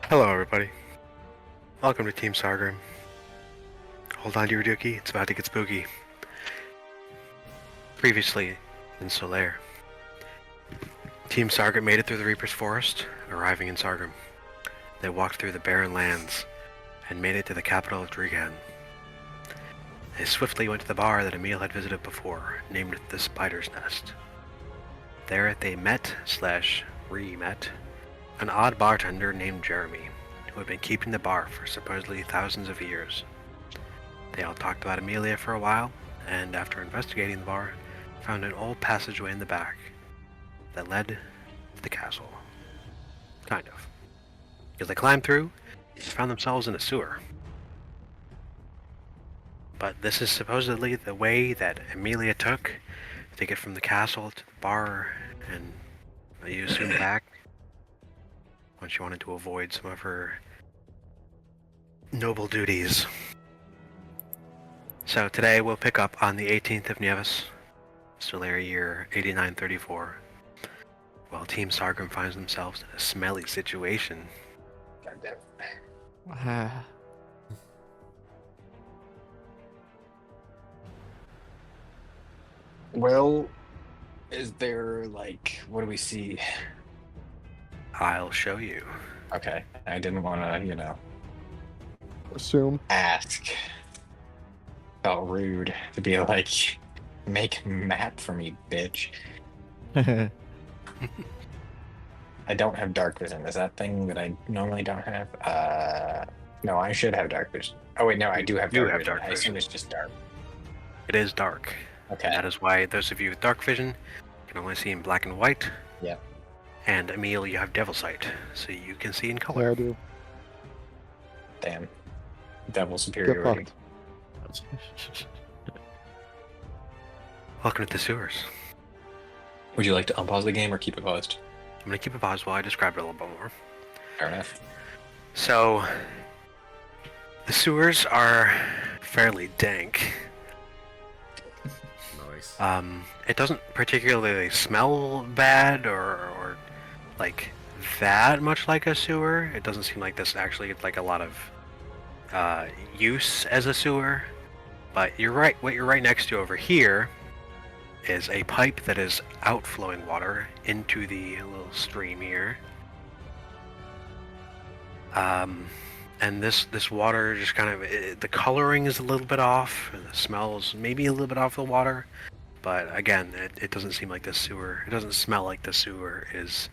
Hello, everybody. Welcome to Team Sargrim. Hold on to your dookie, it's about to get spooky. Previously in Solaire, Team Sargrim made it through the Reaper's Forest, arriving in Sargrim. They walked through the barren lands and made it to the capital of Drieghan. They swiftly went to the bar that Emil had visited before, named the Spider's Nest. There they met/re-met an odd bartender named Jeremy, who had been keeping the bar for supposedly thousands of years. They all talked about Emilia for a while, and after investigating the bar, found an old passageway in the back that led to the castle. Kind of. As they climbed through, they found themselves in a sewer. But this is supposedly the way that Emilia took to get from the castle to the bar, and you assume back when she wanted to avoid some of her noble duties. So today we'll pick up on the 18th of Nieves, Solaire year 8934, while Team Sargrim finds themselves in a smelly situation. Well, is there, like, what do we see? I'll show you. Okay, I didn't want to, Assume. ask. Felt rude to be like, make a map for me, bitch. I don't have dark vision. Is that thing that I normally don't have? No, I should have dark vision. Oh wait, no, I do have You dark have vision. dark I assume vision. it's just dark. It is dark. Okay. That is why those of you with dark vision can only see in black and white. Yep. And Emil, you have devil sight, so you can see in Yeah, color. I do. Damn. Devil Get superiority. fucked. Welcome to the sewers. Would you like to unpause the game or keep it paused? I'm gonna keep it paused while I describe it a little bit more. Fair enough. So, the sewers are fairly dank. Nice. It doesn't particularly smell bad or like that much like a sewer. It doesn't seem like this actually like a lot of use as a sewer. But you're right. What you're right next to over here is a pipe that is outflowing water into the little stream here. And this water just kind of the coloring is a little bit off, and the smell is maybe a little bit off the water. But again, it doesn't seem like the sewer. It doesn't smell like the sewer is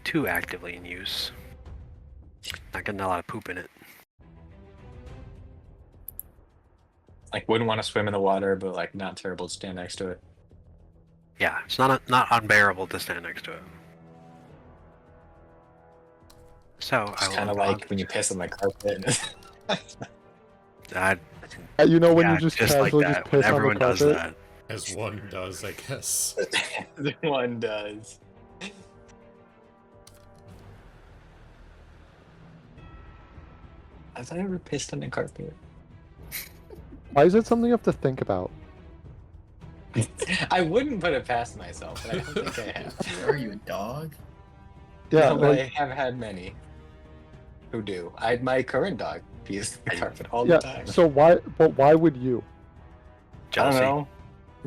too actively in use. Not getting a lot of poop in it. Like, wouldn't want to swim in the water, but like, not terrible to stand next to it. Yeah, it's not unbearable to stand next to it. So It's kind of like when you piss on the carpet. You know when yeah, you just just like casually that. just piss on the Everyone does carpet? that. As one does, I guess. One does. Have I ever pissed on the carpet? Why is it something you have to think about? I wouldn't put it past myself, but I don't think I have. Are you a dog? Yeah, No, but like, I have had many who do. My current dog pees on the carpet all yeah. the time. So why would you? Jealousy. I don't know.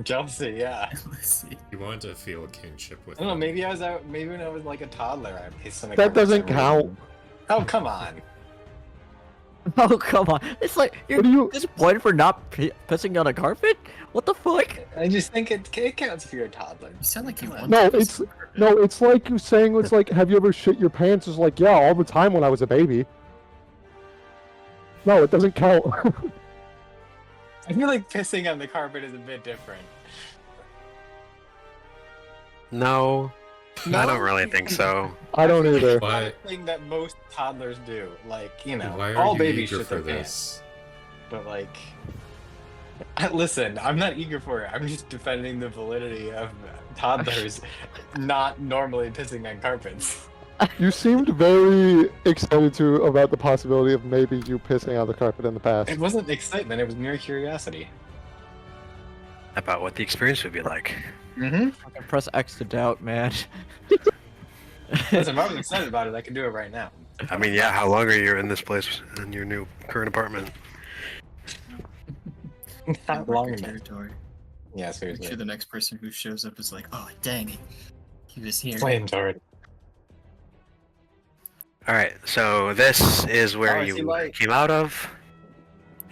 Jealousy, yeah. Let's see. You want to feel kinship with I don't know. them. Maybe I was out. Maybe when I was like a toddler, I pissed on the That carpet. doesn't count. Oh, come on. Oh, come on. It's like, you're What do you? disappointed for not pissing on a carpet? What the fuck? I just think it counts if you're a toddler. You sound like you want No, to it's no. It's like you saying it's like, have you ever shit your pants? It's like, yeah, all the time when I was a baby. No, it doesn't count. I feel like pissing on the carpet is a bit different. No, I don't really think so. I don't either. Why? It's a thing that most toddlers do. Like, Why are all you babies eager shit for their pants. this? But like, listen, I'm not eager for it. I'm just defending the validity of toddlers not normally pissing on carpets. You seemed very excited about the possibility of maybe you pissing on the carpet in the past. It wasn't excitement. It was mere curiosity. About what the experience would be like. Mm-hmm. Fucking press X to doubt, man. Listen, if I was excited about it, I could do it right now. I mean, yeah, how long are you in this place in your new current apartment? Not Worker long enough. territory. Yeah, Make seriously. sure the next person who shows up is like, oh dang it, he was here. Flames already. Alright, so this is where Oh, I see you light. came out of,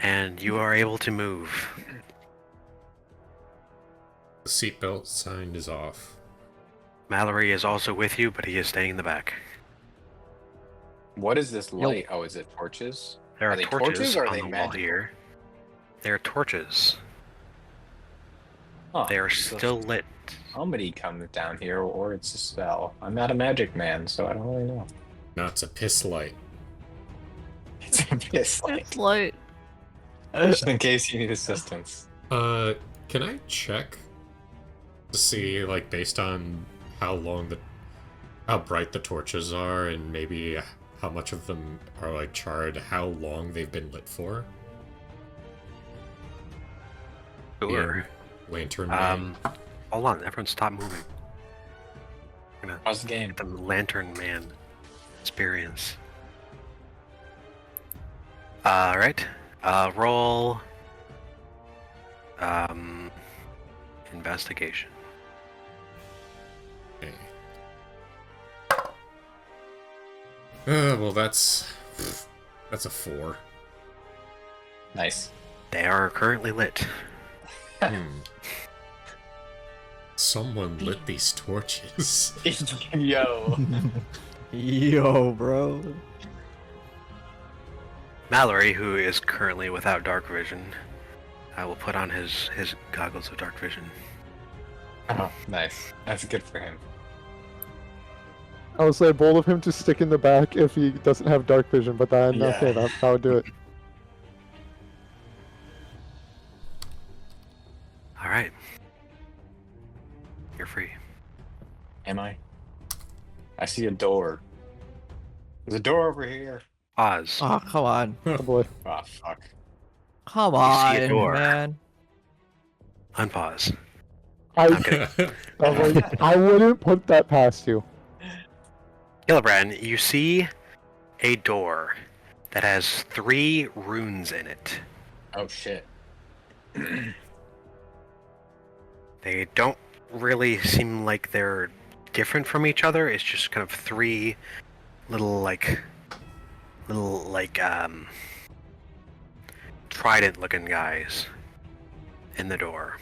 and you are able to move. The seatbelt sign is off. Mallory is also with you, but he is staying in the back. What is this light? Oh, is it torches? There Are are they torches torches or are on they the wall magical? here. They are torches. Huh. They are so still lit. somebody comes down here, or it's a spell. I'm not a magic man, so I don't really know. No, it's a piss light. It's a piss light. It's like. Just in case you need assistance. Can I check to see, like, based on how bright the torches are, and maybe how much of them are like charred, how long they've been lit for? Sure. Lantern Man. Hold on, everyone stop moving. We're gonna How's the game? get the Lantern Man experience. Alright. Roll... investigation. Okay. Well, that's a 4. Nice. They are currently lit. Someone lit these torches. Yo. Yo, bro. Mallory, who is currently without dark vision, will put on his goggles of dark vision. Oh, nice. That's good for him. I would say bold of him to stick in the back if he doesn't have dark vision, but then Yeah. okay, that would do it. Alright. You're free. Am I? I see a door. There's a door over here. Pause. Oh, come on. Oh boy. Oh, fuck. Come see a on, door. man. Unpause. I, Okay. I wouldn't put that past you. Gillibrand, you see a door that has 3 runes in it. Oh, shit. They don't really seem like they're different from each other. It's just kind of 3 little trident-looking guys in the door.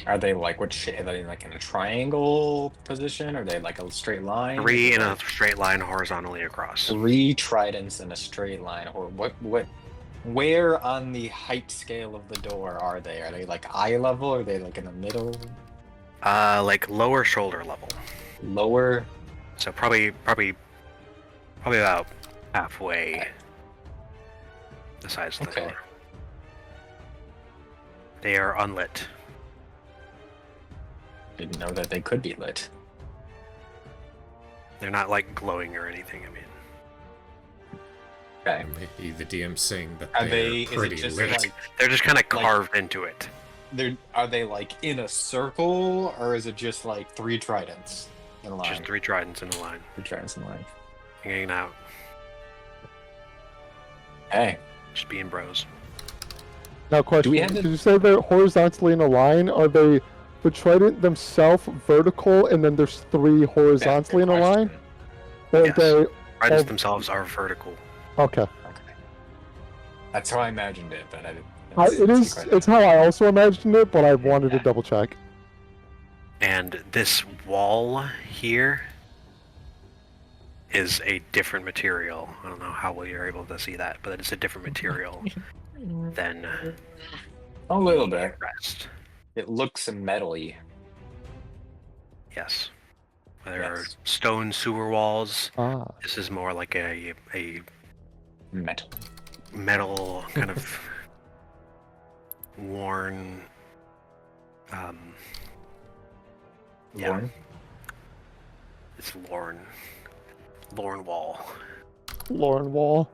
Are they like, what shape? Are they like in a triangle position? Or are they like a straight line? 3 in a straight line horizontally across. 3 tridents in a straight line. Or where on the height scale of the door are they? Are they like eye level? Or are they like in the middle? Like lower shoulder level. Lower? So probably about halfway the size of the Okay. door. They are unlit. Didn't know that they could be lit. They're not like glowing or anything. I mean, Okay. Maybe the DM's saying that Are they're they? Is pretty it just lit. like they're just kind of carved into it. are they like in a circle, or is it just like 3 tridents in a line? Just 3 tridents in a line, 3 tridents in a line. hanging out, Hey, just being bros. Now, question: have the- Did you say they're horizontally in a line? Are they the trident themselves vertical, and then there's 3 horizontally in a line? Or Yes. they? Tridents Oh. themselves are vertical. Okay. Okay. That's how I imagined it, but I didn't. It is. It's how I also imagined it, but I wanted to Yeah. double check. And this wall here is a different material. I don't know how well you're able to see that, but it's a different material than A little the bit. rest. It looks metally. Yes. There are Yes. stone sewer walls. Ah. This is more like a Metal. metal kind of worn. Yeah, Worn? it's Lorne wall. Lauren Wall.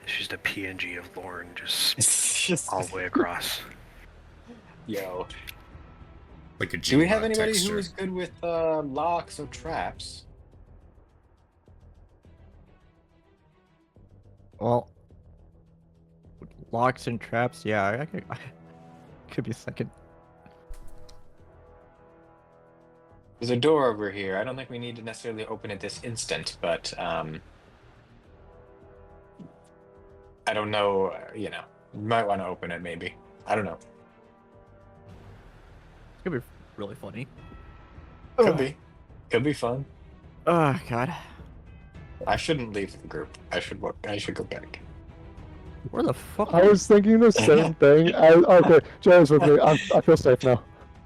It's just a PNG of Lorne just It's just. all the way across. Yo. Like a Do we have Gmod anybody texture. who is good with locks or traps? Well, locks and traps. Yeah, I could be second. There's a door over here. I don't think we need to necessarily open it this instant, but I don't know. You know, you might want to open it. Maybe. I don't know. It's gonna be really funny. Could be. Could be fun. Oh God. I shouldn't leave the group. I should work. I should go back. Where the fuck? I was thinking the same thing. Okay, Joe's with me. I feel safe now.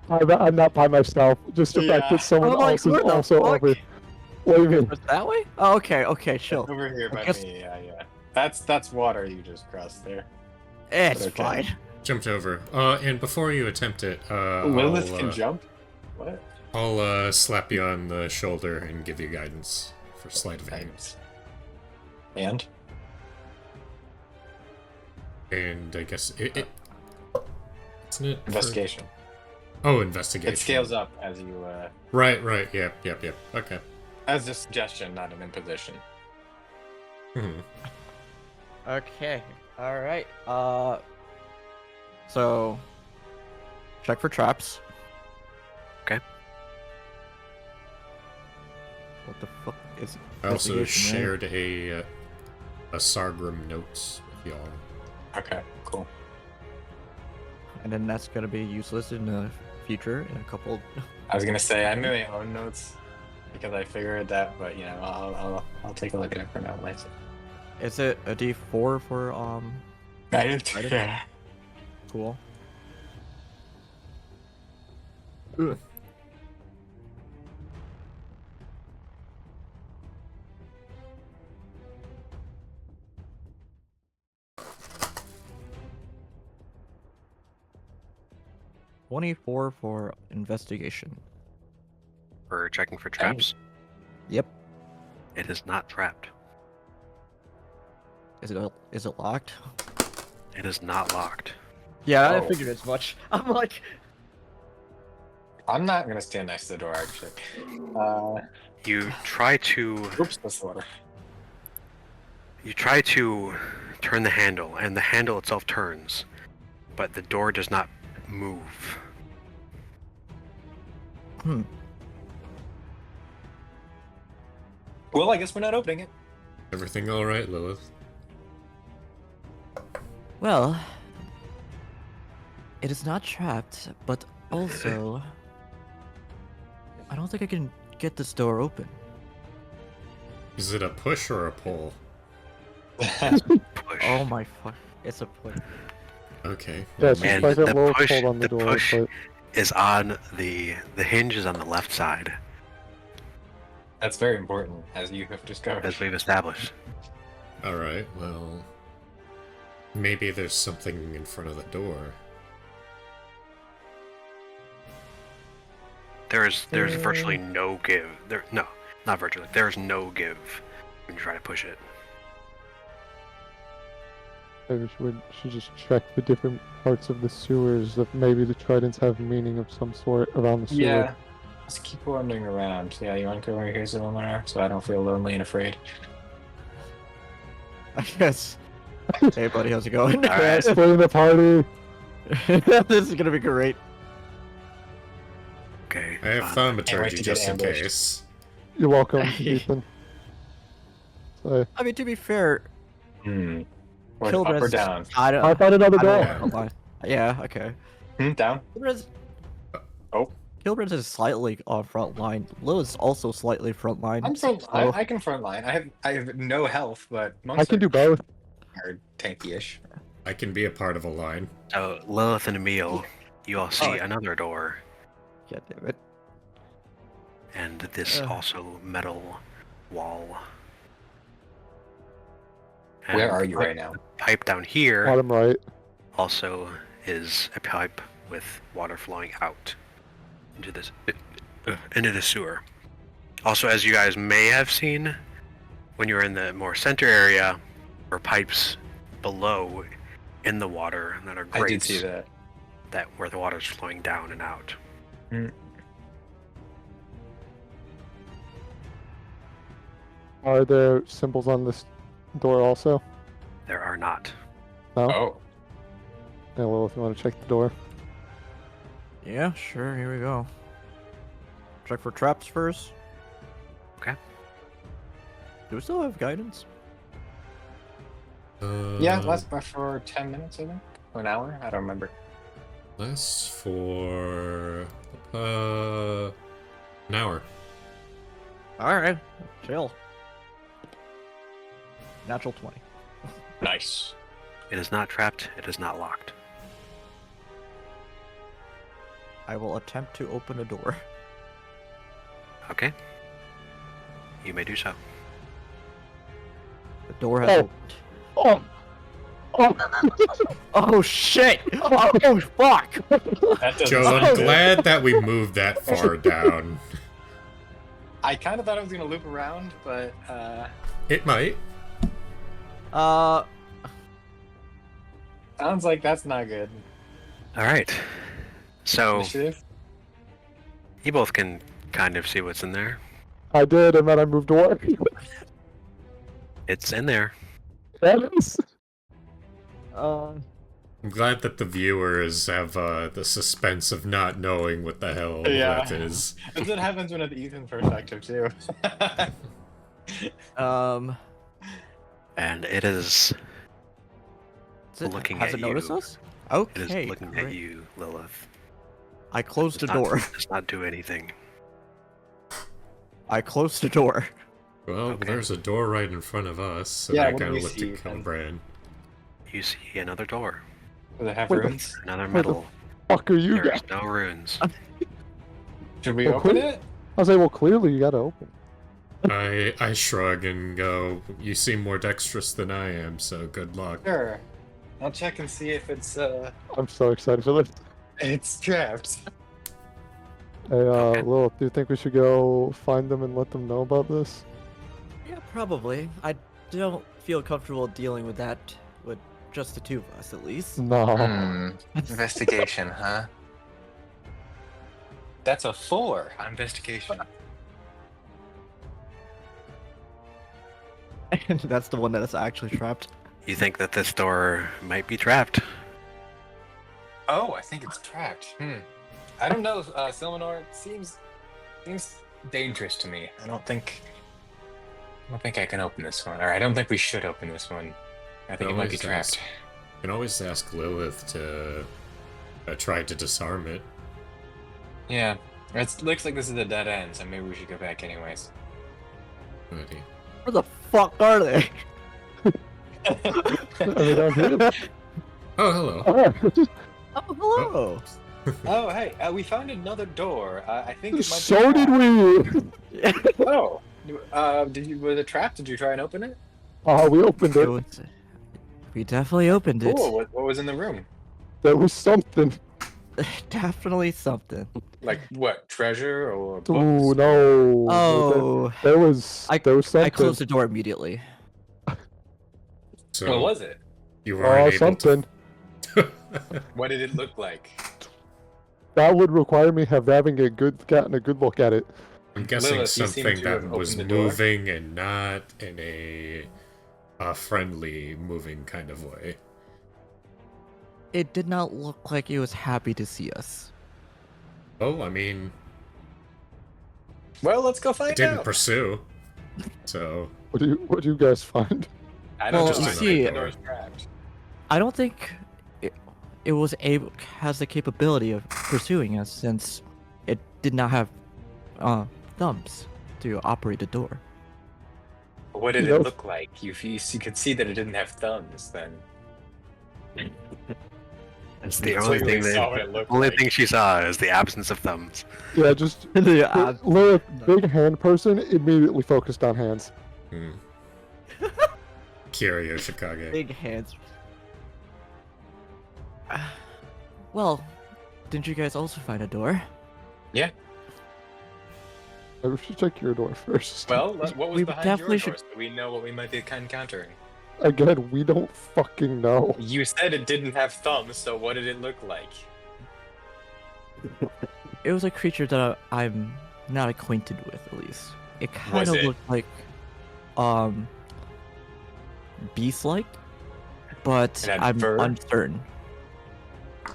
I'm not by myself. Just the fact Yeah. that someone I'm like, else is where the also fuck? over. What do you mean? Was it that way? Oh, okay. Okay. Chill. Over here I by guess- me. Yeah. That's water you just crossed there. It's Okay. fine. Jumped over. And before you attempt it, Lilith can jump. What? I'll slap you on the shoulder and give you guidance for sleight of hand. Thanks. And And I guess it isn't it for- investigation. Oh, investigation. It scales up as you. Right. Yep. Okay. As a suggestion, not an imposition. Hmm. Okay. All right. So check for traps. Okay. What the fuck is? I also investigation, right? shared a Sargrim notes with y'all. Okay, cool. And then that's gonna be useless in the future in a couple. I was gonna say I made my own notes because I figured that, but you know, I'll take a look at it for now later. Is it a D4 for Guidance. Guidance? Yeah. Cool. $24 for investigation. For checking for traps. Yep. It is not trapped. Is it locked? It is not locked. Yeah, I Oh. figured as much. I'm like, I'm not gonna stand next to the door actually. You try to Oops, that's water. turn the handle, and the handle itself turns, but the door does not move. Well, I guess we're not opening it. Everything all right, Lilith? well, it is not trapped, but also, I don't think I can get this door open. Is it a push or a pull? Push. Oh my fuck! It's a push. Okay. Yeah, it's just And like a the little push- pull on the door, push- but Is on the hinge is on the left side, That's very important, as you have discovered. as we've established. All right. Well, maybe there's something in front of the door. There's virtually no give. Not virtually. There's no give when you try to push it. maybe we should just check the different parts of the sewers. That maybe the tridents have meaning of some sort around the sewer. Yeah. Let's keep wandering around. Yeah, you want to go over here somewhere so I don't feel lonely and afraid. I guess. Hey, buddy, how's it going? Alright. Explain the party. This is gonna be great. Okay. I have fine. thaumaturgy to just get in ambushed. case. You're welcome, Ethan. So, I mean, to be fair, Or up Children's or down? I don't. I found another I don't door. wanna lie. Yeah. Okay. Down? Kilbren's. Oh. Kilbren's is slightly on front line. Lilith's also slightly front line. I'm front. so- I can front line. I have no health, but monks I can are- do both. are tanky-ish. I can be a part of a line. So Lilith and Emil, you all see Oh. another door, God damn it. and this Ugh. also metal wall. Where And are you the right now? Pipe down here Bottom right. also is a pipe with water flowing out into the sewer. Also, as you guys may have seen, when you were in the more center area, or pipes below in the water that are I did grates see that. that where the water's flowing down and out. Are there symbols on this door also? There are not. No? Oh. Yeah, Lilith, you want to check the door? Yeah, sure. Here we go. Check for traps first. Okay. Do we still have guidance? Yeah, lasts for 10 minutes, I think. Or an hour? I don't remember. Lasts for an hour. All right, chill. Natural 20. Nice. It is not trapped. It is not locked. I will attempt to open a door. Okay. You may do so. The door has Oh. opened. Oh! Oh! Oh shit! Oh fuck! That doesn't Joe, sound I'm good. glad that we moved that far down. I kind of thought I was going to loop around, but It might. sounds like that's not good. All right. So Initiative? you both can kind of see what's in there. I did, and then I moved away. It's in there. That is. I'm glad that the viewers have the suspense of not knowing what the hell Yeah. that is. That's what happens when it's Ethan's perspective, too. And it is looking has at it noticed you. us? It Okay, is looking great. at you, Lilith. I closed the Does not- door. Does not do anything. I closed the door. Well, Okay. there's a door right in front of us, so Yeah, I what do kind of we looked see, at then? Calbran. You see another door. Does it have Wait, rooms? Another Where the metal. fuck are you There's guys? no runes. Should we Well, open who- it? I was like, well, clearly you gotta open. I shrug and go, you seem more dexterous than I am, so good luck. Sure. I'll check and see if I'm so excited for this. it's trapped. Hey, Okay. Lilith, do you think we should go find them and let them know about this? Yeah, probably. I don't feel comfortable dealing with that with just the two of us, at least. No. Investigation, huh? That's a 4 on investigation. And that's the one that is actually trapped. You think that this door might be trapped? Oh, I think it's trapped. I don't know, Silmanor. It seems dangerous to me. I don't think I can open this one, or I don't think we should open this one. I think it might be Always ask. trapped. You can always ask Lilith to try to disarm it. Yeah, it looks like this is a dead end, so maybe we should go back anyways. Buddy. Where the fuck are they? Are they down here? Oh, hello. Oh, Oh, hello. Oh, hey, we found another door. I think it might so be did trapped. we! Oh, was it trapped? Did you try and open it? We opened It it. was- we definitely opened it. Cool. What was in the room? There was something. Definitely something. Like what? Treasure or books? Ooh, no. Oh, There was something. I closed the door immediately. So What was it? you weren't able Something. What did it look like? That would require me having gotten a good look at it. I'm guessing Lilith, you seem something to that have was opened the door. moving and not in a friendly moving kind of way. It did not look like it was happy to see us. Oh, I mean, Well, let's go it find didn't out. pursue. So What do you guys find? I don't Well, know. you I see- think the door's trapped. I don't think it was able has the capability of pursuing us since it did not have thumbs to operate the door. What did You it know- look like? You could see that it didn't have thumbs. Then It's the You only clearly thing saw what it looked only like. thing she saw is the absence of thumbs. Yeah, just Yeah, Lilith, big hand person, immediately focused on hands. Kiryu Shikage. big hands. Well, didn't you guys also find a door? Maybe we should check your door first. Well, what was We behind definitely your door? should- So we know what we might be encountering. Again, we don't fucking know. You said it didn't have thumbs, so what did it look like? It was a creature that I'm not acquainted with, at least. It kind Was of it? looked like, beast-like. but It had I'm fur? uncertain.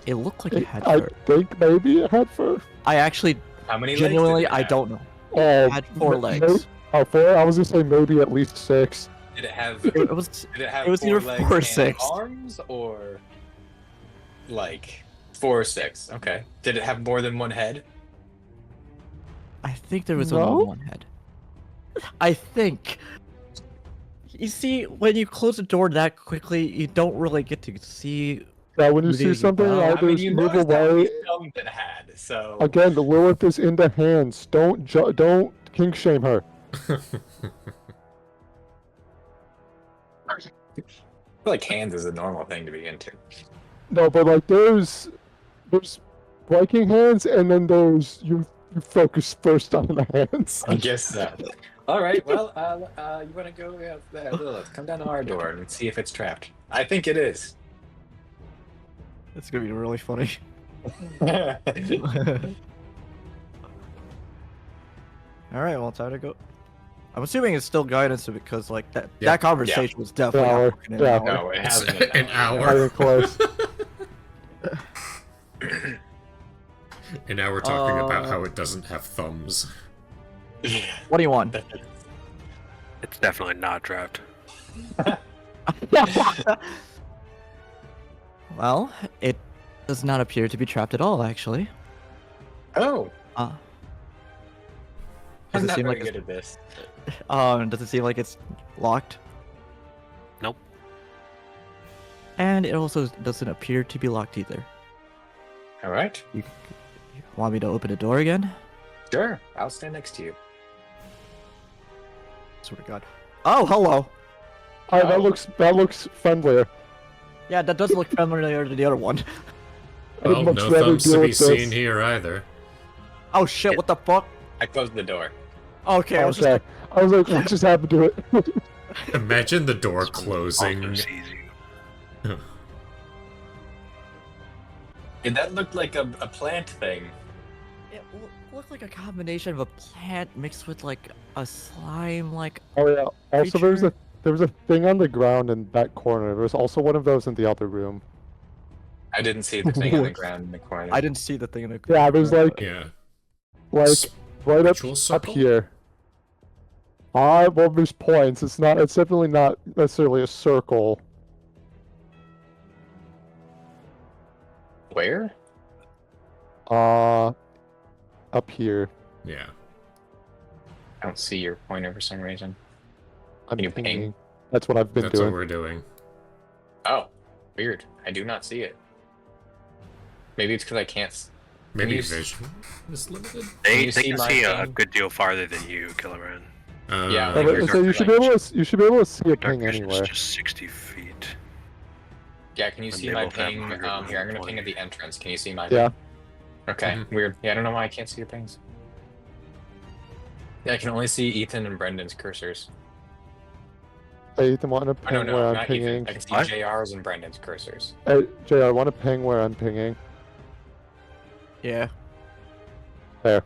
It looked like it had I fur. think maybe it had fur. I actually, How many genuinely, legs did it I have? don't know. Oh, It had 4 m- legs. Oh, 4? I was gonna say maybe at least 6. Did it have It was. did it have It was 4 either legs 4 or and 6. arms, or like 4 or 6? Okay. Did it have more than one head? I think there was No? only one head. I think. You see, when you close the door that quickly, you don't really get to see. Yeah, when you see Really something, well. either you move noticed how away. many thumbs it had, so Again, the Lilith is in the hands. Don't kink shame her. I feel like hands is a normal thing to be into. No, but like there's Viking hands, and then there's you focus first on the hands. I guess so. All right. Well, you want to go? Lilith, come down to our door and see if it's trapped. I think it is. It's gonna be really funny. Alright, well, time to go. I'm assuming it's still guidance because, like, that Yeah. that conversation was definitely Yeah, not fucking an yeah. hour. No, it It's hasn't been an that hour. Not even close. And now we're talking about Uh, how it doesn't have thumbs. long. What do you want? It's definitely not trapped. Well, it does not appear to be trapped at all, actually. Oh, Uh, I'm does it not seem very like good at this. does it seem like it's locked? Nope. And it also doesn't appear to be locked either. All right. You want me to open the door again? Sure. I'll stand next to you. Swear to God. Oh, hello. Alright, Oh. that looks friendlier. Yeah, that does look familiar to the other one. I'd Well, much no rather thumbs deal to be with this. seen here either. Oh shit! What the fuck? I closed the door. Okay, I was just Okay. I was like, what just happened to it? Imagine the door Someone closing. also sees you. Did that look like a plant thing? It looked like a combination of a plant mixed with like a slime, like Oh yeah. Also, Creature. there was a thing on the ground in that corner. There was also one of those in the other room. I didn't see the thing on the What? ground in the corner. I didn't see the thing in the. Yeah, there's like Yeah. right up Spiritual up circle? here. Well, there's points. It's definitely not necessarily a circle. Where? Up here. Yeah. I don't see your pointer for some reason. I'm Can you ping? pinging. That's what I've been That's doing. what we're doing. Oh, weird. I do not see it. Maybe it's because I can't. Maybe you vision is limited? They you they see can my see a thing? good deal farther than you, Killaran. Yeah, So, like your so you dark should be able to see a Dark ping vision is anywhere. just 60 feet. Yeah, can you And see they my both have ping? 100 Here, I'm gonna 120. ping at the entrance. Can you see my Yeah. ping? Okay, Mhm. weird. Yeah, I don't know why I can't see your pings. Yeah, I can only see Ethan and Brendan's cursors. Hey, Ethan, want to Oh, ping no, where no, I'm not pinging? Ethan. I can see What? JR's and Brendan's cursors. Hey, JR, want to ping where I'm pinging? Yeah. There.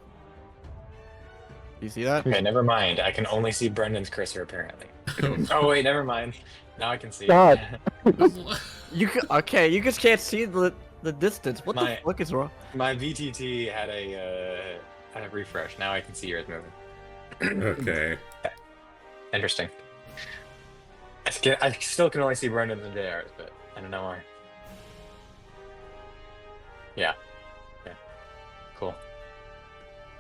You see that? Okay, never mind. I can only see Brendan's cursor apparently. Oh wait, never mind. Now I can see. God. Okay, you just can't see the distance. What My- the fuck is wrong? My VTT had a refresh. Now I can see yours moving. Okay. Interesting. I still can only see Brendan's and JR's, but I don't know why. Yeah. Yeah. Cool.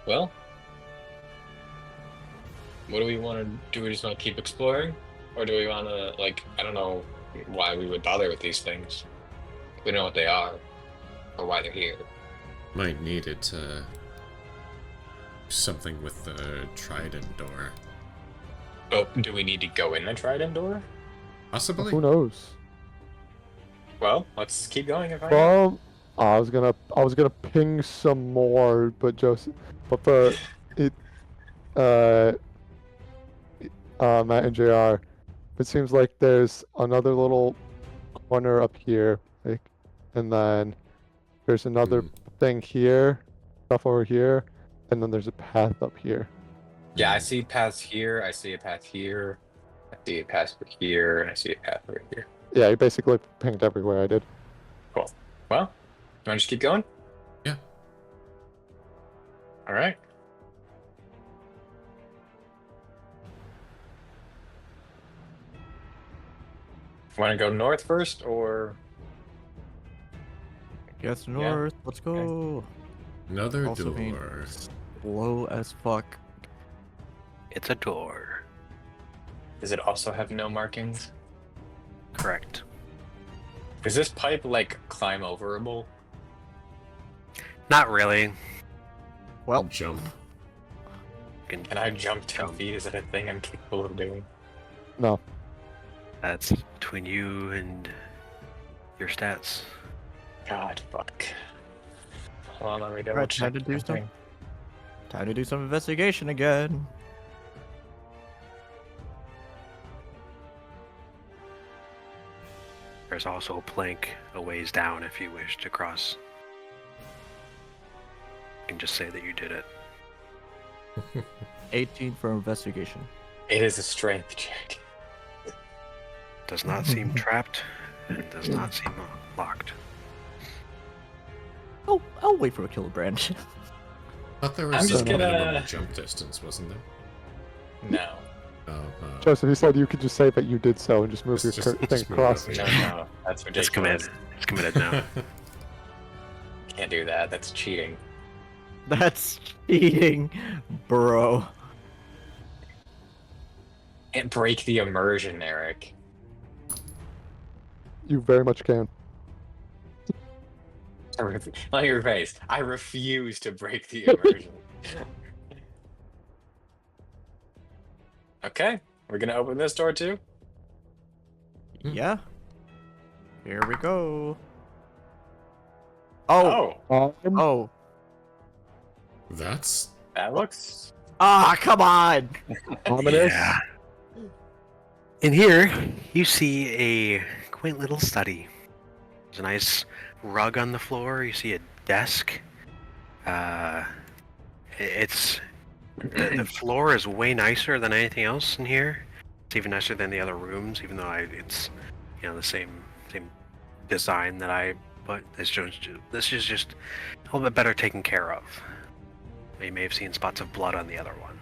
Well, what do we want to do? Do we just want to keep exploring? Or do we want to, like, I don't know why we would bother with these things. We don't know what they are or why they're here. Might need it to do something with the trident door. But do we need to go in the trident door? Possibly? Who knows? Well, let's keep going and find out. Well, I was gonna ping some more, but Matt and JR, it seems like there's another little corner up here, like, and then there's another thing here, stuff over here, and then there's a path up here. Yeah, I see paths here. I see a path here. I see a path over here, and I see a path over here. Yeah, you basically pinged everywhere I did. Cool. Well, you want to just keep going? Yeah. All right. Want to go north first, or Guess north. Let's go. Another Also being door. slow as fuck. It's a door. does it also have no markings? Correct. Is this pipe like climb overable? Not really. Well, Jump. Can- Can I jump 10 feet? Is that a thing I'm capable of doing? No. That's between you and your stats. God, fuck. Hold on, let me double Alright, check. time to do something. time to do some investigation again. There's also a plank a ways down if you wish to cross. You can just say that you did it. 18 for investigation. It is a strength check. Does not seem trapped and does not seem locked. Oh, I'll wait for a Kilbrand. Thought there I'm was just a minimum gonna- jump distance, wasn't there? No. Oh, Joseph, you said you could just say that you did so and just move your Just thing move across. it No, over. no. That's It's ridiculous. committed. It's committed now. Can't do that. That's cheating. That's cheating, bro. Can't break the immersion, Eric. You very much can. On your face. I refuse to break the immersion. Okay, we're gonna open this door too. Yeah. Here we go. Oh. Oh. That's That looks. Ah, come on. Ominous. Yeah. In here, you see a quaint little study. There's a nice rug on the floor. You see a desk. It's the floor is way nicer than anything else in here. It's even nicer than the other rooms, even though it's the same design that I put. This is just a little bit better taken care of. You may have seen spots of blood on the other one.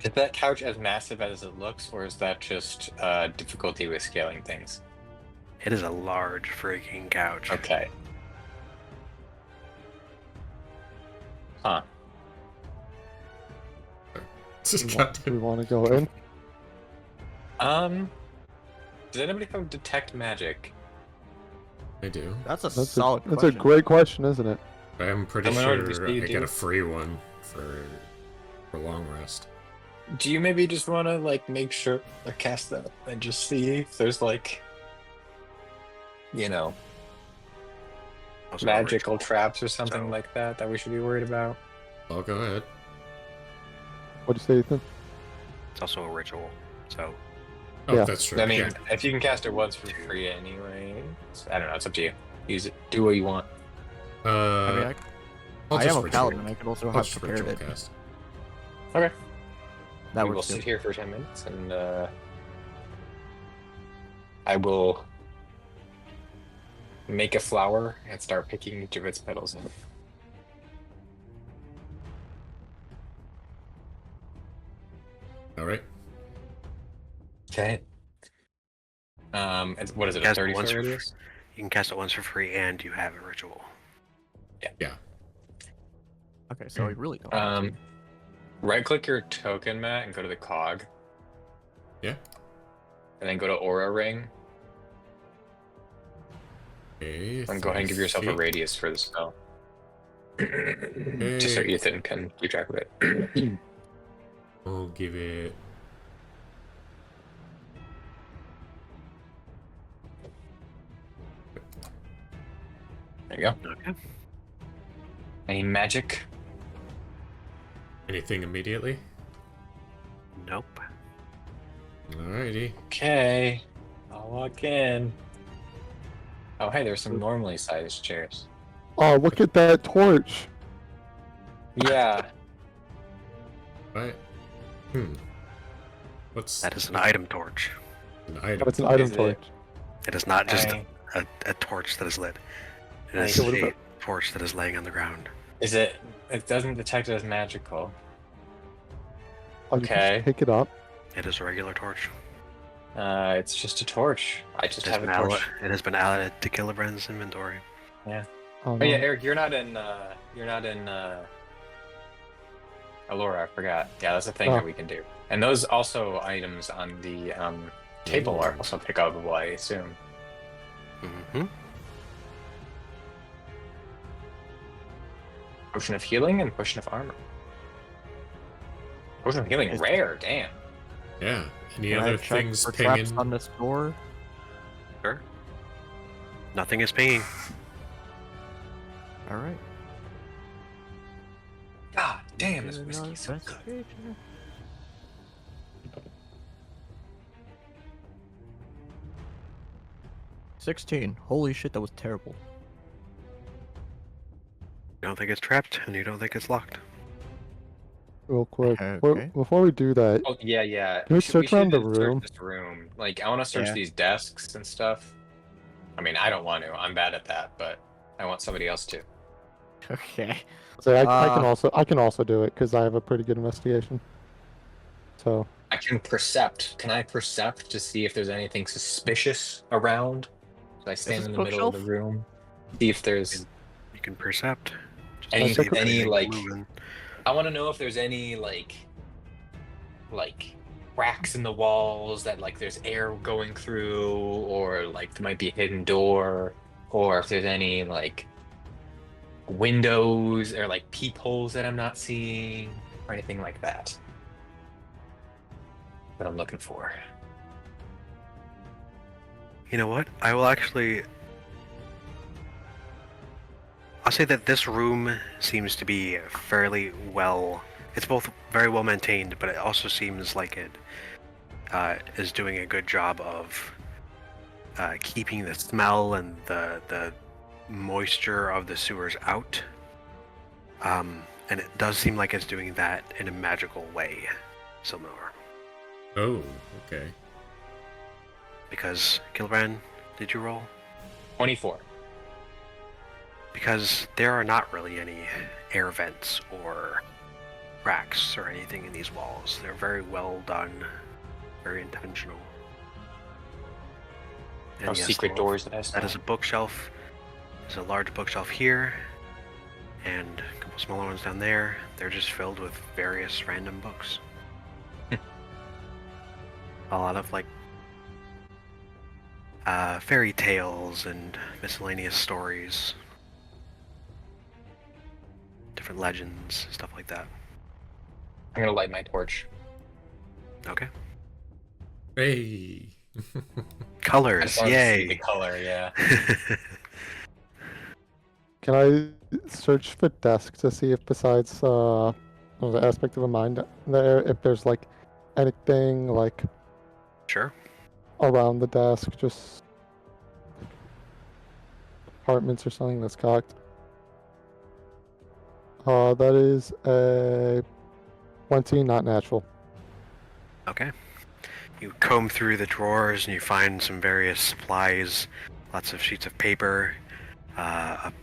Is that couch as massive as it looks, or is that just difficulty with scaling things? It is a large freaking couch. Okay. Huh. Do we want to go in? Does anybody have detect magic? I do. That's a That's solid That's question. a great question, isn't it? I'm pretty I'm gonna sure just I do- get a free one for long rest. Do you maybe just want to like make sure or cast that and just see if there's like, Also magical original. traps or something So- like that we should be worried about? I'll go ahead. What'd you say, Ethan? It's also a ritual. So Oh, Yeah. that's true. I mean, yeah. if you can cast it once for free anyway, I don't know. It's up to you. Use it. Do what you want. I mean, I'll I just am a ritual- paladin. I could also I'll have just prepared ritual it. cast. Okay. That We will works sit too. here for 10 minutes and I will make a flower and start picking each of its petals in. All right. Okay. What is it? A Cast 30 once foot for radius? you can cast it once for free, and you have a ritual. Okay, so we really don't. have to. Right click your token mat and go to the cog. Yeah. And then go to Aura Ring Okay. and go ahead and give yourself a 30 feet. radius for the spell. Just so Okay. Ethan can keep track of it. I'll give it. There you go. Okay. Any magic? Anything immediately? Nope. Alrighty. Okay. I'll walk in. Oh, hey, there's some normally sized chairs. Oh, look at that torch. Yeah. Right. What's That is an item torch. an Oh, item? it's an item Is it- torch. It is not just I- a torch that is lit. It Like- is So what a about- torch that is laying on the ground. Is it? It doesn't detect it as magical. Oh, you can Okay. just pick it up. It is a regular torch. It's just a torch. I just It has, have a been torch. it has been added to Gillibrand's inventory. Oh, Oh no. yeah, Eric, you're not in. Alora, I forgot. Yeah, that's a thing Oh. that we can do. And those also items on the table are also pickable, I assume. Mm-hmm. Potion of healing and potion of armor. Potion of healing, Is- rare. Damn. Yeah. Any Can I other check things for traps pinging? on this door? Sure. Nothing is pinging. All right. God damn, this Do whiskey another is so good. investigation. 16. Holy shit, that was terrible. You don't think it's trapped, and you don't think it's locked. Real quick. Okay. Before we do that, Oh yeah. Can we search around the just search room? this room. Like, I want to search Yeah. these desks and stuff. I mean, I don't want to. I'm bad at that, but I want somebody else to. Okay. say I can Uh, also do it because I have a pretty good investigation. So I can percept. Can I percept to see if there's anything suspicious around? So I stand this in the middle of the bookshelf? room. See if there's You can percept. Just Any- see if any, anything's like- moving. I want to know if there's any like cracks in the walls that like there's air going through, or like there might be a hidden door, or if there's any like windows or like peepholes that I'm not seeing, or anything like that. That I'm looking for. You know what? I will actually. I'll say that this room seems to be fairly well. It's both very well maintained, but it also seems like it is doing a good job of keeping the smell and the moisture of the sewers out. And it does seem like it's doing that in a magical way, Silmar. Oh, okay. Because, Gilbrand, did you roll? 24. Because there are not really any air vents or cracks or anything in these walls. They're very well done, very intentional. No yes, secret the- doors that I That saw. is a bookshelf. There's a large bookshelf here, and a couple smaller ones down there. They're just filled with various random books. A lot of like fairy tales and miscellaneous stories, different legends, stuff like that. I'm gonna light my torch. Okay. Hey. I Colors, just wanted to see the yay! color, yeah. can I search for desk to see if besides the aspect of a mind there, if there's like anything like Sure. around the desk, just compartments or something that's cocked. That is a 20, not natural. Okay. You comb through the drawers and you find some various supplies, lots of sheets of paper, a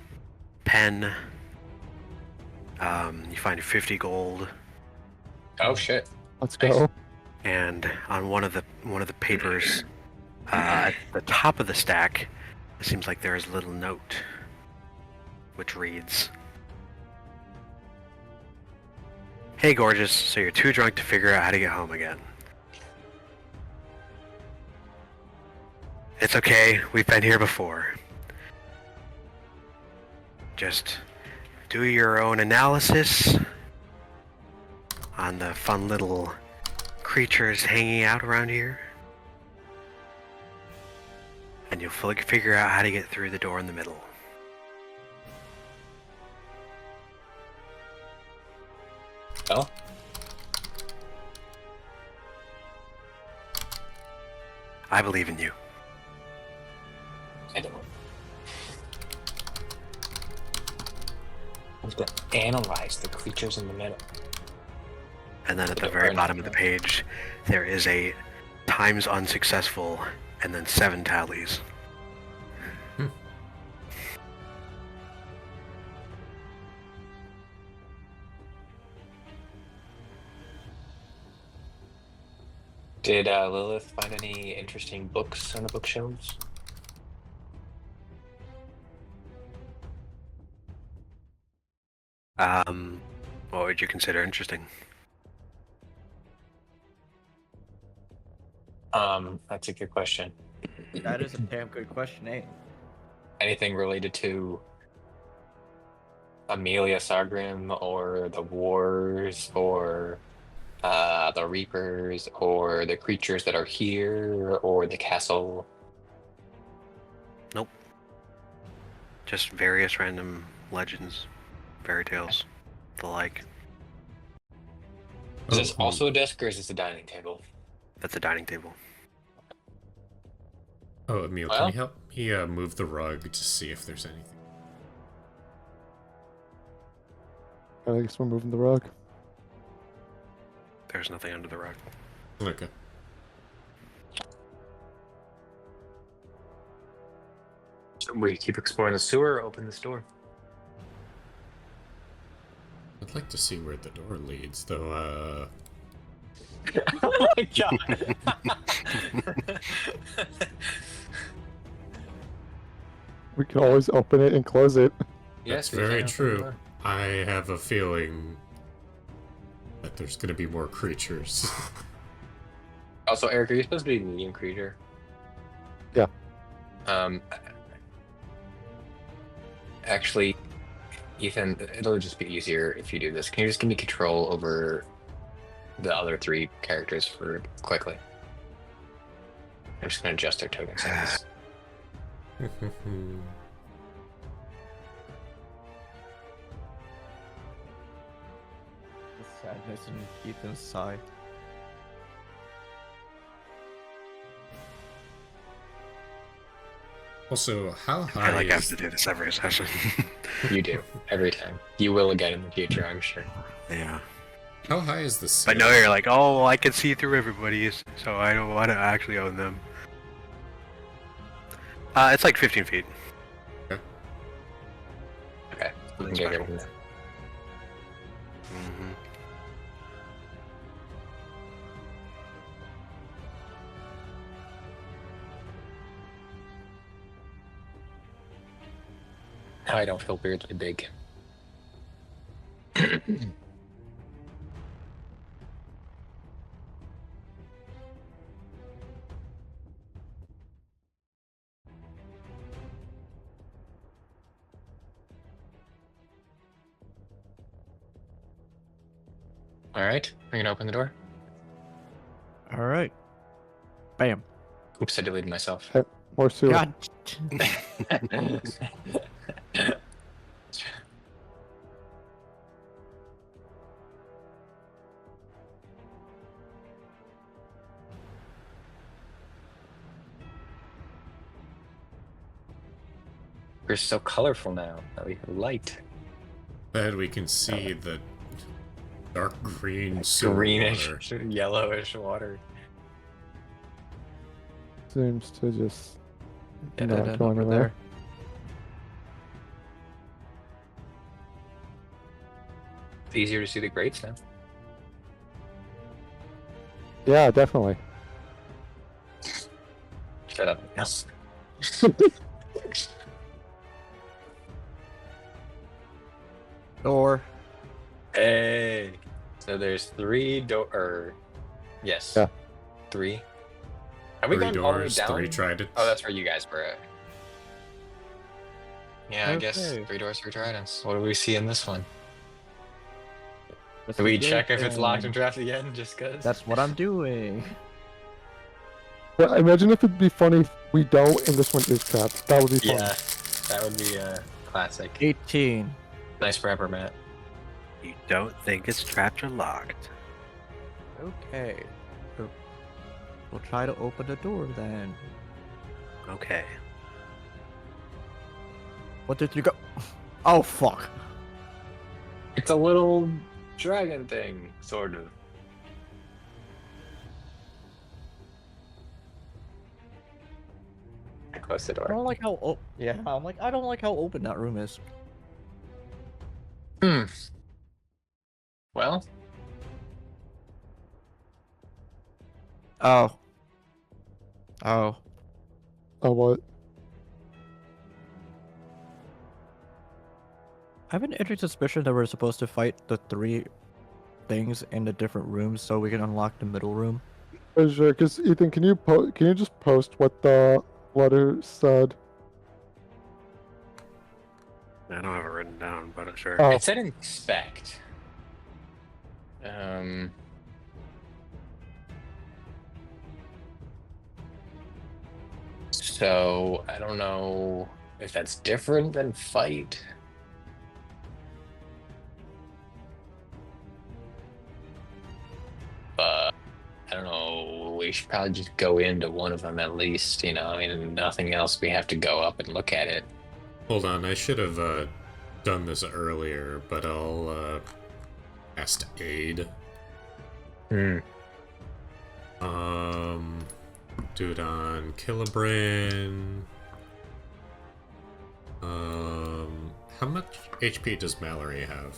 pen. You find 50 gold, Oh shit. Let's Nice. go. and on one of the papers, at the top of the stack, it seems like there is a little note, which reads, "Hey, gorgeous. So you're too drunk to figure out how to get home again. It's okay. We've been here before. Just do your own analysis on the fun little creatures hanging out around here, and you'll figure out how to get through the door in the middle." Well, I believe in you. I don't. I'm gonna analyze the creatures in the middle. And then at the There very are bottom none. of the page, there is a times unsuccessful, and then 7 tallies. Did Lilith find any interesting books on the bookshelves? What would you consider interesting? That's a good question. That is a damn good question, eh? Anything related to Emilia Sargrim or the wars or the Reapers or the creatures that are here or the castle? Nope. Just various random legends, fairy tales, the like. Is this Oh, also a desk or is this a dining table? That's a dining table. Oh, Emil, can Well- you help me move the rug to see if there's anything? I guess we're moving the rug. There's nothing under the rug. Okay. So we keep exploring the sewer or open this door? I'd like to see where the door leads, though. Oh my god! We can always open it and close it. That's we very can open the true. door. I have a feeling that there's going to be more creatures. Also, Eric, are you supposed to be a medium creature? Yeah. Actually, Ethan, it'll just be easier if you do this. Can you just give me control over the other 3 characters for quickly? I'm just gonna adjust their token settings. The sadness in Ethan's sigh. Also, how high I have is... to do this every session. You do every time. You will again in the future, I'm sure. Yeah. How high is the But ceiling? no, you're like, oh, well, I can see through everybody's, so I don't want to actually own them. It's like 15 feet. Okay. Nothing Okay, special. good. Mhm. Now I don't feel weirdly big. All right, we're gonna open the door. All right. Bam. Oops, I deleted myself. More sewer. God. We're so colorful now that we have light. Then we can see the dark green sewer Greenish, water. yellowish water. Seems to just Yeah, not that go over anywhere. there. It's easier to see the grates now. Yeah, definitely. Shut up. Yes. Door. Hey. So there's 3 door. Yes. Yeah. 3. Have we 3 gone all the way doors, down? 3 tridents. Oh, that's where you guys were at. Yeah, I guess Okay. 3 doors, 3 tridents. What do we see in this one? Let's Do we get check if it's locked them. and draft again, just cause? That's what I'm doing. Well, imagine if it'd be funny if we don't and this one is trapped. That would be fun. Yeah, that would be classic. 18. Nice prepper, Matt. You don't think it's trapped or locked. Okay. So we'll try to open the door then. Okay. 1, 2, 3, go. Oh fuck. It's a little dragon thing, sort of. close the I door. don't like how I don't like how open that room is. Hmm. Well, Oh. Oh, what? I have an interesting suspicion that we're supposed to fight the 3 things in the different rooms so we can unlock the middle room. Sure, because Ethan, can you just post what the letter said? I don't have it written down, but sure. Oh, it said inspect. So I don't know if that's different than fight. But I don't know. We should probably just go into one of them at least. You know, I mean, nothing else. We have to go up and look at it. Hold on, I should have done this earlier, but I'll cast aid. Hmm. Do it on Kilibran. How much HP does Mallory have?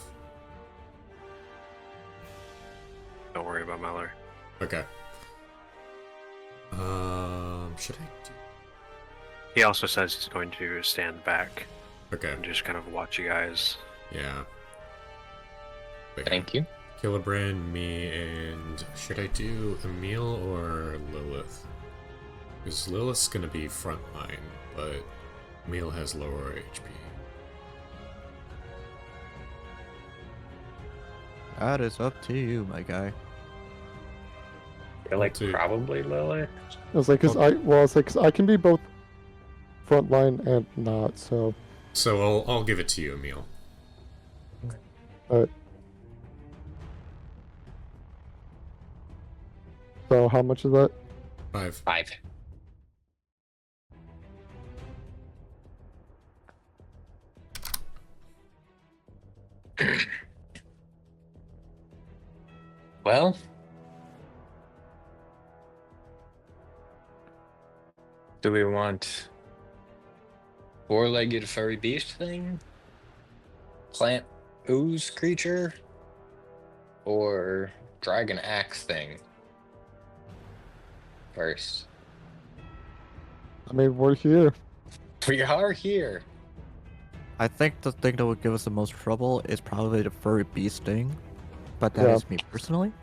Don't worry about Mallory. Okay. Should I do? He also says he's going to stand back Okay. and just kind of watch you guys. Yeah. Wait, Thank you. Kilibran, me, and should I do Emil or Lilith? Because Lilith's gonna be frontline, but Emil has lower HP. That is up to you, my guy. You're like Two. probably Lilith. I was like, cause I can be both frontline and not. So, So I'll give it to you, Emil. so how much is that? 5. 5. Well, do we want four-legged furry beast thing, plant ooze creature, or dragon axe thing first? I mean, we're here. We are here. I think the thing that would give us the most trouble is probably the furry beast thing, but that is Yeah. me personally.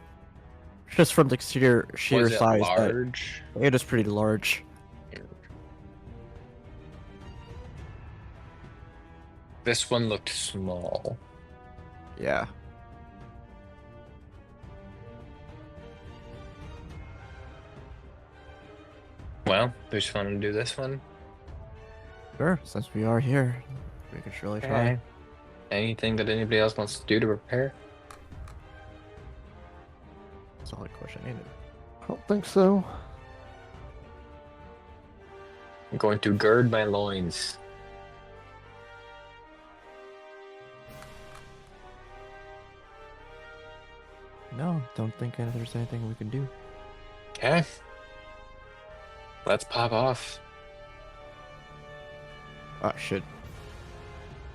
Just from the sheer Was it size, large? it is pretty large. This one looked small. Yeah. Well, we just want to do this one. Sure, since we are here, we can surely try. Anything that anybody else wants to do to prepare? Solid question, ain't it? I don't think so. I'm going to gird my loins. No, don't think there's anything we can do. Okay. Let's pop off. Ah, shit.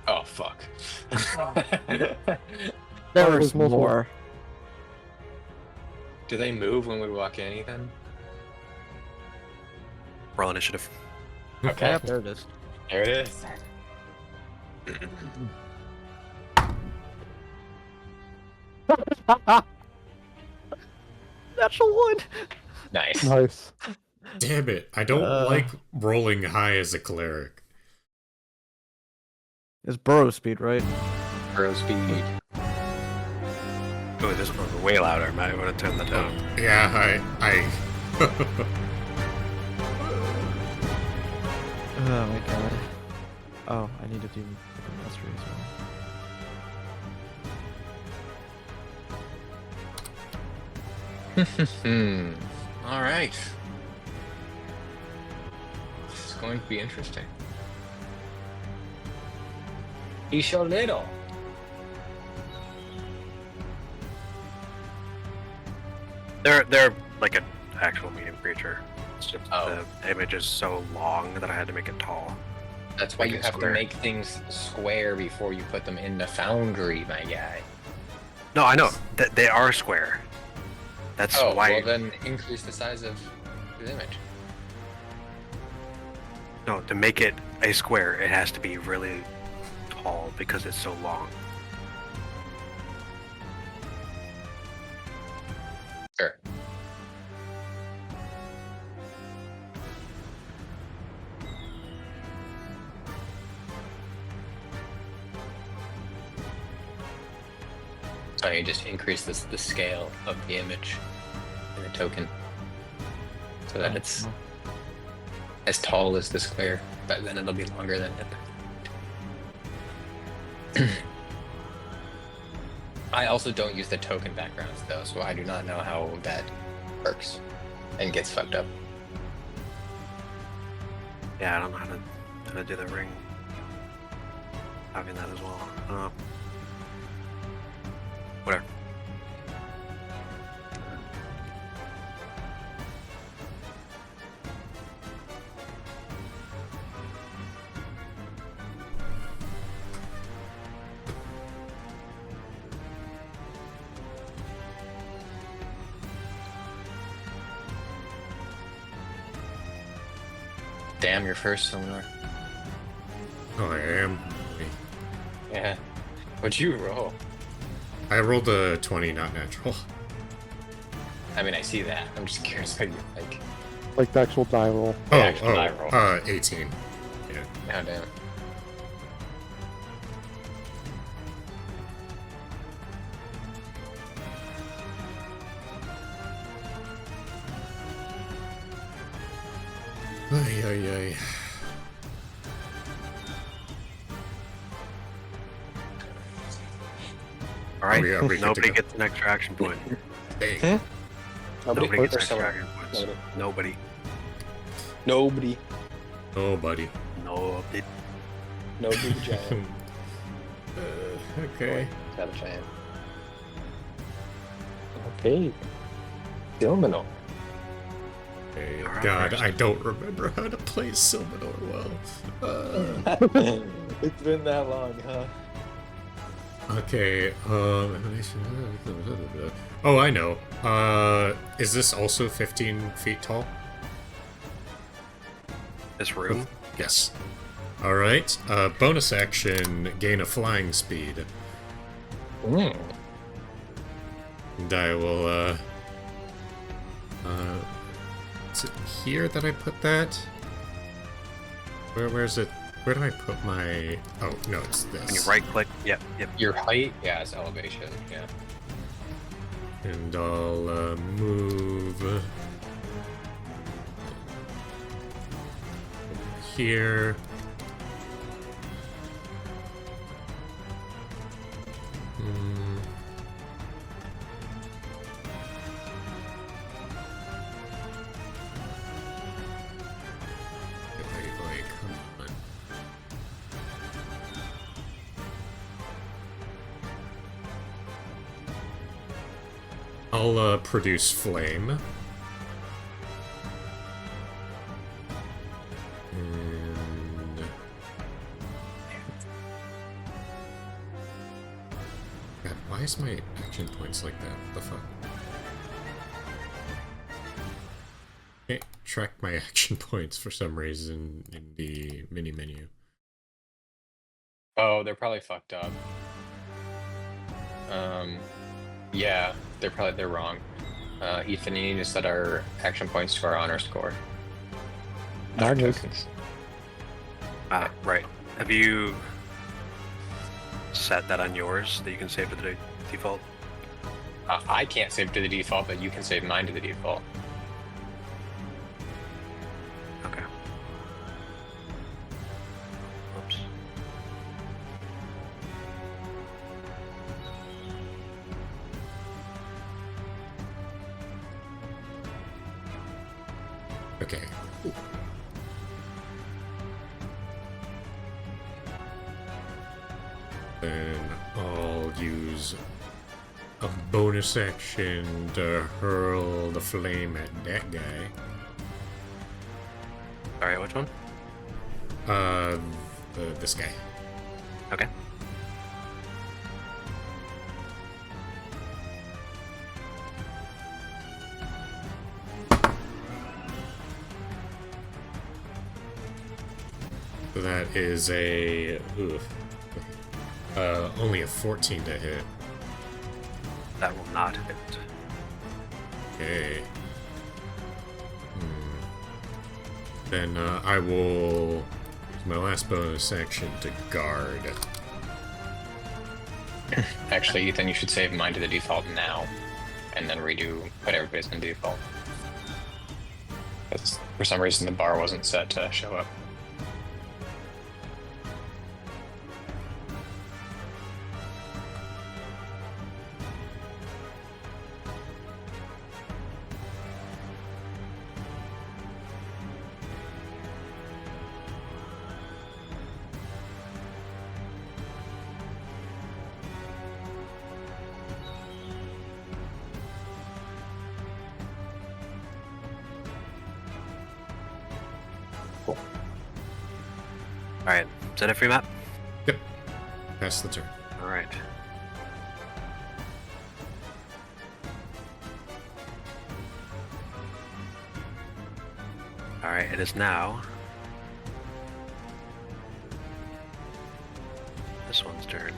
Oh, fuck. There's multiple. more. Do they move when we walk in, Ethan? Roll initiative. Okay. Yep, there it is. There it is. Natural one! Nice. Nice. Damn it, I don't like rolling high as a cleric. It's burrow speed, right? Burrow speed. Oh, this one's way louder. I might want to turn that down. Yeah, I Oh my god. Oh, I need to do mastery as well. All right. This is going to be interesting. He's so little. They're like an actual medium creature. just Oh. the image is so long that I had to make it tall. That's why Make you it have square. to make things square before you put them in the foundry, my guy. No, I know that they are square. That's Oh, why. well then increase the size of the image. No, to make it a square, it has to be really tall because it's so long. Sure. So you just increase the scale of the image in the token so that it's as tall as the square, but then it'll be longer than it. I also don't use the token backgrounds though, so I do not know how that works and gets fucked up. Yeah, I don't know how to do the ring. Having that as well. Whatever. Damn, your first sonar. Oh, I am. Yeah. What'd you roll? I rolled a 20, not natural. I mean, I see that. I'm just curious how you like. Like the actual die roll. Oh, actual die roll. 18. Yeah. Oh damn. Ay, ay, ay. All right. Are we good to Nobody go? gets an extra action point. Hey. Nobody gets Or extra someone. action points. Nobody. Nobody. Oh, buddy. Nobody. Nobody giant. Okay. Got a giant. Okay. Silmanor. Hey, Alright, God, first. I don't remember how to play Silmanor well. It's been that long, huh? Okay, oh, I know. Is this also 15 feet tall? This room. Yes. Alright, bonus action, gain a flying speed. Mm. And I will, is it here that I put that? Where's it? Where do I put my... Oh, no, it's this. When you right click. Yep. Your height? Yeah, it's elevation. Yeah. And I'll, move... here. Hmm. Wait, come on. I'll produce flame. And God, why is my action points like that? What the fuck? Can't track my action points for some reason in the mini menu. Oh, they're probably fucked up. Yeah, they're wrong. Ethan, you need to set our action points to our honor score. Mine is. Tokens. Right. Have you set that on yours that you can save to the default? I can't save to the default, but you can save mine to the default. Okay. Oops. Okay. Then I'll use a bonus action to hurl the flame at that guy. Alright, which one? This guy. Okay. So that is a only a 14 to hit. That will not hit. Okay. Then I will use my last bonus action to guard. Actually, Ethan, you should save mine to the default now, and then put everybody's in default. Because for some reason the bar wasn't set to show up. Alright, is that it for your map? Yep. Pass the turn. Alright. Alright, it is now this one's turn.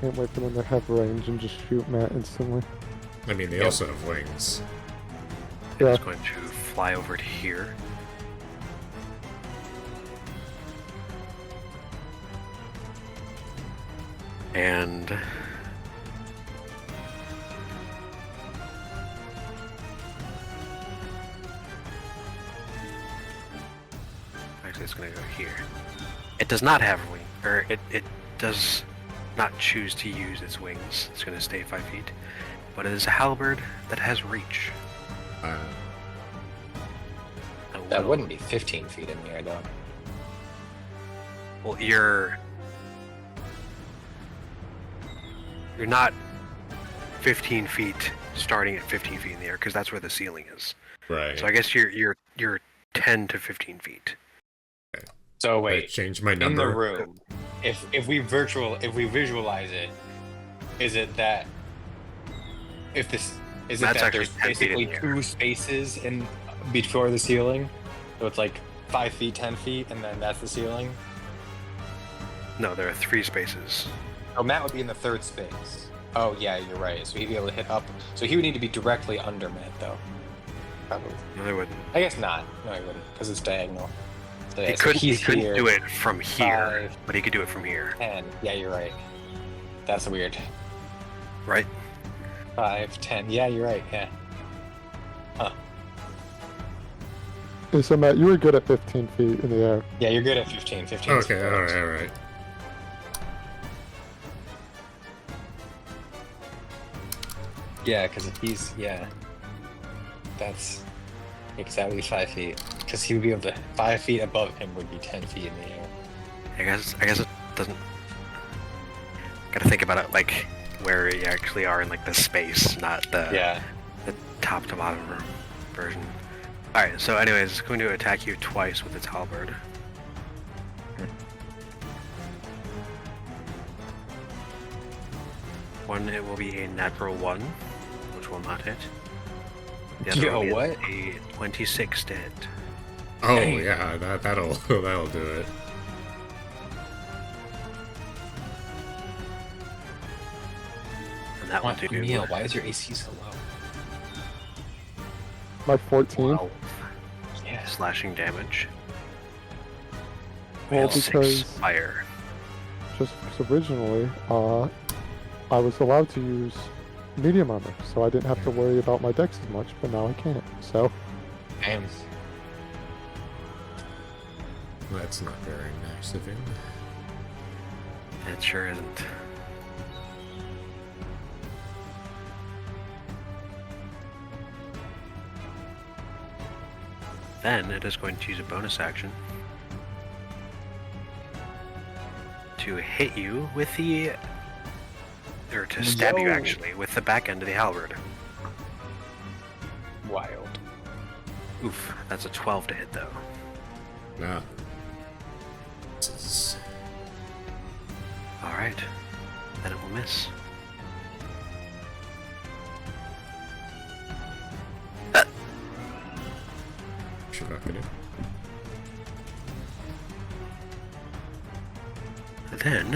Can't wait for them to have range and just shoot Matt instantly. I mean, they also have wings. It is Yeah. going to fly over to here. And actually it's going to go here. It does not have a wing, or it does not choose to use its wings. It's going to stay 5 feet. But it is a halberd that has reach. Uh, And That will- wouldn't be 15 feet in the air, though. Well, you're not 15 feet starting at 15 feet in the air because that's where the ceiling is. right. So I guess you're 10 to 15 feet. So I wait, changed my in the number. room, if we visualize it, is it that That's that actually there's 10 feet in basically the air. 2 spaces in before the ceiling, so it's like 5 feet, 10 feet, and then that's the ceiling. No, there are 3 spaces. Oh, Matt would be in the 3rd space. Oh yeah, you're right. So he'd be able to hit up. So he would need to be directly under Matt, though. Probably. No, they wouldn't. I guess not. No, he wouldn't, because it's diagonal. So, yeah, He so couldn't, he he's couldn't here, do it from here, 5, but he could do it from here, 10. Yeah, you're right. That's weird. right? 5, 10. Yeah, you're right. Yeah. Hey, so Matt, you were good at 15 feet in the air. Yeah, you're good at 15. 15. is Okay, correct. alright. Yeah, because if he's that's exactly 5 feet. Because he would be able to 5 feet above him would be 10 feet in the air. I guess it doesn't. Gotta think about it like where you actually are in like the space, not the the top to bottom version. Alright, so anyways, it's going to attack you twice with its halberd. One, it will be a natural 1, which will not hit. The other Yo, will be what? a 26 to hit. Oh Dang. yeah, that'll that'll do it. And that one What, do Emil, why is your AC so low? My 14. 12 Yeah. slashing damage. Well, And 6 because fire. just because originally, I was allowed to use medium armor, so I didn't have to worry about my dex as much, but now I can't. So, Damn. That's not very nice of him. It sure isn't. Then it is going to use a bonus action to hit you with the, or to stab you Yo. actually with the back end of the halberd. Wild. Oof, that's a 12 to hit though. Nah. This is... All right, then it will miss. Should not gonna do. Then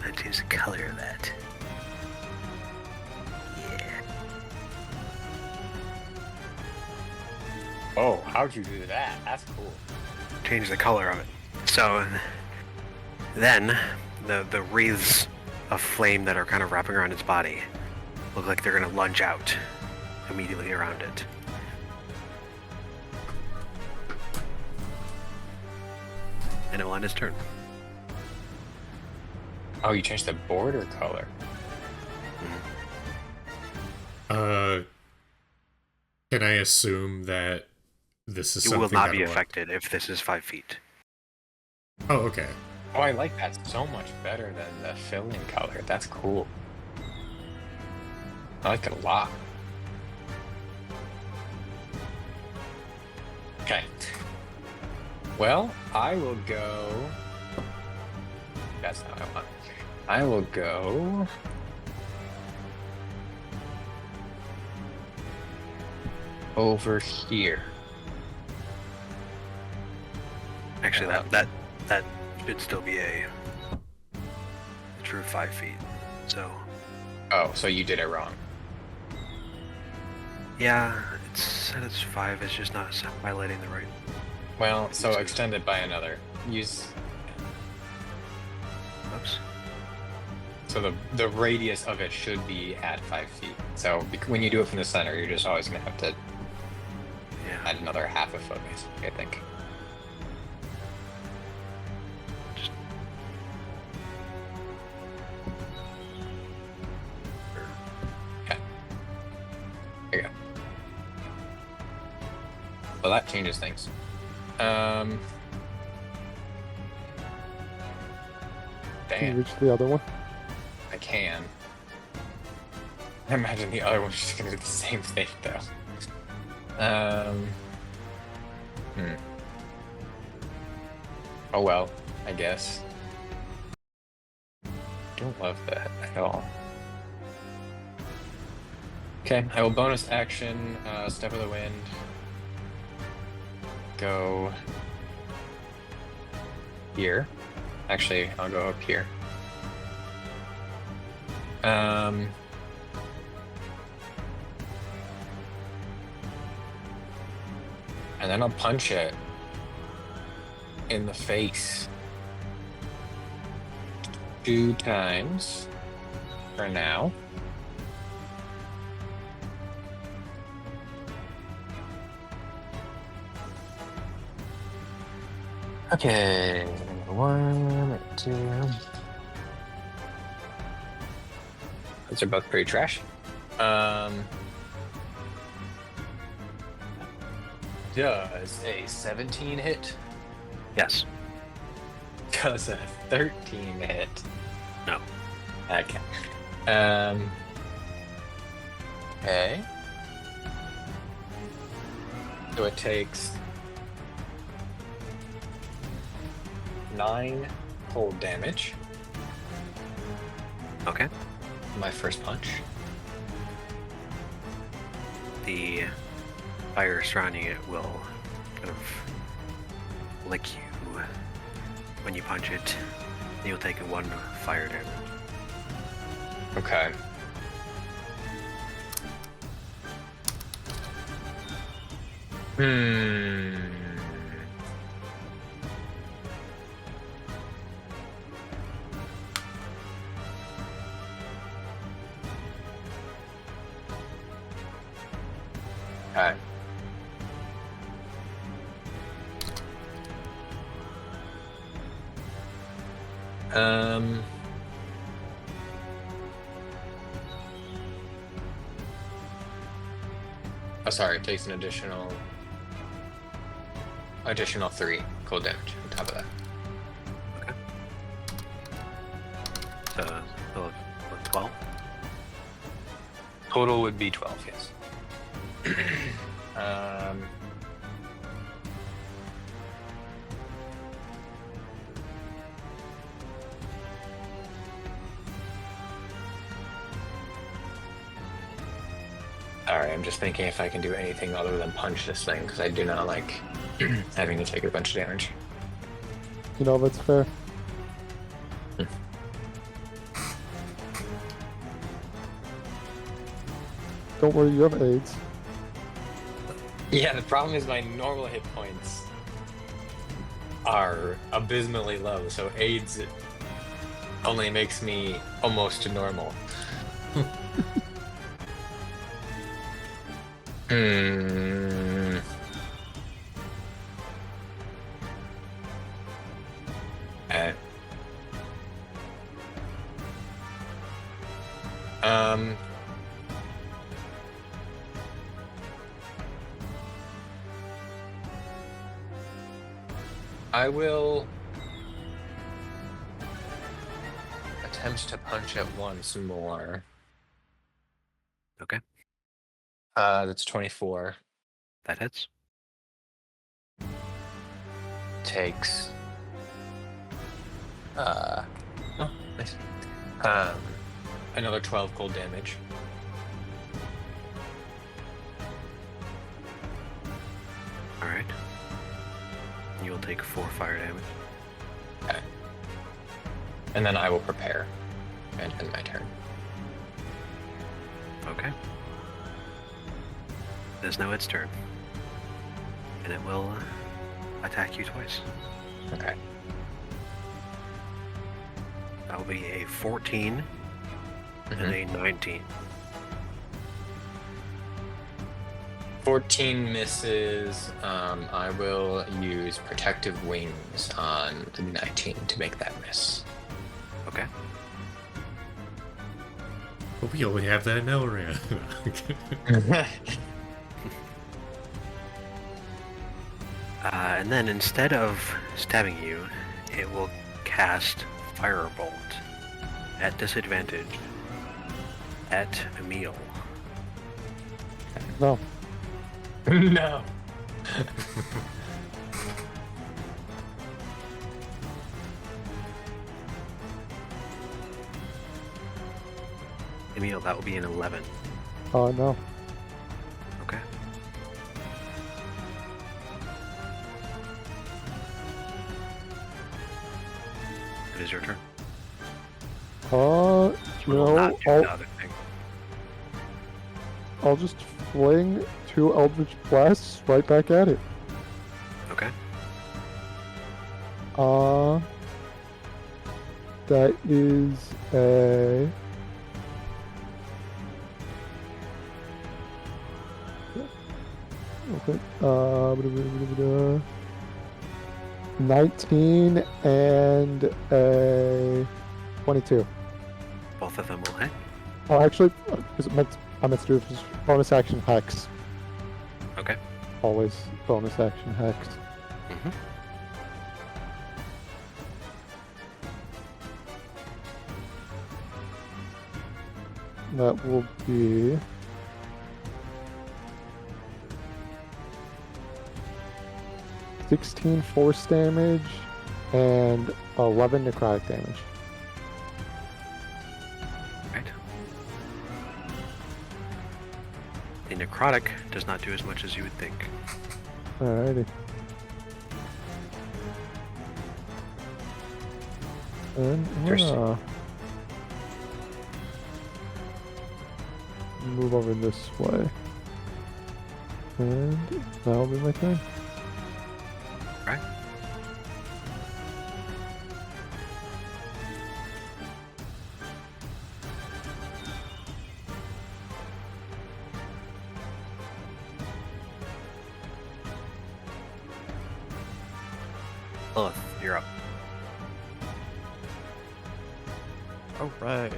that change the color of that. Yeah. Oh, how'd you do that? That's cool. Change the color of it. So then the wreaths of flame that are kind of wrapping around its body look like they're gonna lunge out immediately around it. And it will end its turn. Oh, you changed the border color. Can I assume that this is You something will not that be will- affected if this is 5 feet. Oh, okay. Oh, I like that so much better than the fill-in color. That's cool. I like it a lot. Okay. Well, I will go. That's not what I want. I will go. Over here. Actually, that should still be a true 5 feet. So Oh, so you did it wrong. yeah, it said it's 5. It's just not highlighting the right. Well, so extend it by another. Use Oops. so the radius of it should be at 5 feet. So when you do it from the center, you're just always gonna have to Yeah. add another half a foot, basically, I think. Just Okay. There you go. Well, that changes things. Can you Damn, reach the other one? I can. I imagine the other one's just gonna do the same thing, though. Oh well, I guess. Don't love that at all. Okay, I will bonus action, Step of the Wind. Go here. Actually, I'll go up here. And then I'll punch it in the face 2 times for now. Okay, 1, 2. Those are both pretty trash. Does a 17 hit? Yes. Does a 13 hit? No. Okay. Okay. So it takes 9 cold damage. Okay. My first punch. The fire surrounding it will kind of lick you when you punch it. You'll take 1 fire damage. Okay. Okay. Oh, sorry, it takes an additional 3 cold damage on top of that. So, 12. Total would be 12, yes. Alright, I'm just thinking if I can do anything other than punch this thing, because I do not like having to take a bunch of damage. You know, that's fair. Don't worry, you have AIDS. Yeah, the problem is my normal hit points are abysmally low, so AIDS only makes me almost normal. Hmm. Uh, um. I will attempt to punch it once more. Okay. That's 24. That hits. Takes. Oh, nice. Another 12 cold damage. Alright. You will take 4 fire damage. Okay. And then I will prepare and end my turn. Okay. It is now its turn. And it will attack you twice. Okay. That will be a 14 and a 19. 14 misses. I will use Protective Wings on the 19 to make that miss. Okay. But we only have that in Elran. And then instead of stabbing you, it will cast Firebolt at disadvantage at Emil. No. No. Emil, that will be an 11. Oh, no. Okay. It is your turn. You Will know, not do the other thing. I'll just fling 2 Eldritch Blasts right back at it. Okay. That is a... Okay, 19 and a 22. Both of them will hit. Oh, actually, because I meant to do this bonus action hex. Okay. Always bonus action hex. Mm-hmm. That will be 16 force damage and 11 necrotic damage. Right. The necrotic does not do as much as you would think. Alrighty. And I'm gonna move over this way. And that'll be my turn. Right. Lilith, you're up. Alright.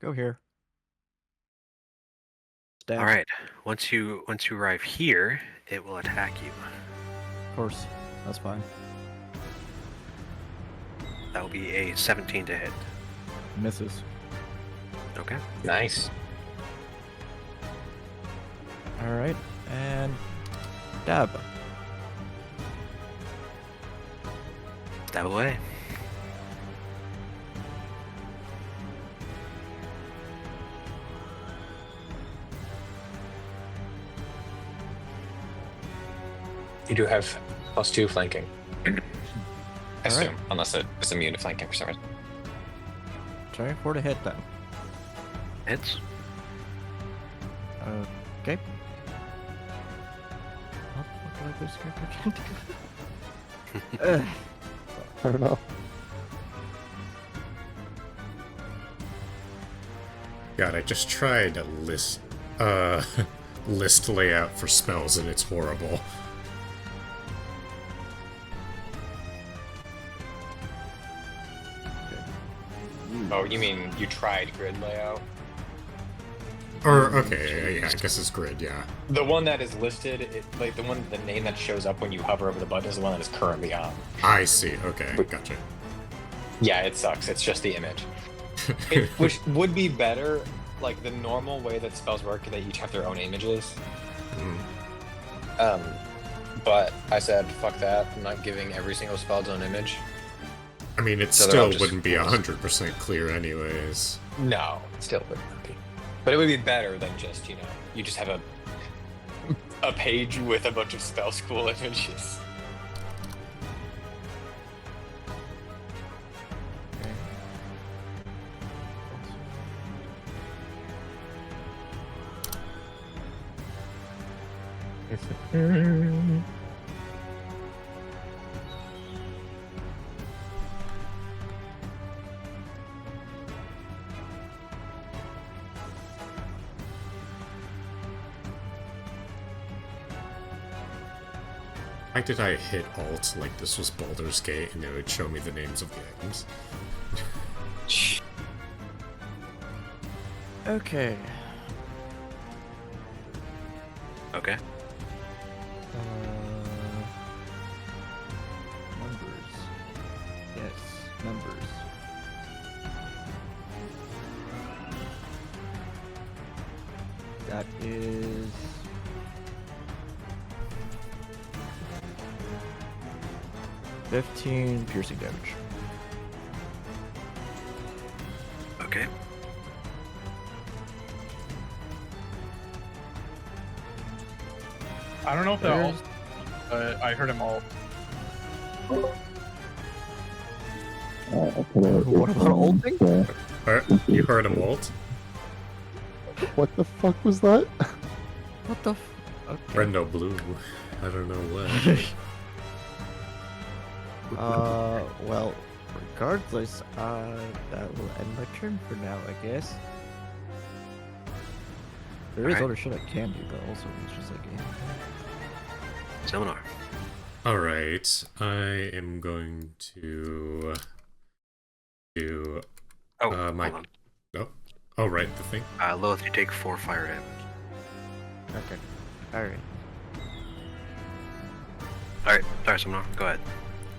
Go here. Stab. All right. Once you arrive here, it will attack you. Of course. That's fine. That will be a 17 to hit. Misses. Okay. Nice. All right, and dab. Stab away. You do have +2 flanking. Assume, right. unless it's immune to flanking for some reason. Try for the hit then. Hits. Okay. What the fuck did this character can do? I don't know. God, I just tried a list list layout for spells and it's horrible. Oh, you mean you tried grid layout? Or okay, yeah, I guess it's grid, yeah. The one that is listed, like the name that shows up when you hover over the button is the one that is currently on. I see, okay, gotcha. Yeah, it sucks. It's just the image. Which would be better, like the normal way that spells work, they each have their own images. Mm. But I said, fuck that. I'm not giving every single spell its own image. I mean, it So they're still all just wouldn't be rules. 100% clear anyways. No, it still would not be. But it would be better than just, you just have a page with a bunch of spell school images. Okay. Why did I hit Alt like this was Baldur's Gate and it would show me the names of the items? Okay. Okay. Numbers. Yes, numbers. That is 15 piercing damage. Okay. I don't know if that ult, I heard him ult. What about ulting? You heard him Alt? What the fuck was that? What the okay. Brendo Blue. I don't know what. Well, regardless, that will end my turn for now, I guess. There is Alright. other shit I can do, but also it's just like, Seminar. Alright, I am going to do Oh, my... hold Oh, oh, right, the thing. on. Lilith, you take 4 fire damage. okay, alright. Alright, sorry, Seminar. Go ahead.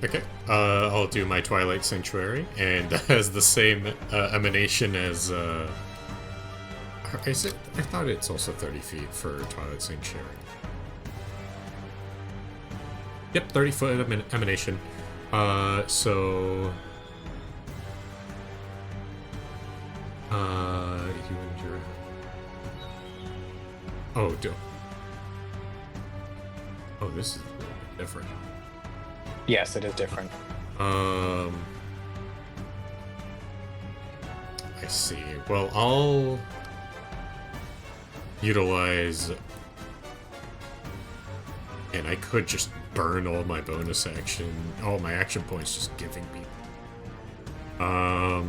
Okay, I'll do my Twilight Sanctuary, and has the same emanation as, is it? I thought it's also 30 feet for Twilight Sanctuary. Yep, 30-foot emanation. So... you and your... Oh, oh, this is a little bit different. Yes, it is different. I see. Well, I'll utilize, and I could just burn all my bonus action, all my action points, just giving me. I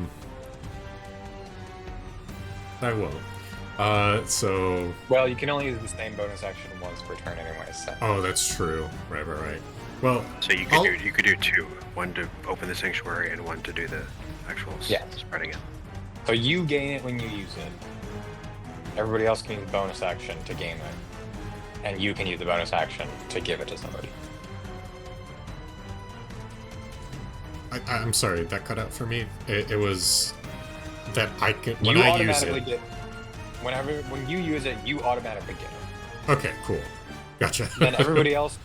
won't. So. Well, you can only use the same bonus action once per turn anyway, so. Oh, that's true. Right. Well, So you could you could do 2. One to open the sanctuary and one to do the actual Yeah. spreading it. So you gain it when you use it. Everybody else can use bonus action to gain it. And you can use the bonus action to give it to somebody. I'm sorry, that cut out for me. It was that I can when You I use automatically it. get when you use it, you automatically get it. Okay, cool. Gotcha. Then everybody else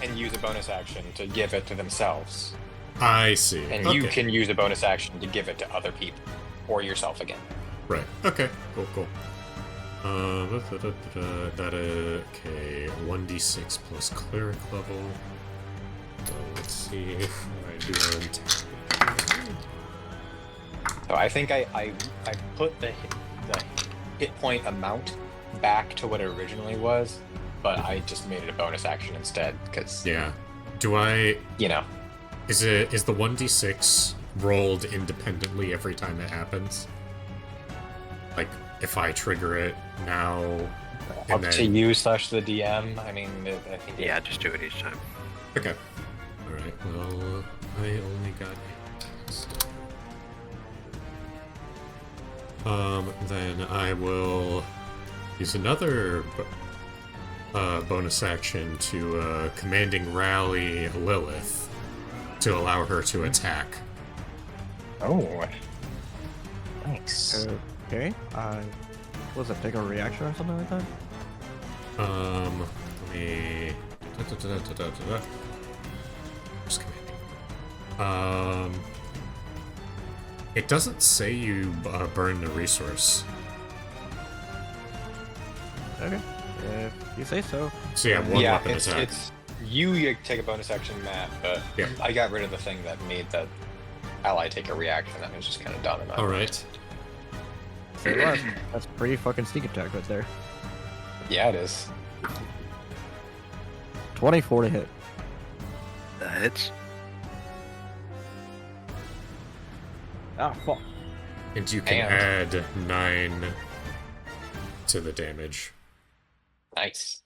can use a bonus action to give it to themselves. I see. And okay. you can use a bonus action to give it to other people. Or yourself again. Right. Okay. Cool. That okay. 1d6 plus cleric level. So let's see if I do an So I think I put the hit point amount back to what it originally was, but I just made it a bonus action instead because Yeah. Do I? you know. Is the 1d6 rolled independently every time it happens? Like if I trigger it now, Up and to then you / the DM. I mean, I think Yeah, just do it each time. okay. All right. Well, I only got 8. Then I will use another bonus action to commanding rally Lilith to allow her to attack. Oh, nice. Okay. Was it take a reaction or something like that? Let me. Just commanding. It doesn't say you burn the resource. Okay. If you say so. So yeah, one Yeah, weapon it's attack. you take a bonus action, Matt, but Yeah. I got rid of the thing that made the ally take a reaction. That was just kind of dumb. in my All mind. right. Say less. That's pretty fucking sneak attack right there. Yeah, it is. 24 to hit. That hits. Ah, fuck. And you can And- add 9 to the damage. Nice.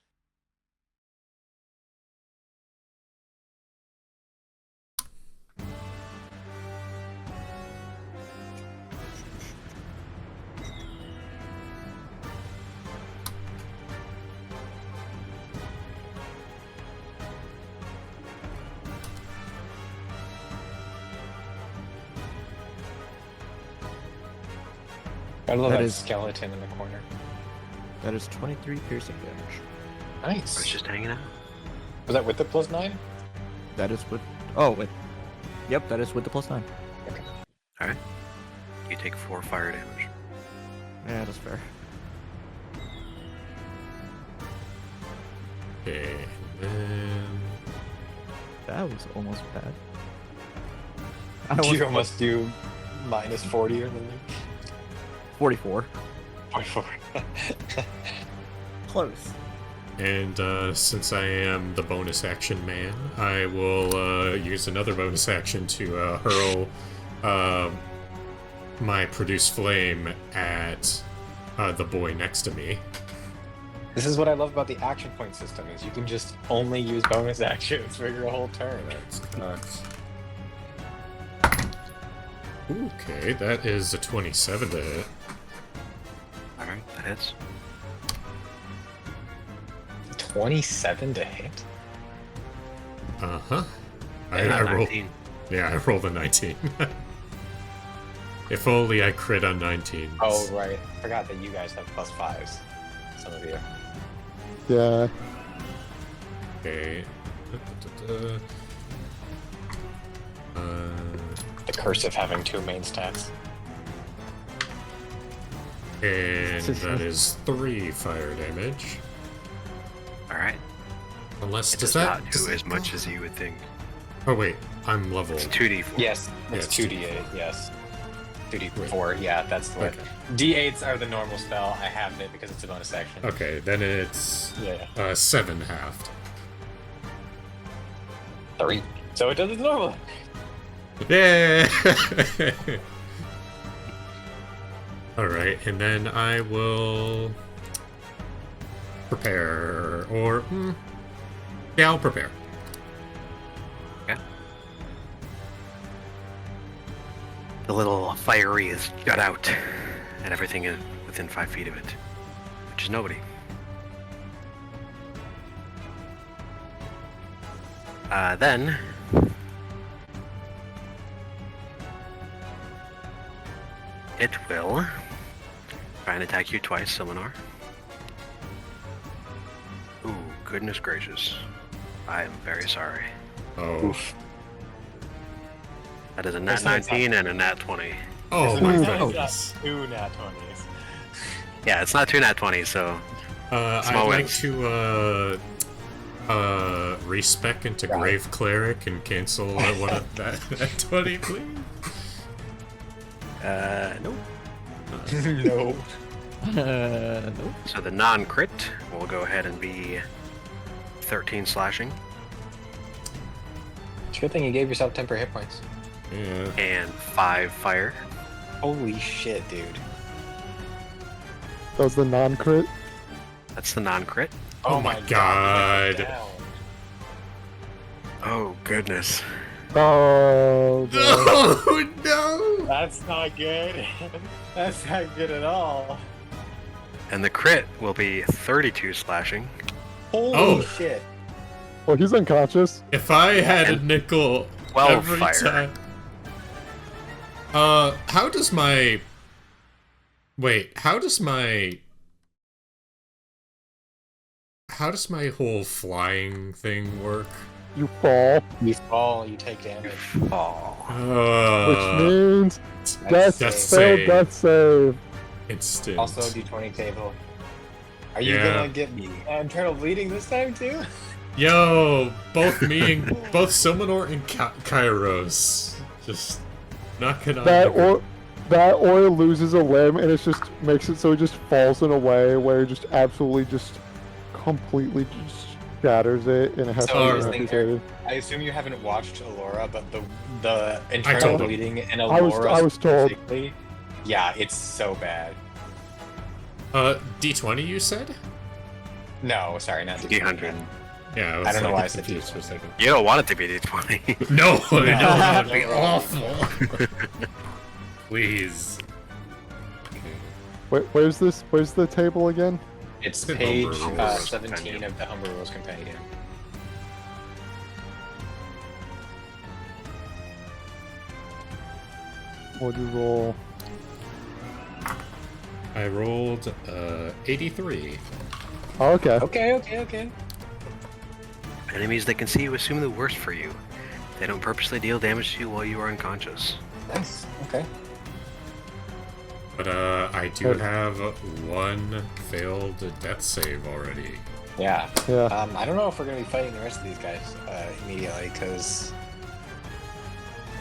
I love That that is- skeleton in the corner. That is 23 piercing damage. I was Nice. just hanging out. Was that with the +9? That is with. Oh, wait. Yep, that is with the +9. Alright. You take 4 fire damage. Yeah, that's fair. Okay, and then That was almost bad. You almost do -40 or something. 44. 44. Close. And since I am the bonus action man, I will use another bonus action to hurl my produce flame at the boy next to me. This is what I love about the action point system is you can just only use bonus actions for your whole turn. That's cocked. Okay, that is a 27 to hit. Alright, that hits. 27 to hit? Uh-huh. I And rolled. 19. Yeah, I rolled a 19. If only I crit on 19. Oh, right. Forgot that you guys have +5s. Some of you. Yeah. Okay. The curse of having 2 main stats. And that is 3 fire damage. Alright. Unless It does does that not do as much as you would think. Oh wait, I'm level. It's 2d4. Yes, Yeah, it's it's 2d8, yes. 2d4, yeah, that's what. Okay. D8s are the normal spell. I have it because it's a bonus action. Okay, then it's Yeah. 7 halved. 3. So it does its normal. Yeah. All right, and then I will prepare, or yeah, I'll prepare. The little fiery is got out, and everything is within 5 feet of it, which is nobody. Then it will try and attack you twice, Siminar. Ooh, goodness gracious. I am very sorry. Oh. That is a nat 19 and a nat 20. Oh my It's goodness. not 2 nat 20s. Yeah, it's not 2 nat 20s, so I'd Small like wins. to respec into Grave Cleric and cancel one of that 20, please. nope. No. Nope. So the non-crit will go ahead and be 13 slashing It's a good thing you gave yourself temporary hit points. Yeah. and 5 fire. Holy shit, dude. That was the non-crit. That's the non-crit. Oh my god. Down. Oh goodness. Oh, boy. Oh no! That's not good. That's not good at all. And the crit will be 32 slashing. Holy Oh. shit. Well, he's unconscious. If I had a nickel 12 every fire. time. How does my... Wait, how does my whole flying thing work? You fall, You fall, you take damage. Oh. which means death Death failed save. death save. Instant. Also, d20 table. Are you Yeah. gonna get internal bleeding this time too? Yo, both me and both Silmanor and Kairos. Just knocking on That or loses a limb, and it just makes it so it just falls in a way where it just absolutely just completely just shatters it, and it has So to here's be the thing here. amputated. I assume you haven't watched Allura, but the told internal him. bleeding in I Allura was told. specifically, yeah, it's so bad. D20 you said? No, sorry, not D100. Yeah, I was I don't know like, why I said confused for a second. You don't want it to be D20. No, no, that'd be No. awful. Please. Where's the table again? It's The page Humber Rules 17 Compendium. of the Humber Rules Compendium. What'd you roll? I rolled 83. Oh, okay. Okay. Enemies that can see you assume the worst for you. They don't purposely deal damage to you while you are unconscious. Nice. Okay. But I do have one failed death save already. Yeah. Yeah. I don't know if we're gonna be fighting the rest of these guys immediately because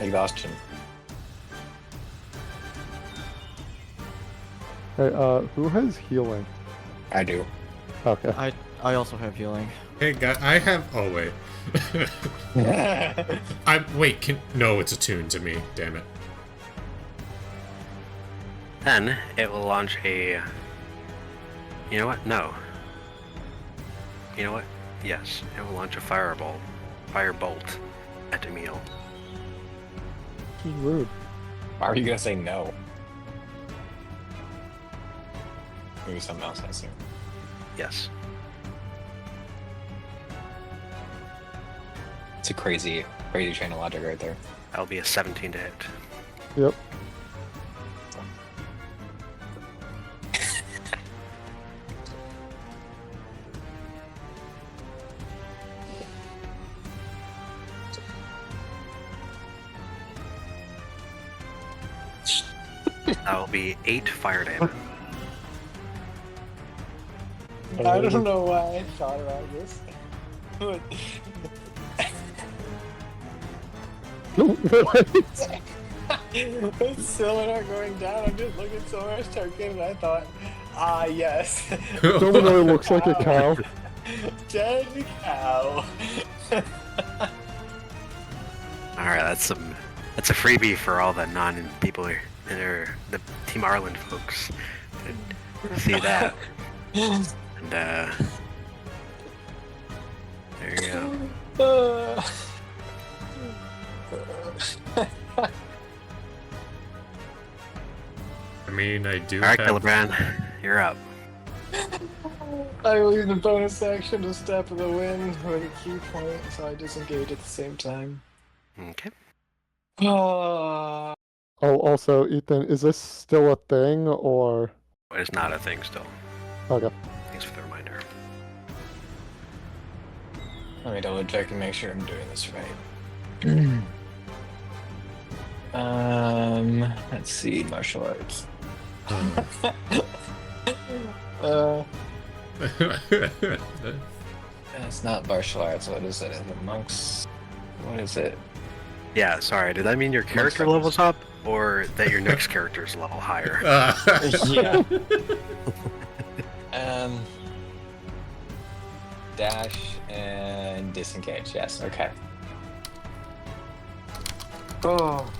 exhaustion. Hey, who has healing? I do. Okay. I also have healing. Hey, guy, I have. Oh wait. Wait. No, it's attuned to me. Damn it. Then it will launch a. You know what? No. You know what? Yes, it will launch a firebolt at Emil. This is rude. Why are you gonna say no? Maybe something else I assume. Yes. It's a crazy chain of logic right there. That'll be a 17 to hit. Yep. That will be 8 fire damage. I don't know why I thought about this. What? With Silver going down, I'm just looking at Silver's token and I thought, ah, yes. Someone really looks like a cow. Dead cow. Alright, that's a freebie for all the non-people here. The Team Arlen folks. See that. And, there you go. mean, I do All right, have... Gillibrand, you're up. I will use the bonus action to step in the wind with a key point, so I disengage at the same time. Okay. Oh, Oh, also, Ethan, is this still a thing, or... It's not a thing still. Okay. Thanks for the reminder. let me double check and make sure I'm doing this right. Let's see, martial arts. It's not martial arts. What is it? Is it monks? What is it? Yeah, sorry. Did that mean your character Monks. levels up, or that your next character's level higher? Yeah. Dash and disengage. Yes. Okay. Oh.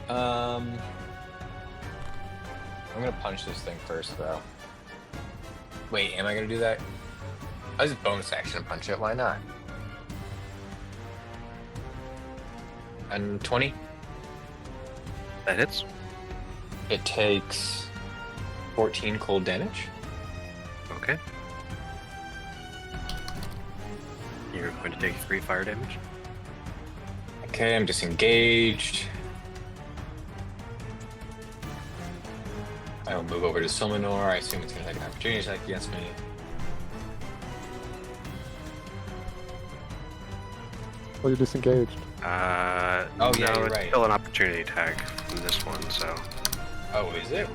I'm gonna punch this thing first, though. Wait, am I gonna do that? I just bonus action and punch it. Why not? And 20. That hits. It takes 14 cold damage. Okay. You're going to take 3 fire damage. Okay, I'm disengaged. I will move over to Silmanor. I assume it's going to take an opportunity attack against me. Well, you're disengaged. Oh, yeah, no, you're it's right. still an opportunity attack from this one, so... Oh, is it?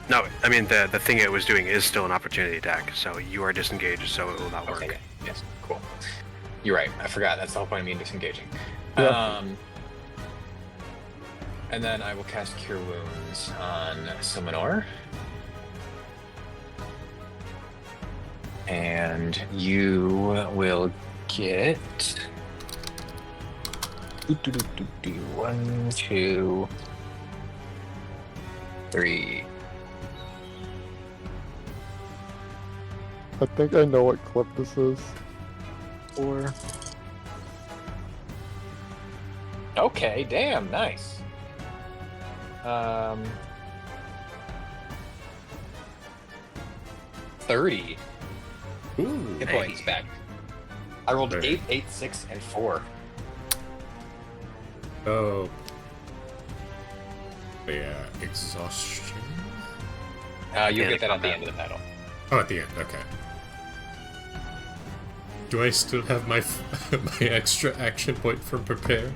No, I mean, the thing it was doing is still an opportunity attack, so you are disengaged, so it will not work. Okay, yes, cool. You're right. I forgot. That's the whole point of me disengaging. Yeah. And then I will cast Cure Wounds on Silmanor. And you will get 1, 2, 3. I think I know what clip this is. 4. Okay, damn, nice. 30 Ooh. hit points back. I rolled Right. 8, 8, 6, and 4. Oh. Yeah, exhaustion. You'll Yeah, get that at the combat. end of the battle. Oh, at the end, okay. Do I still have my my extra action point from prepare?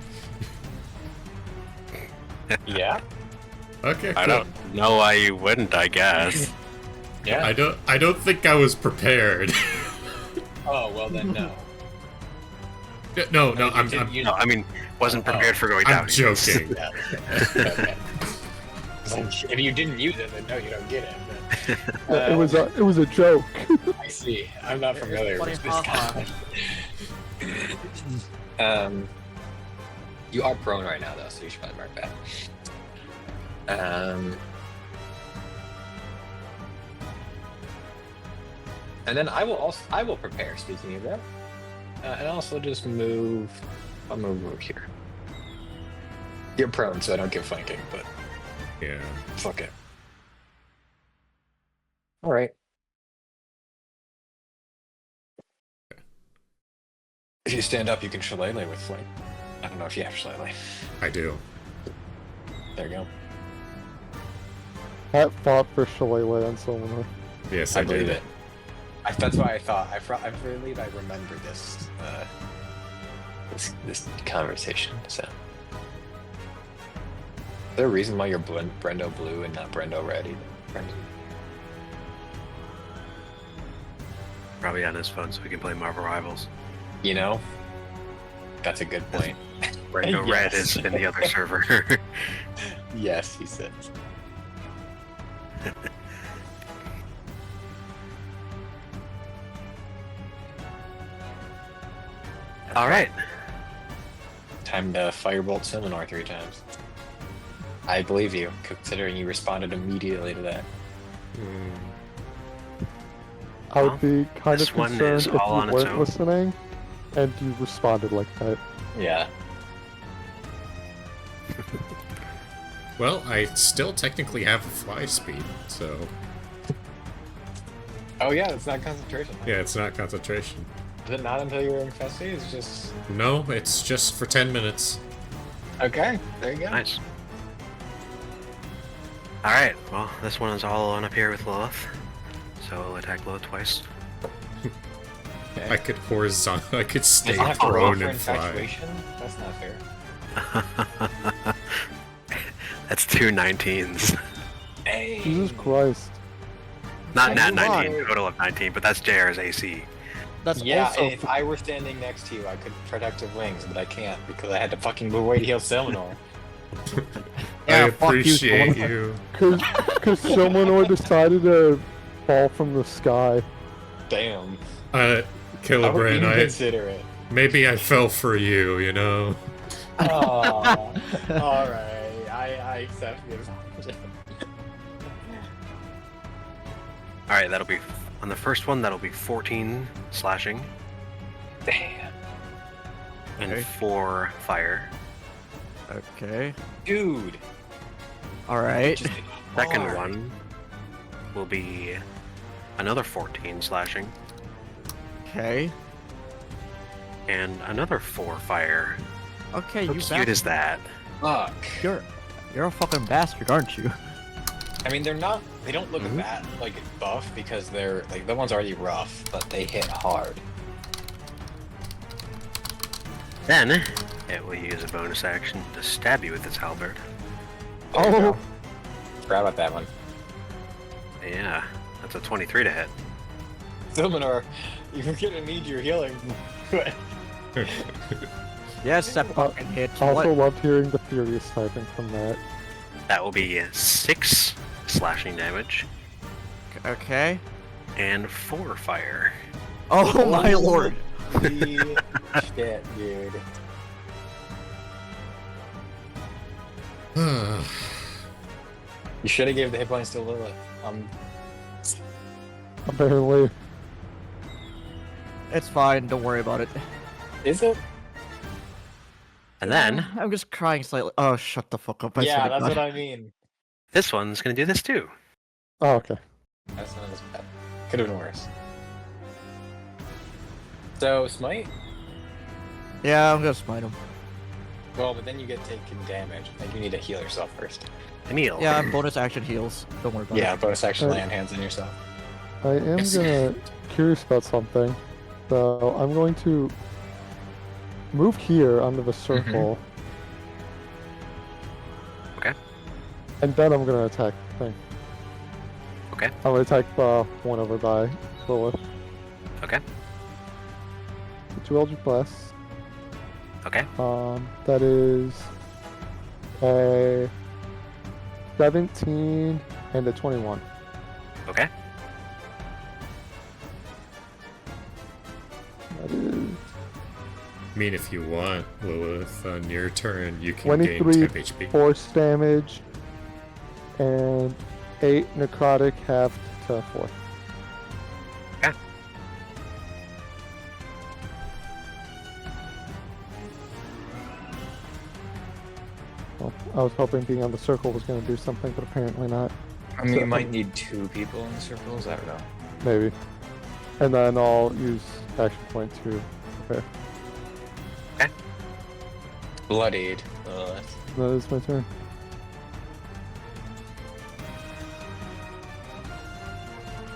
Yeah. Okay, cool. I don't know why you wouldn't, I guess. Yeah. I don't think I was prepared. Oh well, then no. No, No, I'm No, I mean, wasn't prepared for going down. I'm joking. Yeah. Okay. If you didn't use it, then no, you don't get it. But, It was a joke. I see. I'm not familiar with this Funny, guy. You are prone right now, though, so you should probably mark that. And then I will prepare. Speaking of that, and also just move. I'll move over here. You're prone, so I don't get flanking, but Yeah. fuck it. All right. If you stand up, you can shillelagh with flank. I don't know if you have shillelagh. I do. There you go. Pat fought for Shillelagh and Silmanor. Yes, I I believe did. it. That's why I thought. I believe I remember this. This conversation. So, is there a reason why you're Brendo blue and not Brendo red? Brendan? Probably on his phone so we can play Marvel Rivals. You know, that's a good point. Brando Red Yes. is in the other server. Yes, he says. All right. Time to firebolt Silmanor 3 times. I believe you, considering you responded immediately to that. I would be kind this of one concerned is if all you on its weren't own. listening and you responded like that. Yeah. Well, I still technically have fly speed, so Oh yeah, it's not concentration. yeah, it's not concentration. Is it not until you're infested? It's just No, it's just for 10 minutes. okay. There you go. Nice. Alright, well, this one is all on up here with Lilith. So I'll attack Lilith twice. Okay. I could horizontal. I could stay Does it have to roll prone for and fly. infatuation? That's not fair. That's 2 19s. Hey. Jesus Christ. Not I nat move on. 19, total of 19, but that's JR's AC. That's Yeah, also and if I were standing next to you, I could protective wings, but I can't because I had to fucking move away to heal Silmanor. Yeah, I fuck you, appreciate Swan. you. Because Silmanor decided to fall from the sky. Damn. I would Kilibran, even consider it. maybe I fell for you, you know? Oh, all right. I accept the apology. Alright, that'll be... On the first one, that'll be 14 slashing Damn, and Okay. 4 fire. okay. dude. All right. Just Second hard. one will be another 14 slashing Okay. and another 4 fire. Okay, How you cute is that? Fuck. You're a fucking bastard, aren't you? I mean, they're not. They don't look Mhm. that like buff because they're like the one's already rough, but they hit hard. Then, it will use a bonus action to stab you with its halberd. There you Oh. go. Forgot about that one. Yeah, that's a 23 to hit. Silmanor, you're gonna need your healing. Yes, that fucking hits. Also What? loved hearing the furious typing from that. That will be 6 slashing damage Okay. and 4 fire. Oh my lord. Holy shit, dude. You should have gave the hit points to Lilith. Apparently. It's fine. Don't worry about it. Is it? And then, I'm just crying slightly. Oh, shut the fuck up! I Yeah, swear to that's God. what I mean. this one's gonna do this too. Oh, okay. That's not as bad. Could have been worse. So, smite? Yeah, I'm gonna smite him. Well, but then you get taken damage. Like, you need to heal yourself first. Emil. Yeah, bonus action heals. Don't worry about Yeah, it. bonus action Right. land hands on yourself. I am Yes. gonna curious about something. So I'm going to move here onto the circle. Okay. And then I'm gonna attack the thing. Okay. I'm gonna attack the one over by Lilith. Okay. 2 Eldritch Blast. Okay. That is a 17 and a 21. Okay. That is I mean, if you want, Lilith, on your turn, you can 23 gain 10 HP. force damage and 8 necrotic halved to 4. Okay. Well, I was hoping being on the circle was going to do something, but apparently not. I mean, So- you might need 2 people in the circles. I don't know. Maybe. And then I'll use action point to prepare. Bloodied Lilith. That is my turn.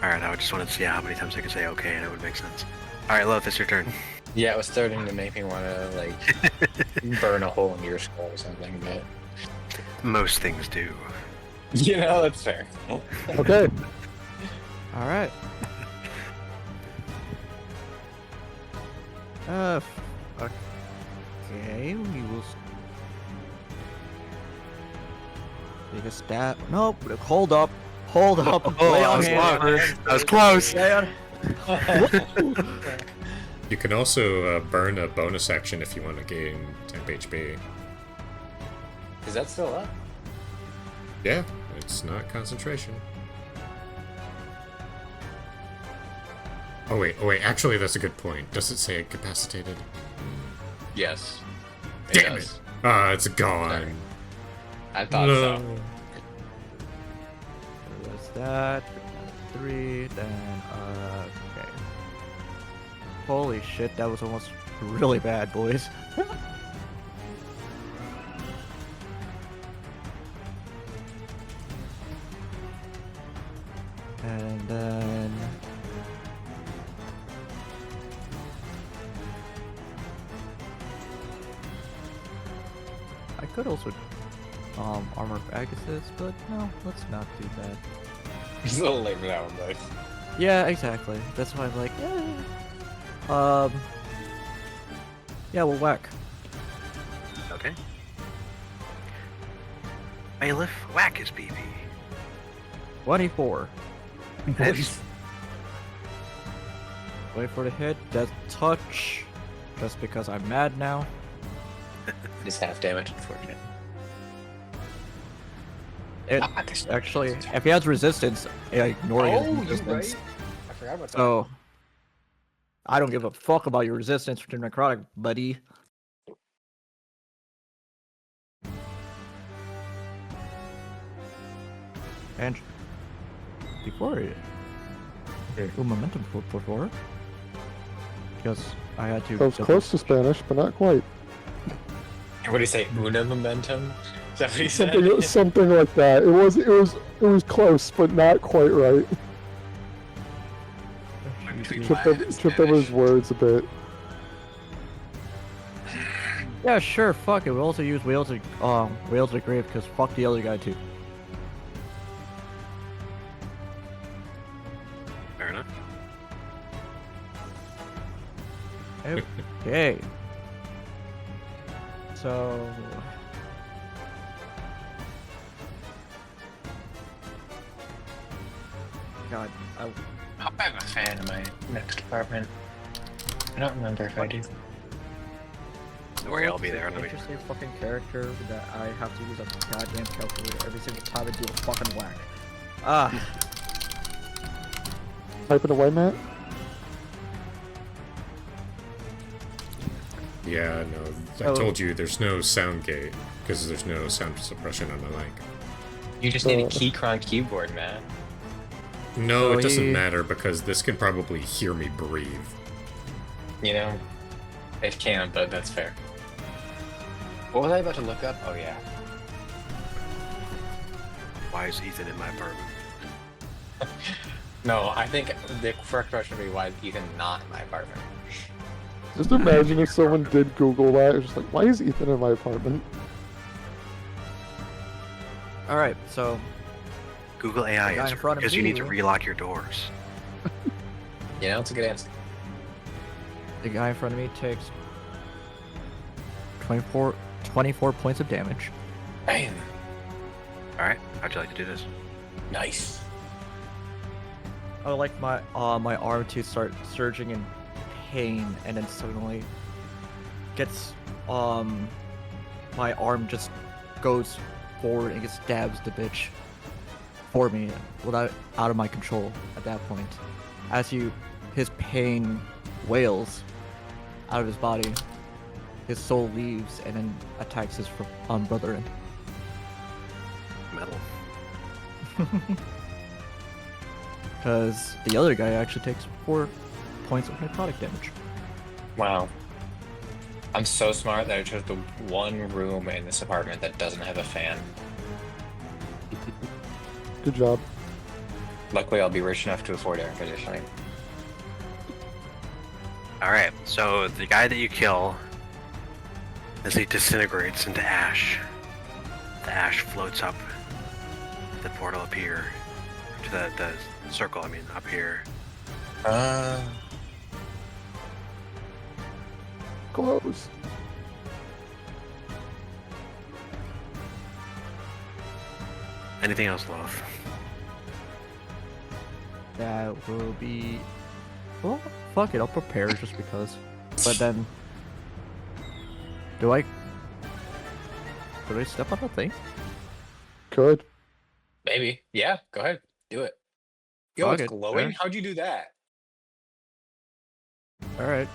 Alright, I just wanted to see how many times I could say okay and it would make sense. Alright, Lilith, it's your turn. Yeah, it was starting to make me want to, like, burn a hole in your skull or something, but... Most things do. You know, that's fair. Okay. All right. Okay, we will take a stab. Nope. Hold up. Hold up. Lay on hands. That was close. Lay on- You can also burn a bonus action if you want to gain temp HP. Is that still up? Yeah, it's not concentration. Oh wait, actually that's a good point. Does it say incapacitated? Yes. Damn it! Ah, it's gone. I thought so. There was that. 3, then, okay. Holy shit, that was almost really bad, boys. And then... I could also armor Pegasus, but no, let's not do that. It's a little late for that one, but Yeah, exactly. That's why I'm like, yeah, we'll whack. Okay. Bailiff, whack his BB. 24. Hits. Wait for the hit. Death touch. Just because I'm mad now. it's half damage, unfortunately. It actually, if he has resistance, I ignore his Oh, you resistance. right. I forgot about that. So I don't give a fuck about your resistance to necrotic, buddy. And before it, do momentum before, because I had to. That was close to Spanish, but not quite. What do you say? Una momentum? Is that what he said? Something like that. It was close, but not quite right. Tripped over his words a bit. Yeah, sure. Fuck it. We'll also use Whales of the Grave because fuck the other guy too. Fair enough. Okay. So. God, I hope I have a fan in my next apartment. I don't remember if I do. Don't worry, I'll be there. Interesting fucking character that I have to use a goddamn calculator every single time I do a fucking whack. Ah. Type it away, Matt. Yeah, no, I told you there's no sound gate because there's no sound suppression on the mic. You just need a Keychron keyboard, man. No, So it doesn't matter because this can probably hear me breathe. You know, it can, but that's fair. What was I about to look up? Oh yeah. Why is Ethan in my apartment? No, I think the correct question would be why is Ethan not in my apartment? Just imagine if someone did Google that. It's just like, why is Ethan in my apartment? Alright, so. Google AI The guy in answer front of because you need to me- relock your doors. You know, it's a good answer. The guy in front of me takes 24 points of damage. Bam. Alright, how'd you like to do this? Nice. I would like my arm to start surging in pain, and then suddenly gets my arm just goes forward and just stabs the bitch for me without out of my control at that point. As his pain wails out of his body, his soul leaves and then attacks his brethren. Metal. Because the other guy actually takes 4 points of necrotic damage. Wow. I'm so smart that I chose the one room in this apartment that doesn't have a fan. Good job. Luckily, I'll be rich enough to afford air conditioning. Alright, so the guy that you kill, as he disintegrates into ash, the ash floats up the portal up here, to the circle, I mean, up here. Close. Anything else, Loth? That will be... Well, fuck it, I'll prepare just because. But then... Could I step on the thing? Could. Maybe. Yeah, go ahead. Do it. Yo, Fuck it's it, glowing? sure. How'd you do that? Alright.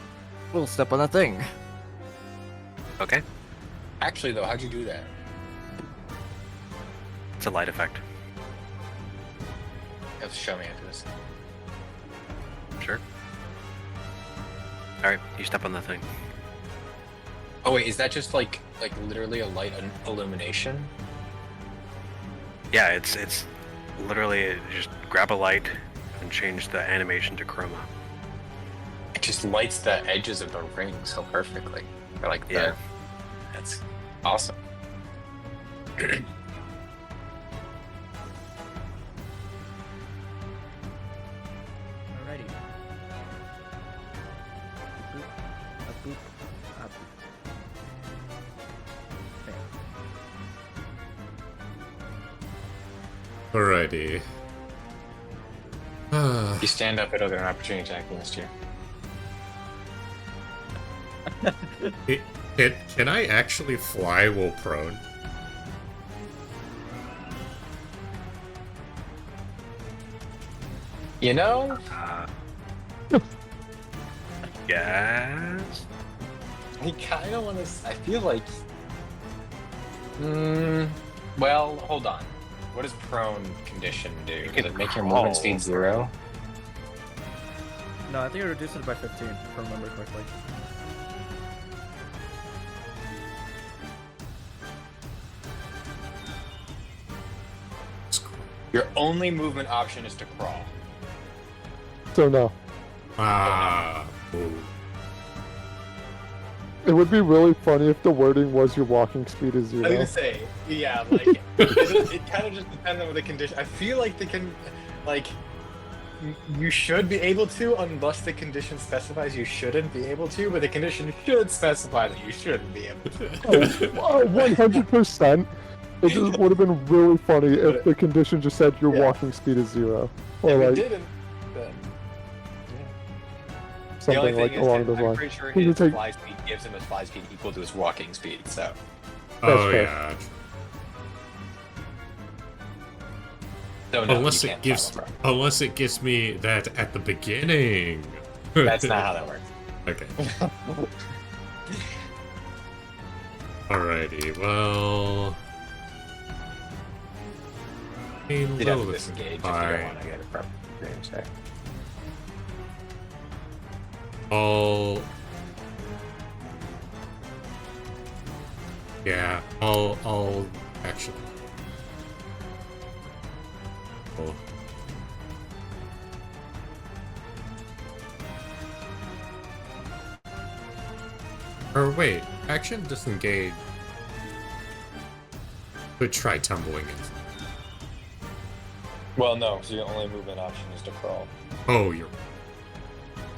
We'll step on that thing. Okay. Actually, though, how'd you do that? It's a light effect. You have to show me after this. Sure. Alright, you step on the thing. Oh wait, is that just like literally a light illumination? Yeah, it's literally just grab a light and change the animation to chroma. It just lights the edges of the ring so perfectly. Or like Yeah. that's awesome. Alrighty. A boop, a boop, a boop. Bam. Alrighty. If you stand up, it'll get an opportunity attack against you. Can I actually fly while prone? You know, Yes. I kind of want to. I feel like. Well, hold on. What does prone condition do? Does can it make your crawl. movement speed 0? No, I think it reduces it by 15, if I remember correctly. Your only movement option is to crawl. So no. Ooh. It would be really funny if the wording was your walking speed is I was 0. gonna say, yeah, like it kind of just depends on what the condition. I feel like you should be able to, unless the condition specifies you shouldn't be able to. But the condition should specify that you shouldn't be able to. 100%. It just would have been really funny if the condition just said your Yeah. walking speed is 0. Or If it like didn't, then the something only like thing is along that those I'm lines. pretty sure You his take- fly speed gives him his fly speed equal to his walking speed. So Oh fair. yeah. no, Unless you it can't gives, follow, unless it gives me that at the beginning. bro. That's not how that works. Okay. Alrighty. Well. You'd have to Lilith disengage if you by- don't want to get it from range there. Yeah, I'll actually. Oh. Or wait, action disengage. Could try tumbling in. Well, no, because your only movement option is to crawl. Oh, you're.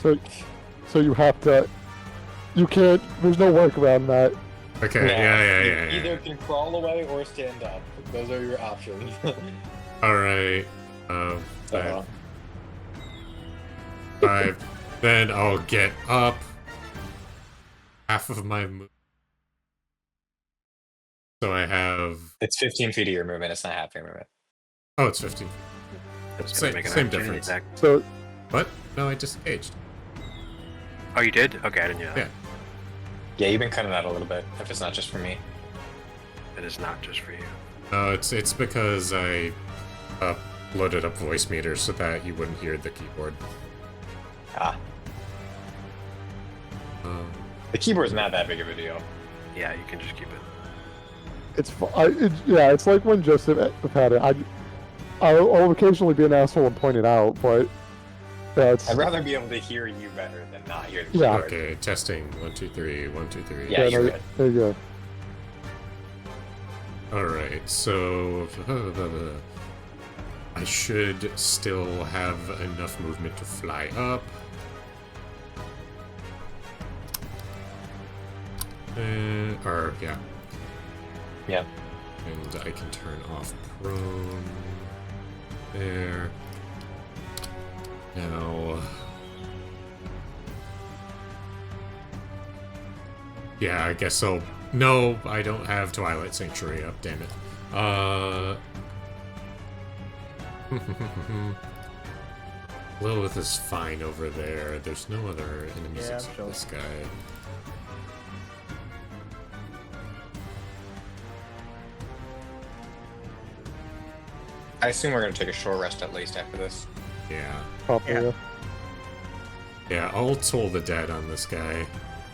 So you have to. You can't. There's no workaround that. Okay, yeah. You either can crawl away or stand up. Those are your options. Alright. Five. Then I'll get up. Half of my move. So I have. It's 15 feet of your movement. It's not half your movement. Oh, it's 15. It's Same- gonna make an same opportunity difference. attack. So What? No, I disengaged. Oh, you did? Okay, I didn't know that. Yeah. Yeah, you've been cutting out a little bit. If it's not just for me. It is not just for you. No, it's because I loaded up voice meters so that you wouldn't hear the keyboard. Ah, Um, the keyboard's not that big of a deal. Yeah, you can just keep it. it's yeah. It's like when Joseph had it. I'll occasionally be an asshole and point it out, but yeah, it's I'd rather be able to hear you better than not hear the Yeah. keyboard. okay, testing. 1, 2, 3. 1, 2, 3. Yeah, you're no, good. there you go. Alright, so. I should still have enough movement to fly up. Yeah. Yeah. And I can turn off prone. There. Now. Yeah, I guess so. No, I don't have Twilight Sanctuary up, damn it. Lilith is fine over there. There's no other enemies Yeah, except sure. this guy. I assume we're gonna take a short rest at least after this. Yeah. Probably. Yeah. Yeah, I'll toll the dead on this guy.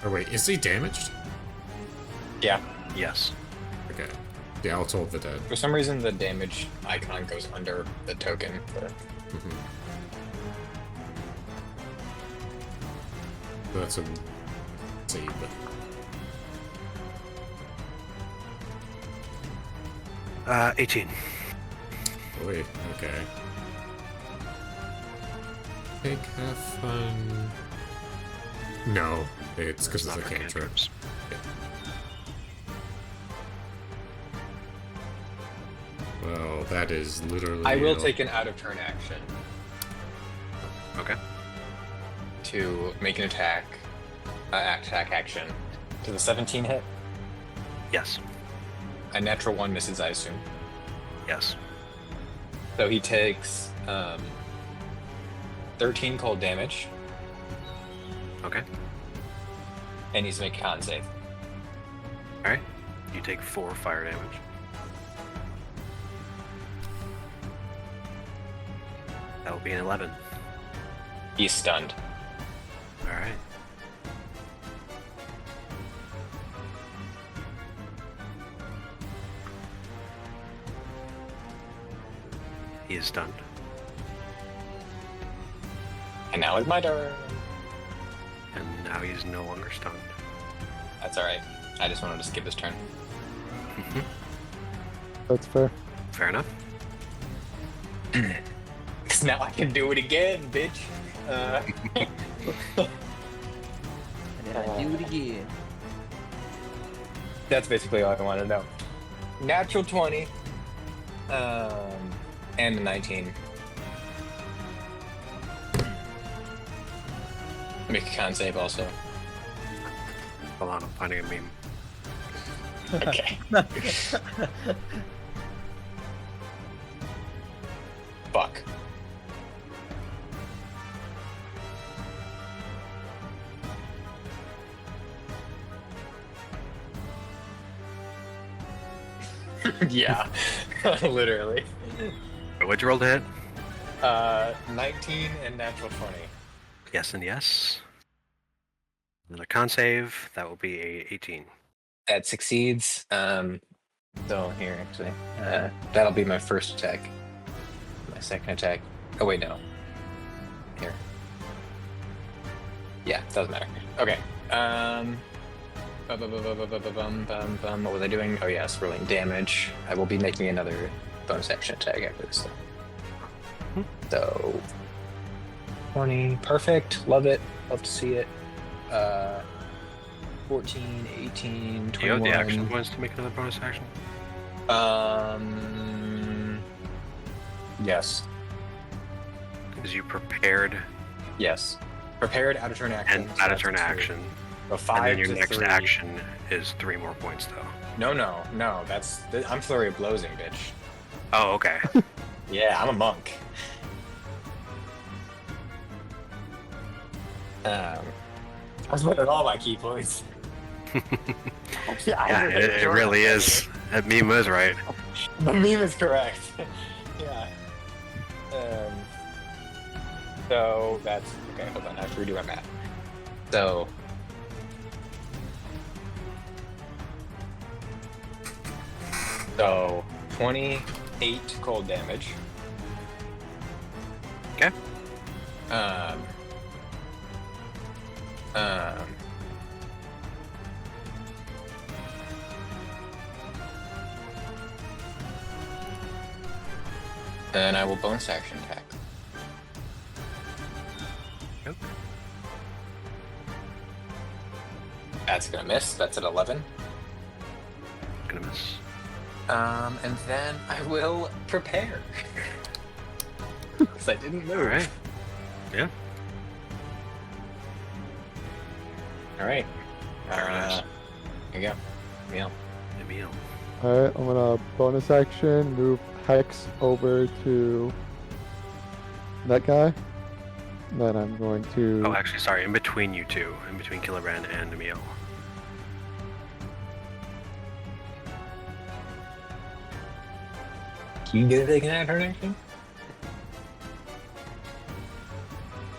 Or wait, is he damaged? Yeah. Yes. Okay. Yeah, I'll toll the dead. For some reason, the damage icon goes under the token. But Mhm. That's a save. 18. Wait, okay. Take have fun. No, it's because of Not the for cantrip. cantrips. Well, that is literally. I will take an out of turn action Okay. to make an attack action. To the 17 hit, Yes. a natural 1 misses, I assume. Yes. So he takes 13 cold damage Okay. and needs to make a con save. All right. You take 4 fire damage. That will be an 11. He's stunned. All right. He is stunned. And now it's my turn. And now he's no longer stunned. That's alright. I just wanted to skip his turn. That's fair. Fair enough. Because now I can do it again, bitch. And then I do it again. That's basically all I wanted to know. Natural 20. And a 19. Make a con save also. Hold on, I'm finding a meme. Okay. Fuck. Yeah, literally. What'd you roll to hit? 19 and natural 20. Yes and yes. Another con save. That will be a 18. That succeeds. So here actually, that'll be my first attack. My second attack. Oh wait, no. Here. Yeah, doesn't matter. Okay. What was I doing? Oh yes, rolling damage. I will be making another bonus action attack after this. So 20, perfect. Love it. Love to see it. 14, 18, 21. Do you have the action points to make another bonus action? Yes. Because you prepared Yes. Prepared out of turn action. and so out of that's turn 2. action. So And 5 then your to next 3. action is 3 more points, though. No. I'm flurry of blowsing, bitch. Oh, okay. Yeah, I'm a monk. I was putting all my key points. Yeah, it really is. That meme was right. The meme is correct. Yeah. So that's okay. Hold on, I have to redo my math. So 28 cold damage. Okay. And I will bonus action attack. Nope. That's gonna miss. That's at 11. Gonna miss. And then I will prepare. Because I didn't move. Alright. Yeah. Alright. Very nice. Here you go. Meal. Emil. Alright, I'm gonna bonus action, move Hex over to that guy. Then I'm going to. Oh, actually, sorry. In between you two. In between Killibrand and Emil. he get to take an turn action?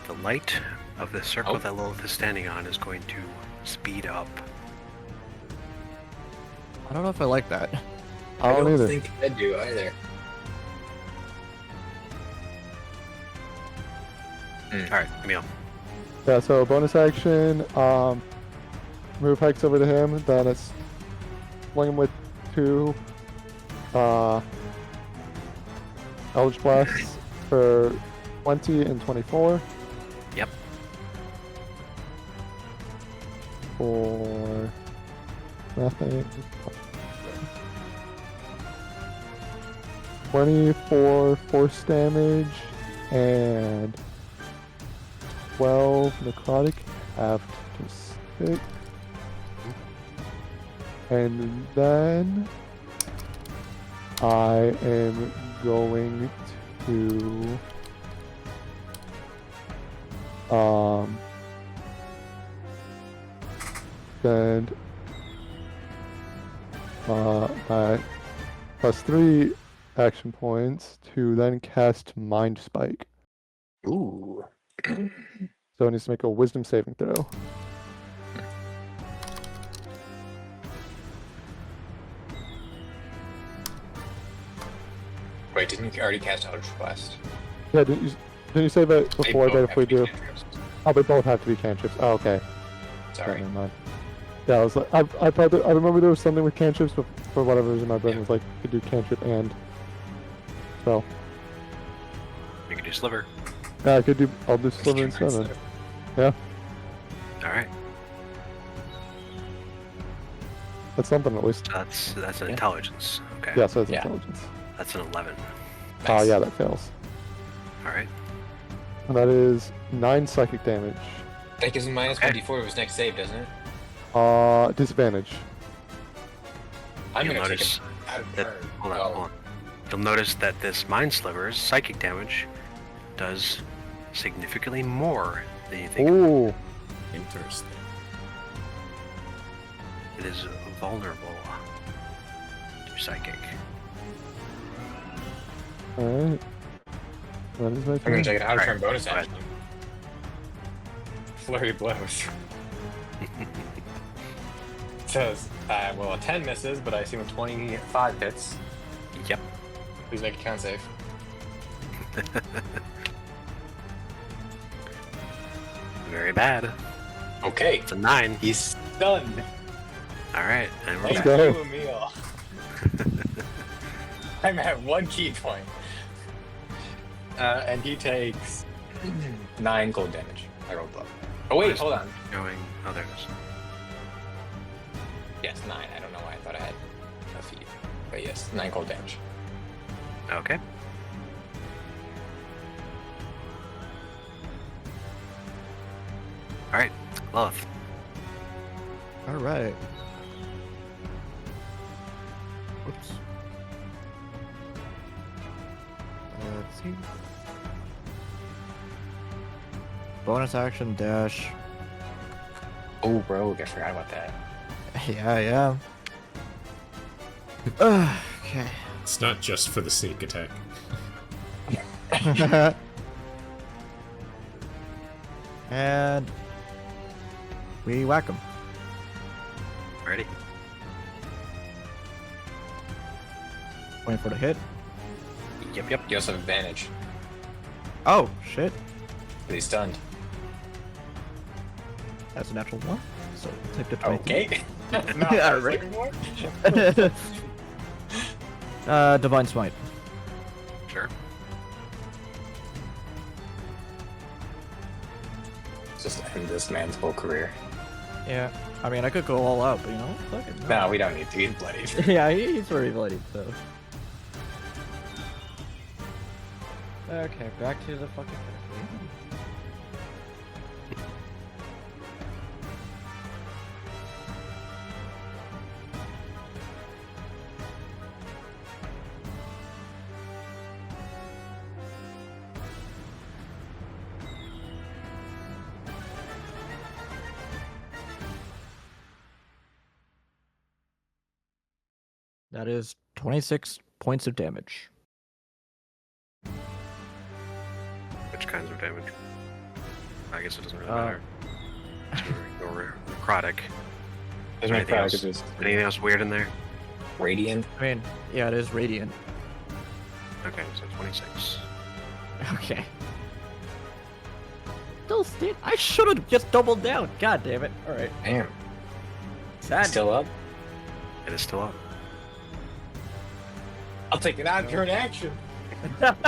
The light of the circle Oh. that Lilith is standing on is going to speed up. I don't know if I like that. I don't either. think I do either. Alright, Emil. Yeah, so bonus action, move hikes over to him, then it's swing him with 2 Eldritch Blasts for 20 and 24. Yep. For nothing. 24 force damage and 12 necrotic after 6. And then I am going to spend my +3 action points to then cast Mind Spike. Ooh. So it needs to make a Wisdom saving throw. Wait, didn't you already cast Eldritch Blast? Yeah, didn't you say that before that if we do? Oh, they both have to be cantrips. Oh, okay. Sorry. Never mind. Yeah, I was like, I thought that, I remember there was something with cantrips, but for whatever reason my brain was like, you could do cantrip and spell. You can do Sliver. Yeah, I'll do Sliver instead then. Yeah, Alright. that's something at least. That's an intelligence. Okay. Yeah, so it's Yeah. intelligence. That's an 11. Oh, yeah, that fails. Alright. And that is 9 psychic damage. That gives him minus Okay. 1d4 to his next save, doesn't it? Disadvantage. I'm You'll gonna take notice it out of that. turn. Hold on. You'll notice that this Mind Sliver's psychic damage does significantly more than you think. Ooh, Interesting. It is vulnerable to psychic. alright. That is my I'm turn. gonna take an out of turn Alright, bonus go ahead. action. Flurry of blows. Says, well, a 10 misses, but I assume a 25 hits. Yep. Please make a count save. Very bad. Okay. It's a 9. He's stunned. Alright, and we're Thank back. go. you, Emil. I'm at 1 key point. And he takes 9 cold damage. I rolled low. Oh wait, hold on. Going. Oh, there it is. Yes, 9. I don't know why I thought I had a feat. But yes, 9 cold damage. Okay. Alright, Lilith. All right. Oops. Let's see. Bonus action dash. Oh, rogue. I forgot about that. Yeah. Okay. It's not just for the sneak attack. And we whack him. Ready? 24 to hit. Yep. You also have advantage. Oh shit! He's stunned. That's a natural 1. So take the 23. Okay. No, Yeah, I was right. looking for. Divine Smite. Sure. Just end this man's whole career. Yeah. I mean, I could go all out, but you know, fuck it. No, we don't need to. He's bloody. Yeah, he's already bloodied, so. Okay, back to the fucking factory. That is 26 points of damage. kinds of damage. I guess it doesn't really matter. Or necrotic. There's my Anything else? practices. Anything else weird in there? Radiant. I mean, yeah, it is radiant. Okay, so 26. Okay. Still stand. I should have just doubled down. God damn it. All right. Damn. Sad. Still up? It is still up. I'll take it out during action. I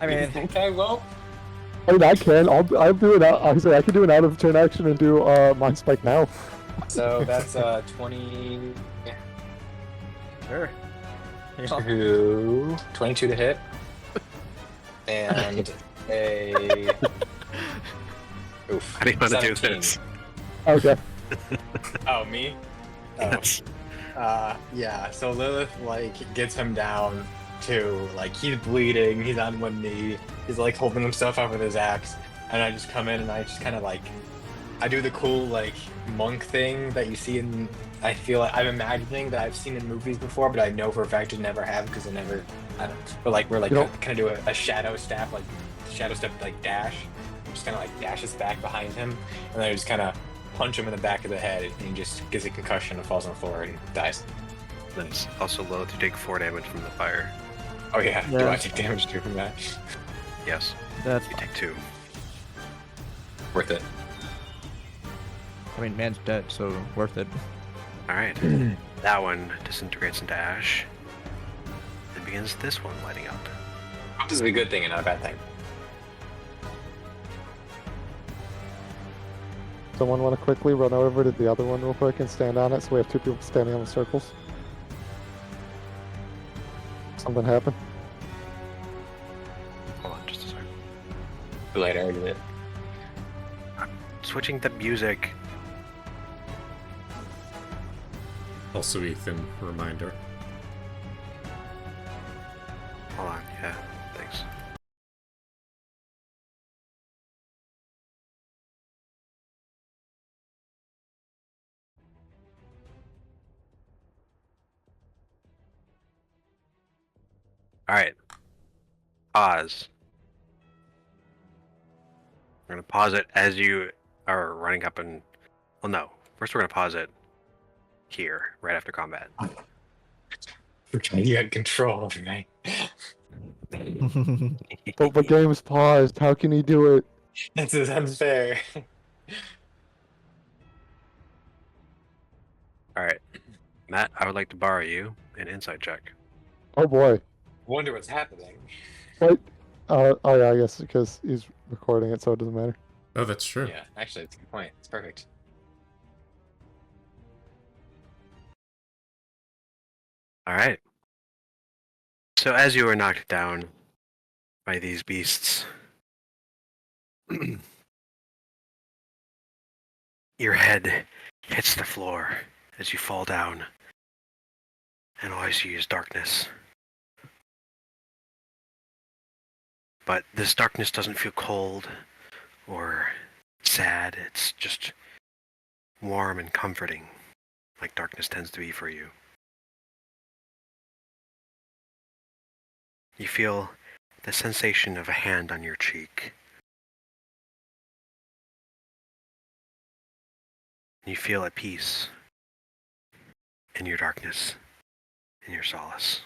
You mean, think I will? I mean, I can. I'll do it out. I can do an out of turn action and do Mind Spike now. So that's 20. sure. 22 to hit. And a. Oof. How do you want to do 17. this? Okay. Oh, me? Oh. Yes. Yeah, so Lilith, like, gets him down to, like, he's bleeding, he's on one knee, he's, like, holding himself up with his axe, and I just come in and I just kind of, like, I do the cool, like, monk thing that you see in, I feel like, I'm imagining that I've seen in movies before, but I know for a fact it never have, because I never, I don't, but, like, we're, like, You kind of do a shadow step, like, dash, just kind of, like, dashes back behind him, and then I just kind of punch him in the back of the head, and he just gets a concussion and falls on the floor and dies. Nice. Also, Lilith, you take 4 damage from the fire. Oh yeah, do Yeah. I take damage too from that? Yes. That's You fine. take 2. Worth it. I mean, man's dead, so worth it. Alright. That one disintegrates into ash. And begins this one lighting up. This is a good thing and not a bad thing. Someone want to quickly run over to the other one real quick and stand on it, so we have 2 people standing on the circles. Something happened. Hold on just a second. Too late, I already did. Switching the music. Also, Ethan, reminder. Hold on, yeah, thanks. Alright. Pause. We're gonna pause it as you are running up and... Well, no. First we're gonna pause it here, right after combat. You had control over me. But the game's paused. How can he do it? This is unfair. Alright. Matt, I would like to borrow you an insight check. Oh boy. Wonder what's happening. What? Oh yeah, I guess because he's recording it, so it doesn't matter. Oh, that's true. Yeah, actually, it's a good point. It's perfect. Alright. So as you are knocked down by these beasts, your head hits the floor as you fall down, and all you see is darkness. But this darkness doesn't feel cold or sad, it's just warm and comforting, like darkness tends to be for you. You feel the sensation of a hand on your cheek. You feel at peace in your darkness, in your solace.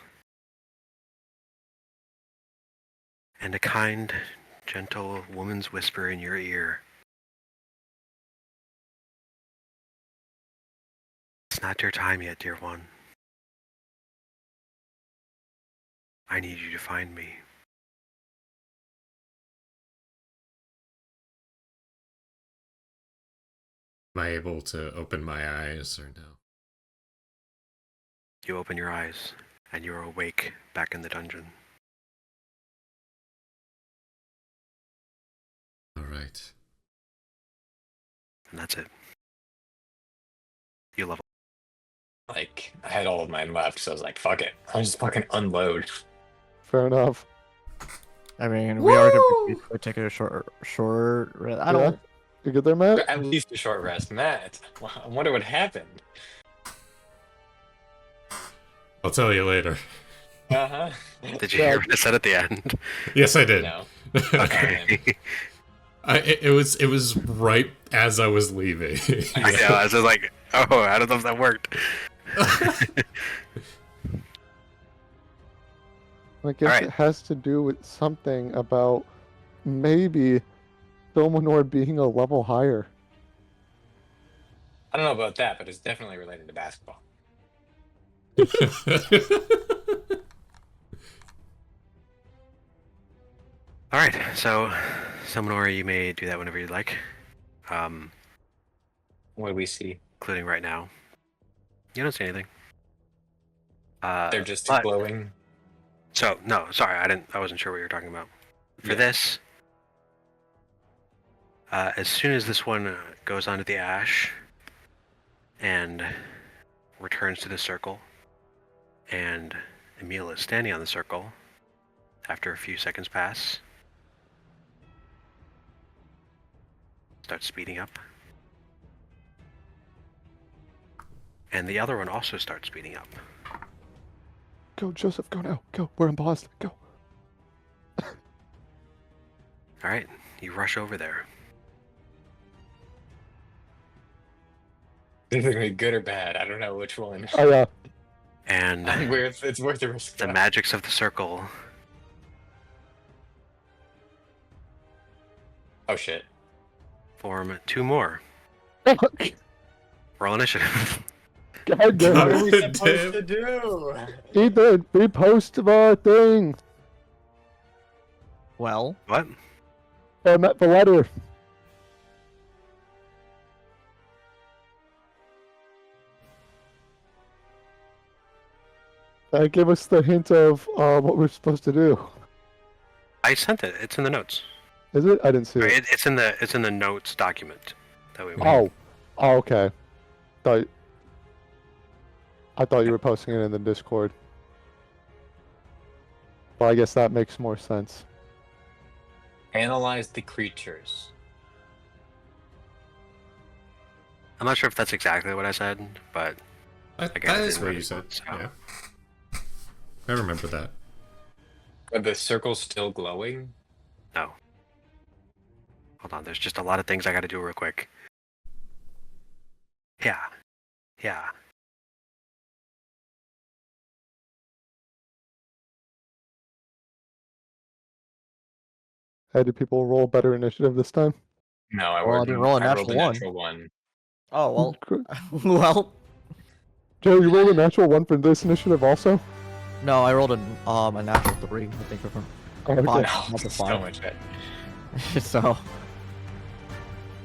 And a kind, gentle woman's whisper in your ear. It's not your time yet, dear one. I need you to find me. Am I able to open my eyes or no? You open your eyes, and you are awake back in the dungeon. Alright. And that's it. You level. Like, I had all of mine left, so I was like, fuck it. I'll just fucking unload. Fair enough. I mean, we are gonna be taking a short. I don't. Yeah? You good there, Matt? At least a short rest. Matt, I wonder what happened. I'll tell you later. Uh-huh. Did you hear what I said at the end? Yes, I did. No. Okay. It was right as I was leaving. I know, I was just like, oh, I don't know if that worked. I guess Alright. it has to do with something about maybe Silmanor being a level higher. I don't know about that, but it's definitely related to basketball. Alright, so Summonora, you may do that whenever you'd like. What do we see? Including right now. You don't see anything. They're just but- glowing. So no, sorry, I wasn't sure what you were talking about. For Yeah. this, as soon as this one goes onto the ash and returns to the circle, and Emil is standing on the circle after a few seconds pass, starts speeding up. And the other one also starts speeding up. Go, Joseph, go now. Go. We're in Boston. Go. Alright, you rush over there. Is it gonna be good or bad? I don't know which one. Oh, yeah. And I think it's worth the risk. the though. magics of the circle Oh shit. form two more. Roll initiative. God damn What it. are we Damn. supposed to do? Ethan, repost the thing. Well, What? I meant the letter. Give us the hint of what we're supposed to do. I sent it. It's in the notes. Is it? I didn't see Or it. it's in the notes document that we made. Oh. Oh, okay. I thought you were posting it in the Discord. Well, I guess that makes more sense. Analyze the creatures. I'm not sure if that's exactly what I said, but That Again, it is didn't what really you said. work, so. Yeah. I remember that. Are the circles still glowing? no. Hold on, there's just a lot of things I gotta do real quick. Yeah. Yeah. Hey, did people roll better initiative this time? No, I Well, I rolled didn't roll a I rolled natural one. natural one. oh well. Good. well, Joe, you rolled a natural one for this initiative also? no, I rolled a natural 3. I think from Oh, okay. Five. No, Not the so five. much better. so.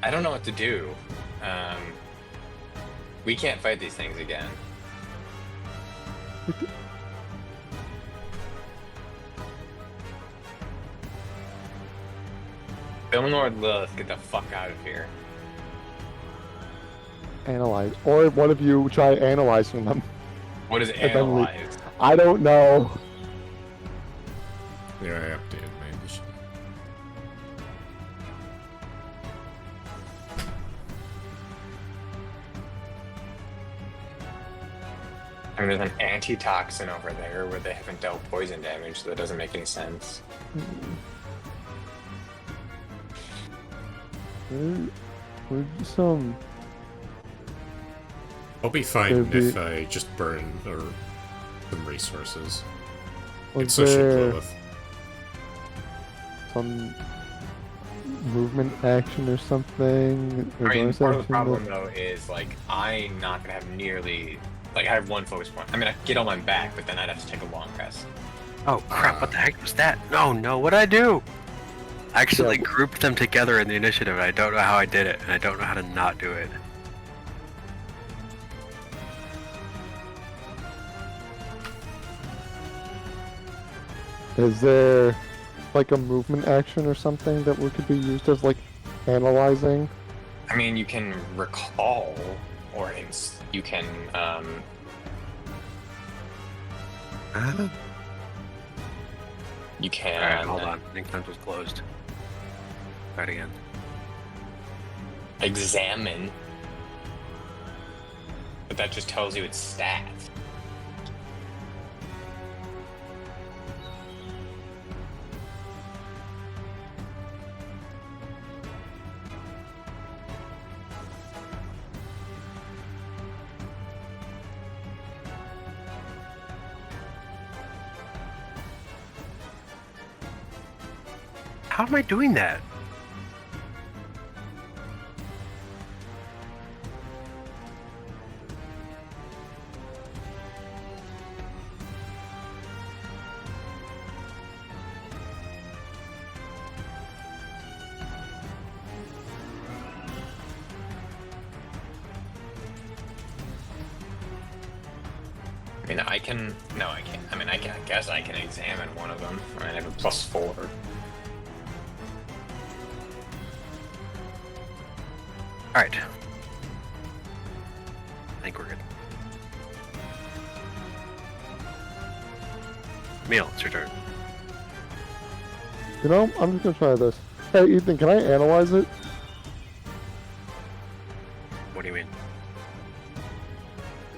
I don't know what to do. We can't fight these things again. Filmnord Lilith, get the fuck out of here. Analyze. Or one of you try analyzing them. What is then we- analyze? I don't know. Yeah, I updated my initiative. I mean, there's an antitoxin over there where they haven't dealt poison damage, so that doesn't make any sense. We're some. I'll be fine There'd be- if I just burn some resources. Was It's so shit there Lilith. some movement action or something? I mean, bonus part of the action problem that- though is like I'm not gonna have nearly like I have one focus point. I mean, I could get on my back, but then I'd have to take a long rest. Oh crap, what the heck was that? No, what'd I do? I accidentally grouped them together in the initiative, and I don't know how I did it, and I don't know how to not do it. Is there like a movement action or something that could be used as like analyzing? I mean, you can recall, or you can you can. Alright, hold on. I think Hunt was closed. Try it again. Examine. But that just tells you its stats. How am I doing that? I mean, I can. No, I can't. I mean, I guess I can examine one of them. I have a +4. Alright. I think we're good. Emil, it's your turn. You know, I'm just gonna try this. Hey, Ethan, can I analyze it? What do you mean?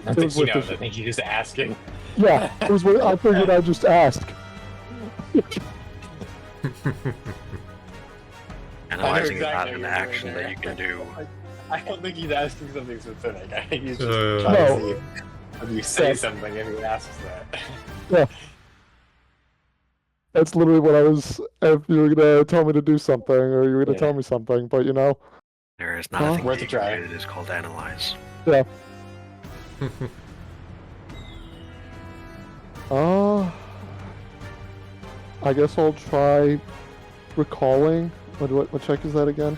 I It think was he with knows. the- I think he's just asking. Yeah, it was what I figured I'd just ask. Analyzing is exactly not what an you're action doing that there. you can do. I don't think he's asking something specific. I think he's just Uh, trying No. to see if you say Yeah. something if he asks that. Yeah. That's literally what I was. If you were gonna tell me to do something, or you were gonna Yeah. tell me something, but you know, There is not Huh? a thing Worth a being try. created. It is called analyze. yeah. I guess I'll try recalling. What check is that again?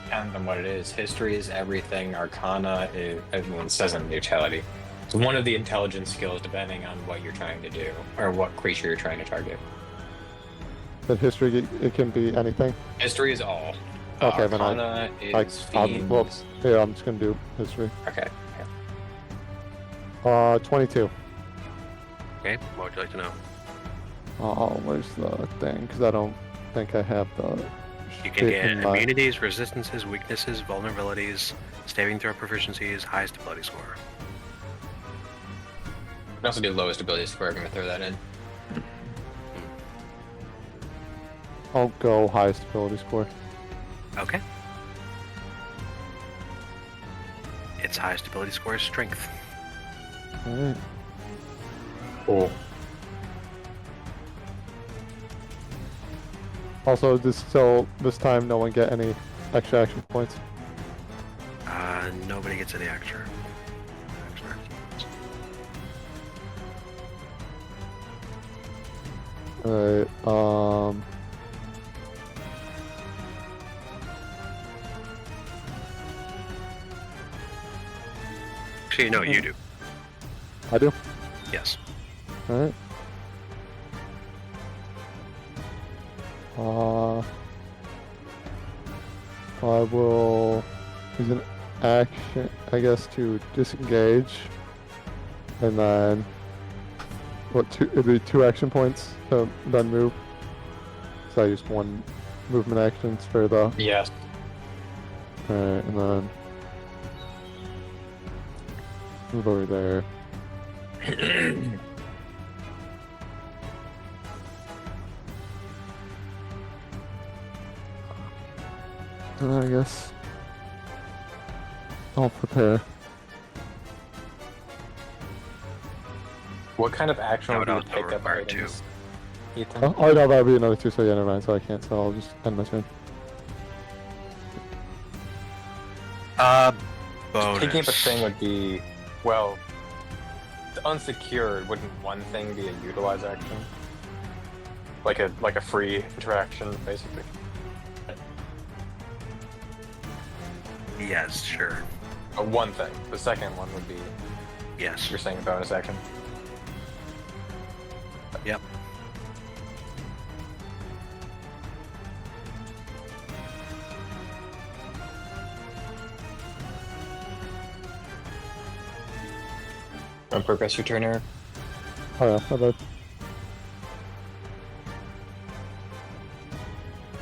Depends on what it is. History is everything. Arcana is, everyone says in neutrality. It's one of the intelligence skills depending on what you're trying to do or what creature you're trying to target. That history, it can be anything. History is all. Okay, then Arcana is fiends. well, yeah, I'm just gonna do history. Okay. 22. Okay, what would you like to know? Oh, where's the thing? Because I don't think I have the. You can shit get in my- immunities, resistances, weaknesses, vulnerabilities, saving throw proficiencies, highest ability score. You can also do lowest ability score. I'm going to throw that in. I'll go highest ability score. Okay. Its highest ability score is strength. Alright. Cool. Also, this time, no one get any extra action points. Nobody gets any extra. Alright. Actually, no, you do. I do. Yes. Alright. I will use an action, I guess, to disengage, and then it'd be 2 action points to then move. So I used 1 movement actions for the. Yes. Alright, and then move over there. And then I guess I'll prepare. What kind of action That would would you also pick up require items? Ethan? Oh no, that'd be another 2, so yeah, never mind. So I can't, so I'll just end my turn. Bonus. Picking up a thing would be, well, it's unsecured. Wouldn't one thing be a utilize action? Like a free interaction, basically. Yes, sure. One thing. The second one would be, Yes. you're saying a bonus action. Yep. Progress your turn, Eric. Oh yeah, my bad.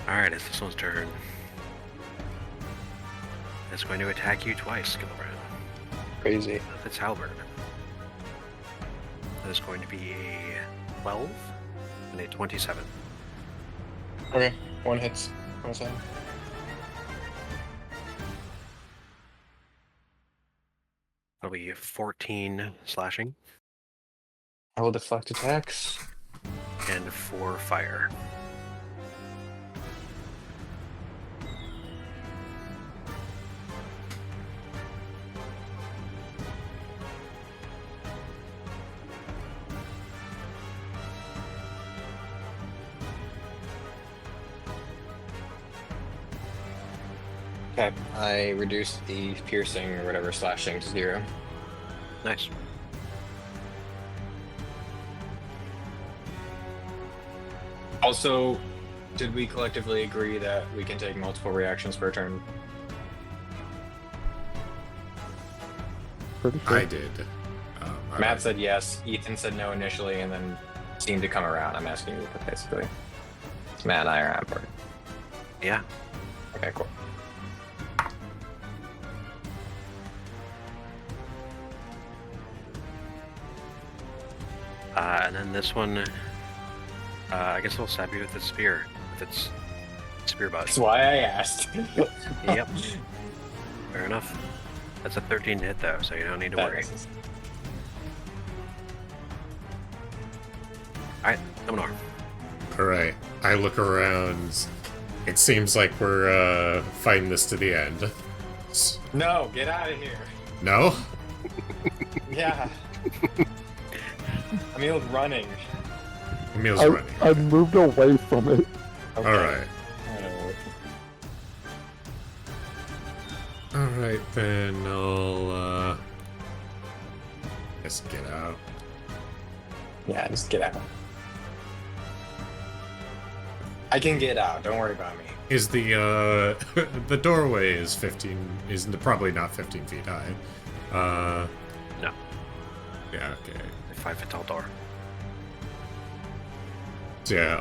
Alright, it's this one's turn. It's going to attack you twice, Gilbrand. Crazy. With its halberd. That is going to be a 12 and a 27. Okay, one hits. One side. That'll be 14 slashing I will deflect attacks. and 4 fire. Okay. I reduced the piercing or whatever slashing to 0. Nice. Also, did we collectively agree that we can take multiple reactions per turn? Pretty sure. I did. Matt said yes. Ethan said no initially, and then seemed to come around. I'm asking you basically. Matt and I are on board. Yeah. Okay, cool. And then this one, I guess we'll stab you with its spear. With its spear butt. That's why I asked. Yep. Fair enough. That's a 13 hit though, so you don't need to worry. Alright, Dominar. Alright, I look around. It seems like we're fighting this to the end. No, get out of here. No? Yeah. Emil's running. Emil's running. I moved away from it. Okay. Alright. Uh, Alright, then I'll, just get out. Yeah, just get out. I can get out. Don't worry about me. Is the, the doorway is 15, is probably not 15 feet high. No. Yeah, okay. A 5-foot tall door. So yeah,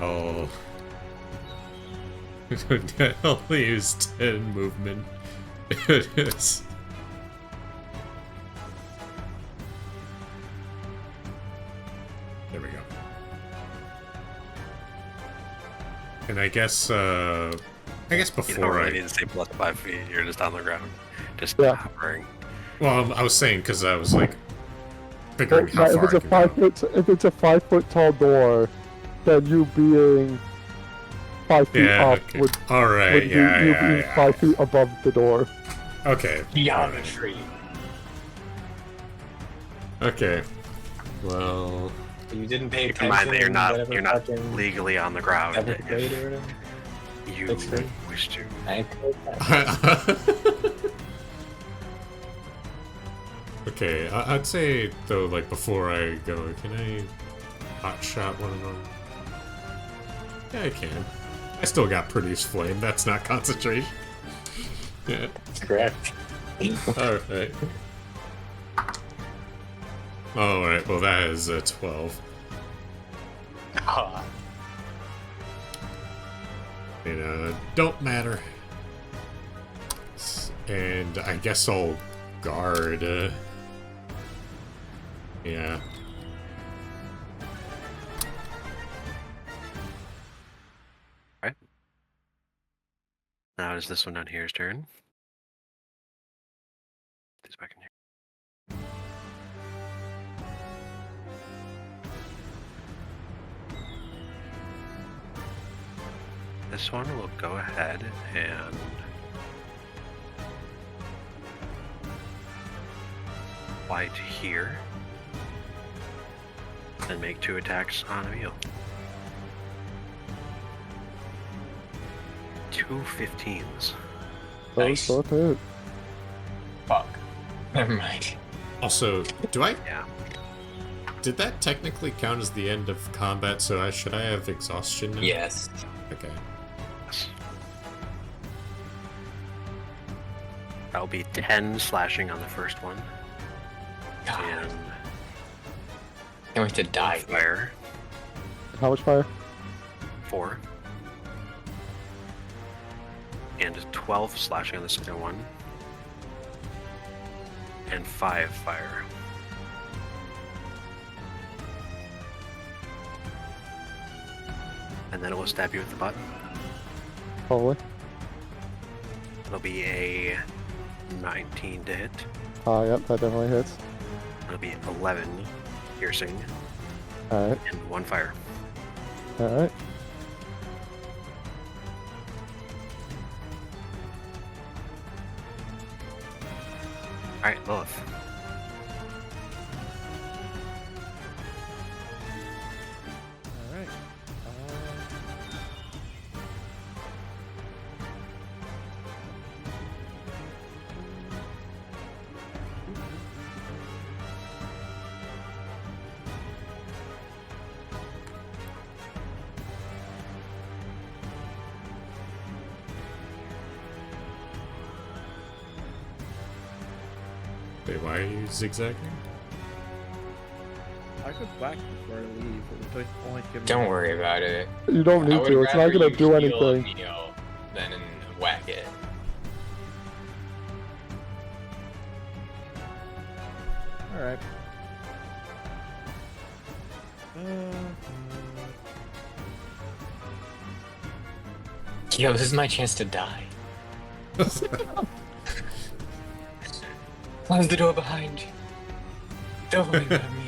I'll use 10 movement. It's- There we go. And I guess You don't before really I... need to stay plus 5 feet. You're just on the ground. Just Yeah. hovering. Well, I was saying because I was like figuring how If far it's I a can if it's a 5-foot tall door, then you being 5 feet Yeah, up okay. would Alright, be yeah, you yeah, being yeah. 5 feet above the door. Okay. Beyond the alright. tree. Okay. Well... You didn't pay Keep in attention. mind that whatever you're not fucking legally on the ground seventh grade or if whatever. you Sixth grade? wish to. Ninth grade? Okay, I'd say though, like before I go, can I hot shot one of them? Yeah, I can. I still got produce flame. That's not concentration. Yeah. That's correct. All right. All right. Well, that is a 12. Ah, You know, don't matter. And I guess I'll guard. Yeah. Now it is this one down here's turn. This back in here. This one will go ahead and fly to here and make 2 attacks on Emil. 2 15s. Nice. Both hit. fuck. Never mind. Also, do I? Yeah. Did that technically count as the end of combat? So should I have exhaustion now? Yes. Okay. That'll be 10 slashing on the first one. God. And Can't wait to die. fire. How much fire? 4. And 12 slashing on the second one. And 5 fire. And then it will stab you with the butt. Probably. It'll be a 19 to hit. Yep, that definitely hits. It'll be 11 piercing Alright, and 1 fire. alright. Alright, Lilith. Alright. Wait, why are you zigzagging? I could whack before I leave. It would only give me... Don't worry about it. You don't I need would to. It's not rather gonna you do heal anything. Emil than whack it. Alright. Yo, this is my chance to die. Close the door behind you. Don't worry about me.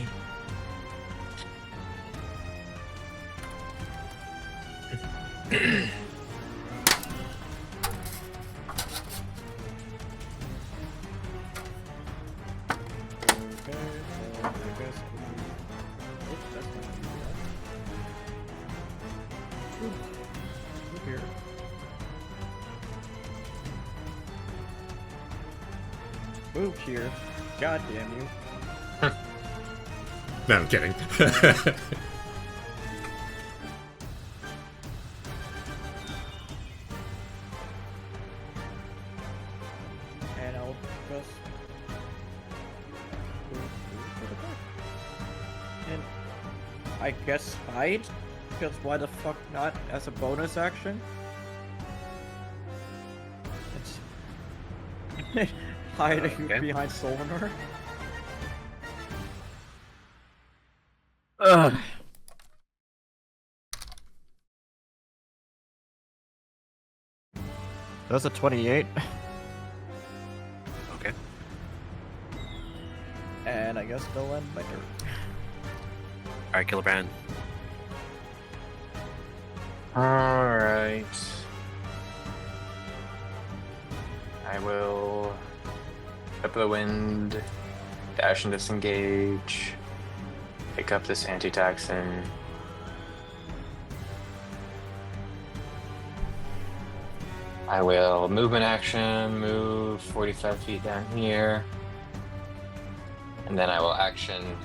Here. Move here. God damn you. No, I'm kidding. And I'll just move to the back. And I guess hide? Because why the fuck not as a bonus action? It's hiding Okay. behind Solvenar. Ugh. That's a 28. Okay. And I guess they'll end my turn. Alright, Gillibrand. Alright. I will up the wind, dash and disengage, pick up this antitoxin. I will movement action, move 45 feet down here. And then I will action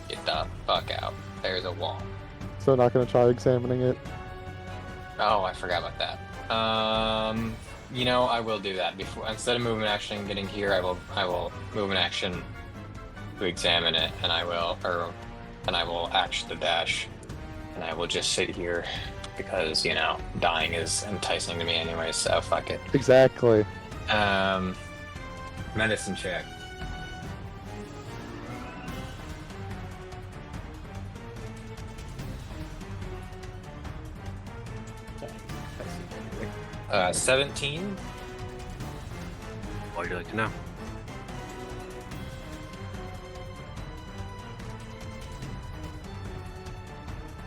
get the fuck out. There's a wall. So not gonna try examining it. Oh, I forgot about that. You know, I will do that before. Instead of movement action getting here, I will movement action to examine it, and I will action the dash, and I will just sit here because you know dying is enticing to me anyway. So fuck it. Exactly. Medicine check. Sorry. 17. What would you like to know?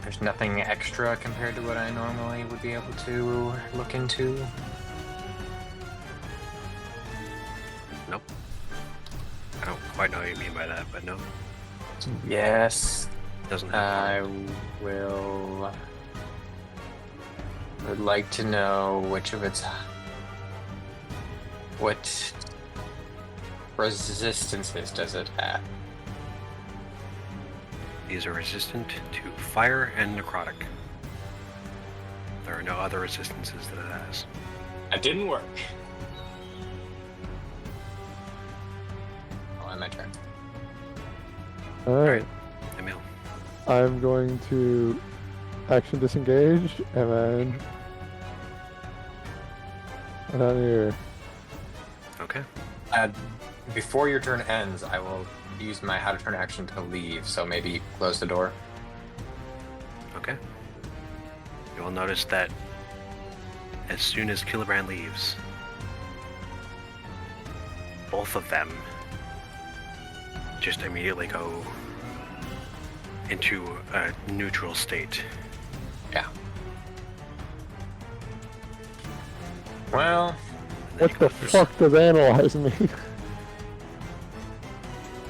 There's nothing extra compared to what I normally would be able to look into. Nope. I don't quite know what you mean by that, but no. Yes. Doesn't I have would like to know what resistances does it have? These are resistant to fire and necrotic. There are no other resistances that it has. That didn't work. Oh, I'm my turn. Alright. Emil. I'm going to action disengage and then down here. Okay. Before your turn ends, I will use my how to turn action to leave. So maybe close the door. Okay. You will notice that as soon as Gillibrand leaves, both of them just immediately go into a neutral state. Yeah. Well, What the fuck does analyze me?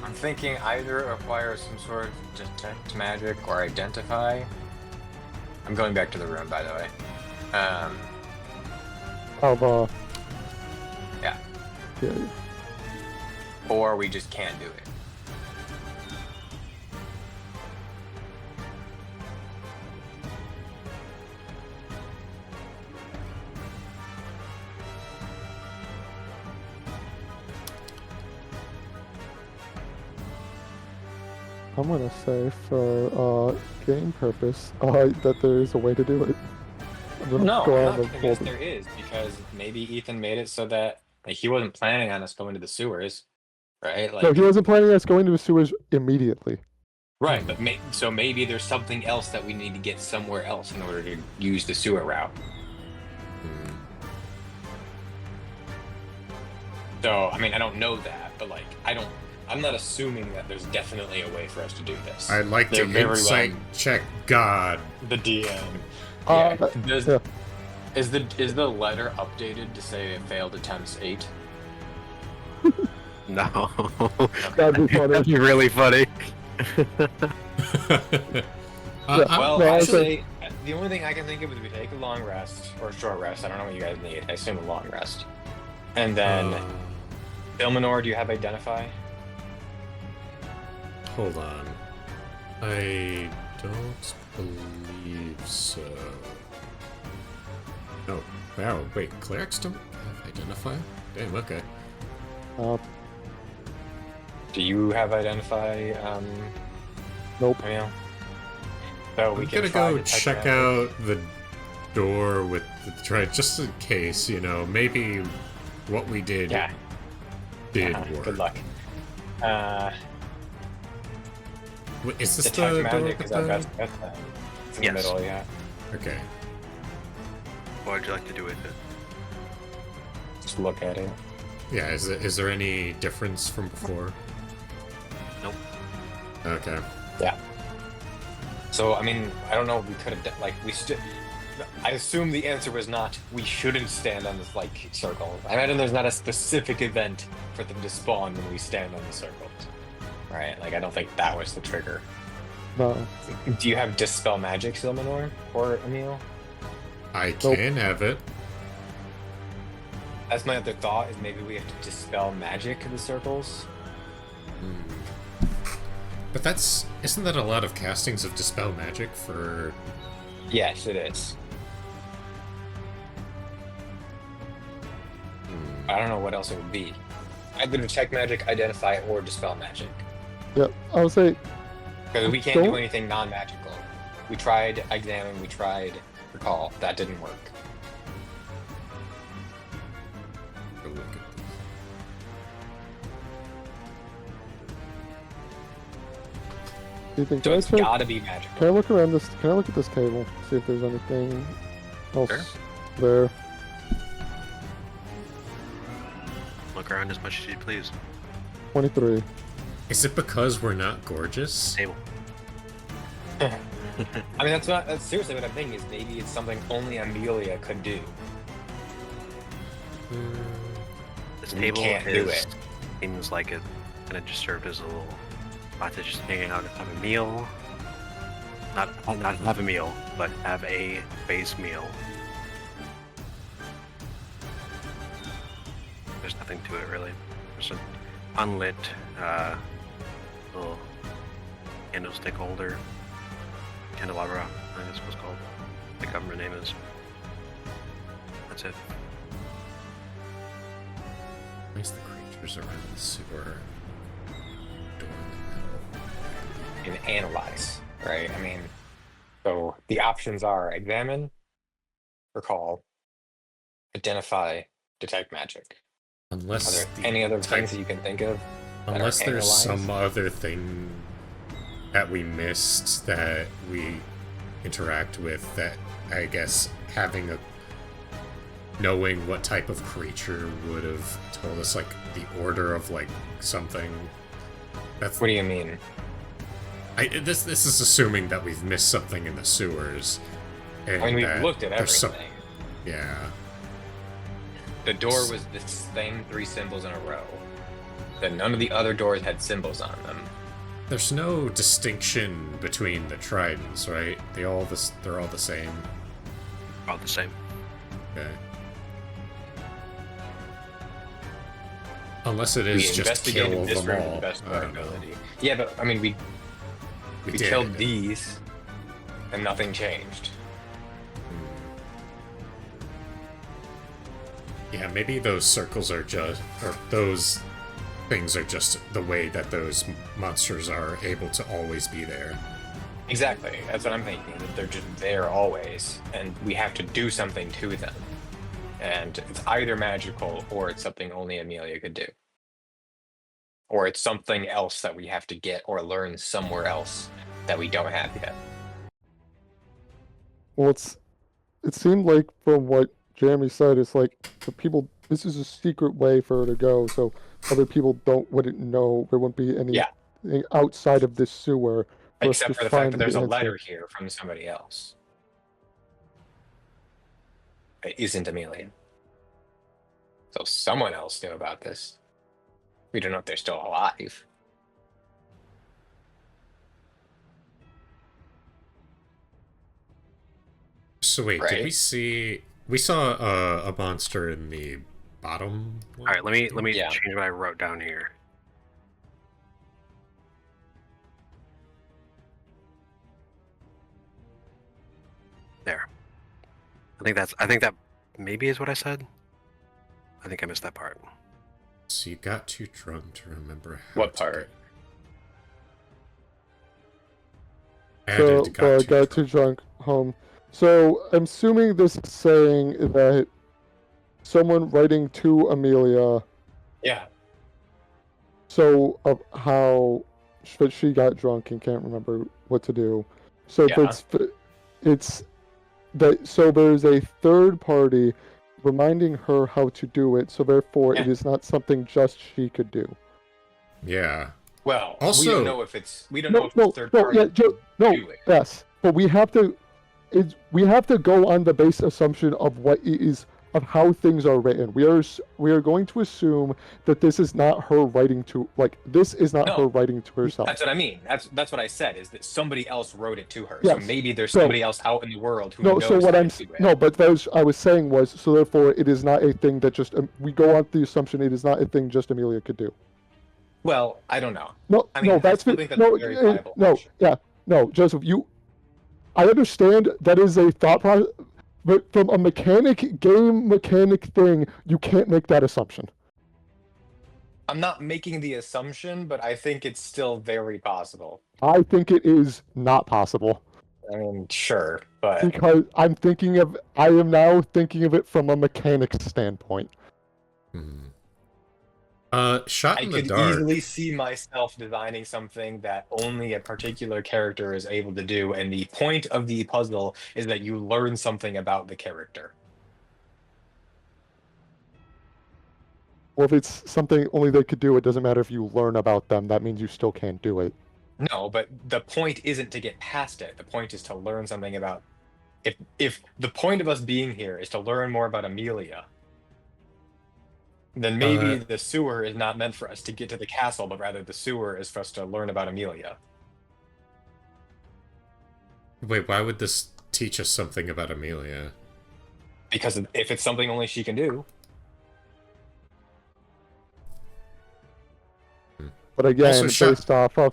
I'm thinking either acquire some sort of detect magic or identify. I'm going back to the room, by the way. Yeah. Yeah. Or we just can't do it. I'm gonna say for game purpose that there is a way to do it. I'm gonna No, go I'm on not the convinced folder. there is, because maybe Ethan made it so that like he wasn't planning on us going to the sewers, right? No, Like, he wasn't planning us going to the sewers immediately. right, but so maybe there's something else that we need to get somewhere else in order to use the sewer route. So, I mean, I don't know that, but like, I'm not assuming that there's definitely a way for us to do this. I'd like There to very insight well- check God. The DM. Uh, Yeah. yeah. Is the letter updated to say it failed attempts 8? No. That'd be funny. That'd be really funny. Well, no, I I was say the only thing I can think of is we take a long rest or a short rest. I don't know what you guys need. I assume a long rest. And then, Ilminor, do you have identify? Hold on. I don't believe so. Oh, wow, wait, clerics don't have identify? Damn, okay. Do you have identify? Nope. Emil? So we I'm can gonna try go to touch check that. out the door with the try just in case, you know, maybe what we did Yeah. did work. Good luck. Is this Detect the door magic with is our the... best bet then. It's in Yes. the middle, yeah. Okay. What would you like to do with it? Just look at it. Yeah, is there any difference from before? Nope. Okay. Yeah. So, I mean, I don't know, we could have, like, I assume the answer was not, we shouldn't stand on this, like, circle. I imagine there's not a specific event for them to spawn when we stand on the circles. Right? Like, I don't think that was the trigger. No. Do you have Dispel Magic, Silmanor? Or Emil? I Nope. can have it. That's my other thought, is maybe we have to Dispel Magic in the circles. But isn't that a lot of castings of Dispel Magic for... Yes, it is. I don't know what else it would be. Either Detect Magic, Identify, or Dispel Magic. Yeah, I would say Because we can't do Don't- anything non-magical. We tried Examine, we tried Recall. That didn't work. Oh, look at this. do you think So can I it's check- gotta be magical. Can I look around this? Can I look at this table? See if there's anything else Sure. there. Look around as much as you please. 23. Is it because we're not gorgeous? Table. I mean, that's seriously what I'm thinking, is maybe it's something only Emilia could do. This We table can't do it. seems like it kind of just served as a little spot to just hang out and have a meal. Not have a meal, but have a base meal. There's nothing to it really. There's an unlit little candlestick holder. Candelabra, I think that's what it's called. The government name is. That's it. Nice the creatures around the sewer. Door in the middle. And analyze, right? I mean, so the options are Examine, Recall, Identify, Detect Magic. Are Unless there the any other type- things that you can think of? that are Unless there's analyzed? some other thing that we missed that we interact with that I guess knowing what type of creature would have told us like the order of like something. That's What do you mean? this is assuming that we've missed something in the sewers. And I mean, that we've looked at there's everything. Yeah. The door was the same 3 symbols in a row. Then none of the other doors had symbols on them. There's no distinction between the tridents, right? They're all the same. All the same. Okay. Unless it We is just kill investigated this them room to all. the best of I our don't know. ability. Yeah, but I mean, we did. killed these, and nothing changed. Yeah, maybe those circles are just, or those things are just the way that those monsters are able to always be there. Exactly. That's what I'm thinking. That they're just there always, and we have to do something to them. And it's either magical or it's something only Emilia could do. Or it's something else that we have to get or learn somewhere else that we don't have yet. Well, it seemed like from what Jeremy said, it's like the people. This is a secret way for her to go, so other people wouldn't know. There wouldn't be anything outside of this sewer. For us Except to for the fact find that there's the a answer. letter here from somebody else. It isn't Emilia. So someone else knew about this. We don't know if they're still alive. So wait, did we Right? see? We saw a monster in the bottom one? All right, let me Yeah. change what I wrote down here. There. I think that maybe is what I said. I think I missed that part. So you got too drunk to remember how What to part? So, got too drunk home. So, I'm assuming this is saying that someone writing to Emilia. Yeah. So, of how she got drunk and can't remember what to do. So, Yeah. it's that. So there's a third party reminding her how to do it. So therefore, it Yeah. is not something just she could do. Yeah. Well, we Also- don't know if it's third party. Yeah, do it. yes, but we have to. We have to go on the base assumption of what is of how things are written. We are going to assume that this is not her writing to this is not No. her writing to herself. That's what I mean. That's what I said, is that somebody else wrote it to her. Yes. So maybe there's So- somebody else out in the world who No, knows so what how I'm to do it. no, but those I was saying was so therefore it is not a thing that just we go on the assumption it is not a thing just Emilia could do. Well, I don't know. No, I mean, no, I that's still think that's no, a very viable no, option. yeah, no, Joseph, I understand that is a thought process, but from a game mechanic thing, you can't make that assumption. I'm not making the assumption, but I think it's still very possible. I think it is not possible I mean, sure, but because I am now thinking of it from a mechanics standpoint. Hmm. Shot I in the could dark. easily see myself designing something that only a particular character is able to do, and the point of the puzzle is that you learn something about the character. Well, if it's something only they could do, it doesn't matter if you learn about them. That means you still can't do it. No, but the point isn't to get past it. The point is to learn something about. If the point of us being here is to learn more about Emilia, then maybe the sewer is not meant for us to get to the castle, but rather the sewer is for us to learn about Emilia. Wait, why would this teach us something about Emilia? Because if it's something only she can do, But again, Also,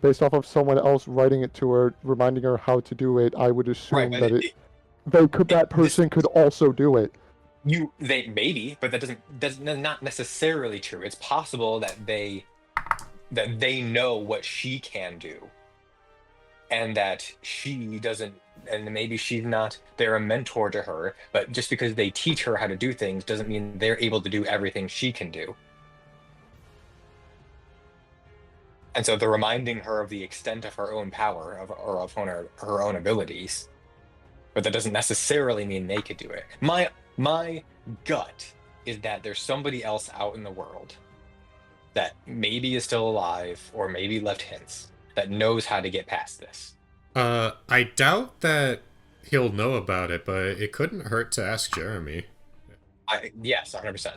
based off of someone else writing it to her, reminding her how to do it, I would assume but that that person could also do it. they maybe, but that's not necessarily true. It's possible that they know what she can do, and that she doesn't, and maybe she's not. They're a mentor to her, but just because they teach her how to do things doesn't mean they're able to do everything she can do. And so they're reminding her of the extent of her own power, or of her own abilities, but that doesn't necessarily mean they could do it. My gut is that there's somebody else out in the world that maybe is still alive or maybe left hints that knows how to get past this. I doubt that he'll know about it, but it couldn't hurt to ask Jeremy. Yes, 100%.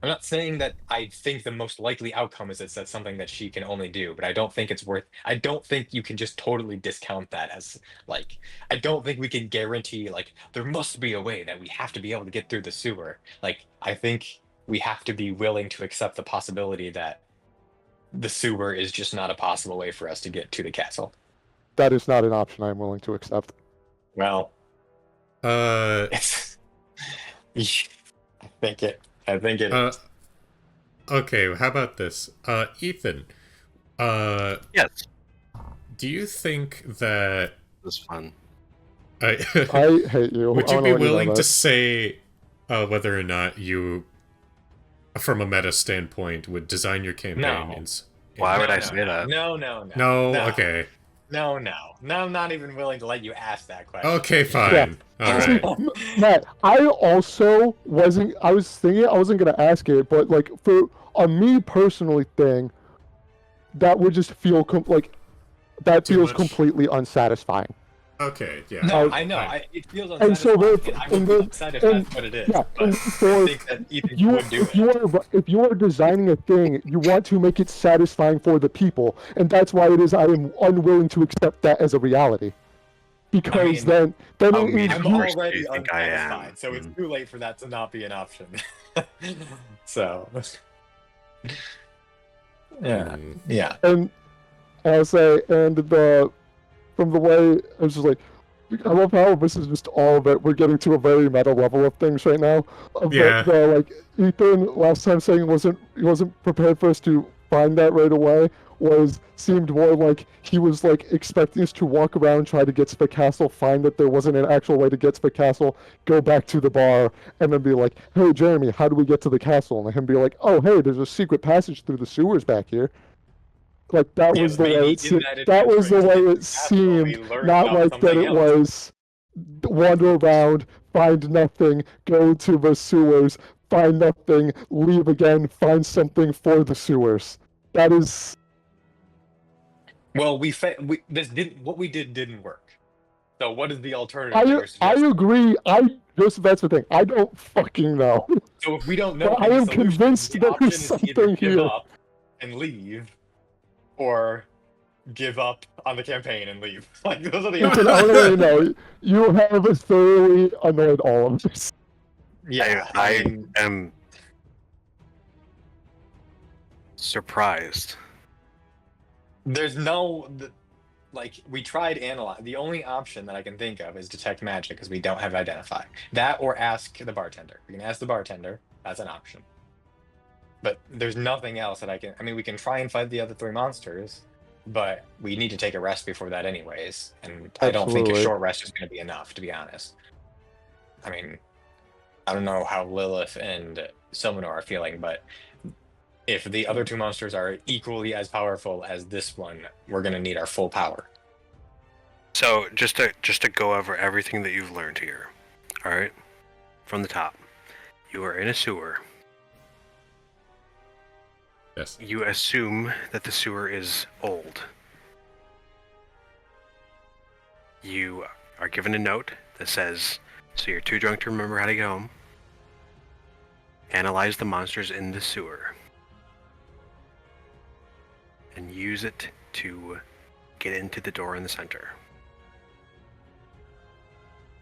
I'm not saying that I think the most likely outcome is that's something that she can only do, but I don't think I don't think you can just totally discount that as, I don't think we can guarantee, there must be a way that we have to be able to get through the sewer. I think we have to be willing to accept the possibility that the sewer is just not a possible way for us to get to the castle. That is not an option I'm willing to accept. Well, Uh, it's I think it Uh, is. okay, how about this? Ethan, Yes, do you think that it was fun. I I hate you. would I you want be to let you know willing to that. say whether or not you, from a meta standpoint, would design your campaign No. Why in would No, I no, say no, that? no, no, no, No, no, okay. no, no, no. I'm not even willing to let you ask that question. Okay, Yeah. fine. All See, right. Matt, I also wasn't. I was thinking I wasn't gonna ask it, but like for a me personally thing, that would just feel like that Too feels much. completely unsatisfying. Okay, yeah. No, I, I know. I- It feels and so unsatisfying, and I would be then, upset if and that's what it is. yeah, But and I for think that Ethan if you would do it. if you are designing a thing, you want to make it satisfying for the people, and that's why it is I am unwilling to accept that as a reality, because mean, then How it is I'm mean you. person do already you think I am? unsatisfied, so it's Mm. too late for that to not be an option. So, yeah, Hmm. yeah. And I say, and the from the way I was just like, I love how this is just all of it. We're getting to a very meta level of things right now. Yeah. The like Ethan last time saying he wasn't prepared for us to find that right away seemed more like he was like expecting us to walk around, try to get to the castle, find that there wasn't an actual way to get to the castle, go back to the bar, and then be like, "Hey Jeremy, how do we get to the castle?" And him be like, "Oh hey, there's a secret passage through the sewers back here." Like that Yeah, was but the way maybe it in seemed. that That was the adventuring to way get to it the castle, we seemed, learn not about like that something it else. was wander around, find nothing, go to the sewers, find nothing, leave again, find something for the sewers. That is, Well, what we didn't work. So, what is the alternative that you're I suggesting? agree. That's the thing. I don't fucking know, So, if we don't know but I any am solutions, convinced the there is option is to either something give here. up and leave, or give up on the campaign and leave. Like those are the Ethan, I options. want to let you know, you have thoroughly annoyed all of us. Yeah, I I mean, am surprised. there's no like we tried analyze. The only option that I can think of is detect magic because we don't have identify that, or ask the bartender. We can ask the bartender. That's an option. But there's nothing else that I can. I mean, we can try and fight the other three monsters, but we need to take a rest before that, anyways. And I don't think a Absolutely. short rest is going to be enough, to be honest. I mean, I don't know how Lilith and Silmanor are feeling, but if the other two monsters are equally as powerful as this one, we're going to need our full power. So just to go over everything that you've learned here, all right, from the top. You are in a sewer. Yes. You assume that the sewer is old. You are given a note that says, "So you're too drunk to remember how to get home. Analyze the monsters in the sewer and use it to get into the door in the center."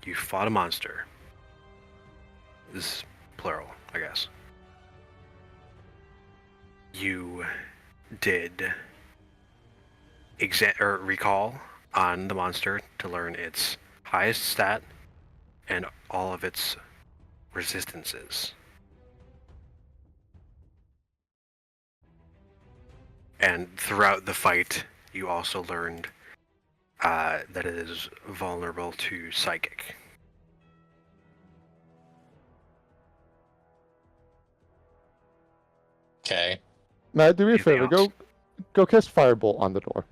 You fought a monster. This is plural, I guess. You did recall on the monster to learn its highest stat and all of its resistances. And throughout the fight, you also learned that it is vulnerable to psychic. Okay. Matt, do me a Anything favor. else? Go cast Firebolt on the door.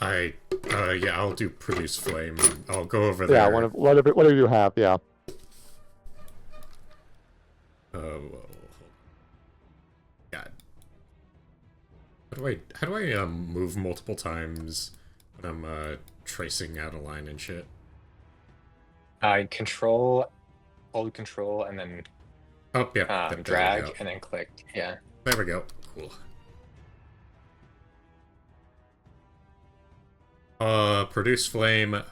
Yeah, I'll do produce flame. I'll go over there. Yeah, whatever you have. Yeah. Well, God. How do I move multiple times when I'm tracing out a line and shit? Hold control, and then Oh yeah, there we drag, go. and then click. Yeah. There we go. Cool. Produce flame.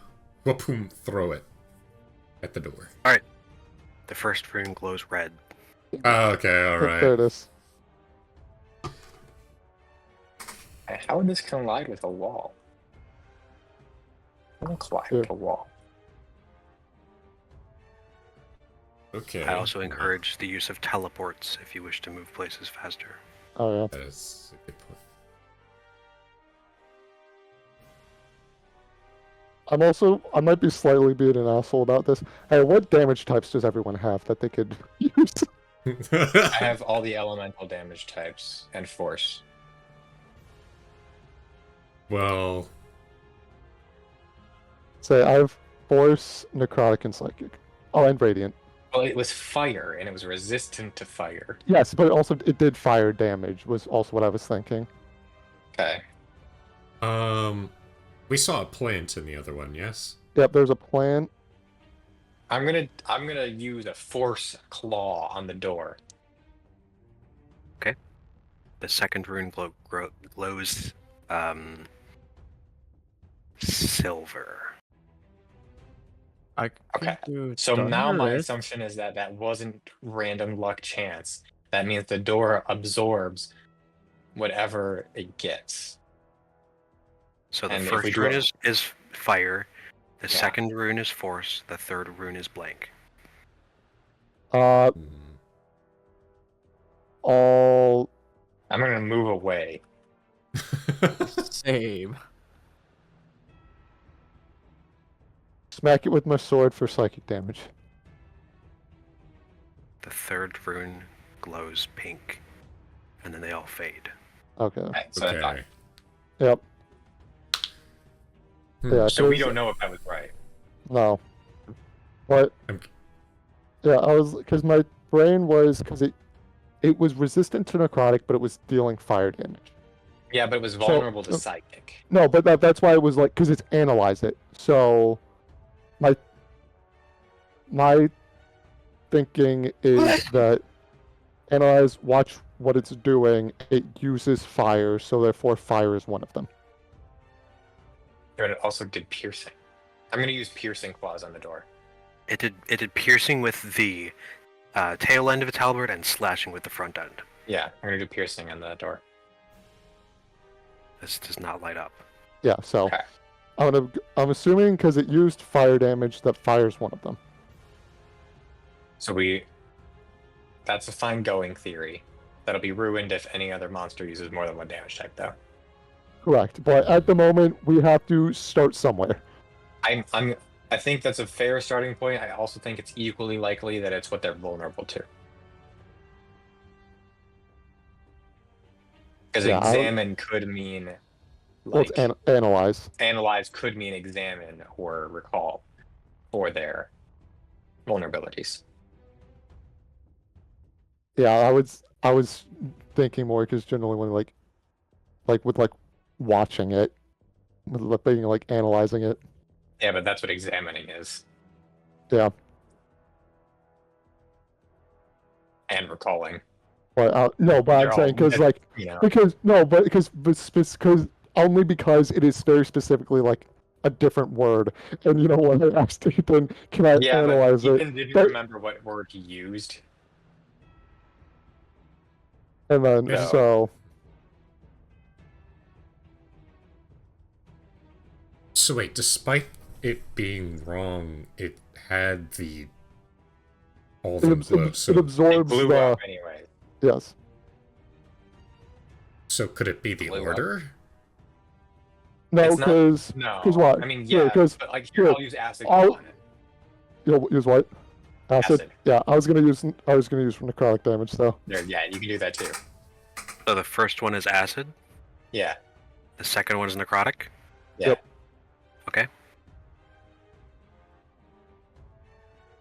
Whoop-boom, throw it at the door. Alright. The first rune glows red. Oh, okay, There alright. it is. How would this collide with a wall? It won't collide with a wall. Okay. I also encourage the use of teleports if you wish to move places faster. Oh yeah. That is a good point. I might be slightly being an asshole about this. Hey, what damage types does everyone have that they could use? I have all the elemental damage types and force. Well, Say, I have Force, Necrotic, and Psychic. Oh, and Radiant. Well, it was fire, and it was resistant to fire. Yes, but also it did fire damage, was also what I was thinking. Okay. we saw a plant in the other one, yes? Yep, there's a plant. I'm gonna use a force claw on the door. The second rune glows silver. I could Okay. do So now Thunder my Wrist. assumption is that that wasn't random luck chance. That means the door absorbs whatever it gets. So the And if first we do rune it- is fire, the Yeah. second rune is force, the third rune is blank. Uh, Hmm. all I'm gonna move away. Same. smack it with my sword for psychic damage. The third rune glows pink, and then they all fade. Okay. Right, so, I thought- Okay. Yep. Hmm. Yeah. so we 'cause- don't know if that was right. No. But I'm- yeah, I was because my brain was because it was resistant to necrotic, but it was dealing fire damage. Yeah, but it was So- vulnerable to psychic. No, but that's why it was like because it's analyze it. So my thinking is that analyze, watch what it's doing. It uses fire, so therefore fire is one of them. But it also did piercing. I'm gonna use piercing claws on the door. It did piercing with the tail end of its halberd and slashing with the front end. Yeah, I'm gonna do piercing on the door. This does not light up. Yeah. So Okay. I'm assuming because it used fire damage that fire's one of them. So that's a fine going theory. That'll be ruined if any other monster uses more than one damage type, though. Correct. But at the moment, we have to start somewhere. I think that's a fair starting point. I also think it's equally likely that it's what they're vulnerable to. Because Yeah, examine could mean Well, like it's analyze. analyze could mean examine or recall for their vulnerabilities. Yeah, I was thinking more because generally when like with watching it, with being like analyzing it. Yeah, but that's what examining is. Yeah. And recalling. But no, but They're I'm saying all- because like You know. because no, but because only because it is very specifically like a different word, and you know when I asked Ethan, can I Yeah, analyze but it? Ethan didn't But- remember what word he used. And then No. so So wait, despite it being wrong, it had the all of it, them abs- glow. it So, It absorbs blew the up anyway. yes. so could it be the Blew up. order? No, It's not- because No. what? I mean, Here, yeah, 'cause- but like here, here, I'll use acid I'll- on it. you'll use what? Acid. Acid. Yeah, I was gonna use from necrotic damage though. There, yeah, you can do that too. So the first one is acid, Yeah. the second one is necrotic. Yeah. Yep. Okay.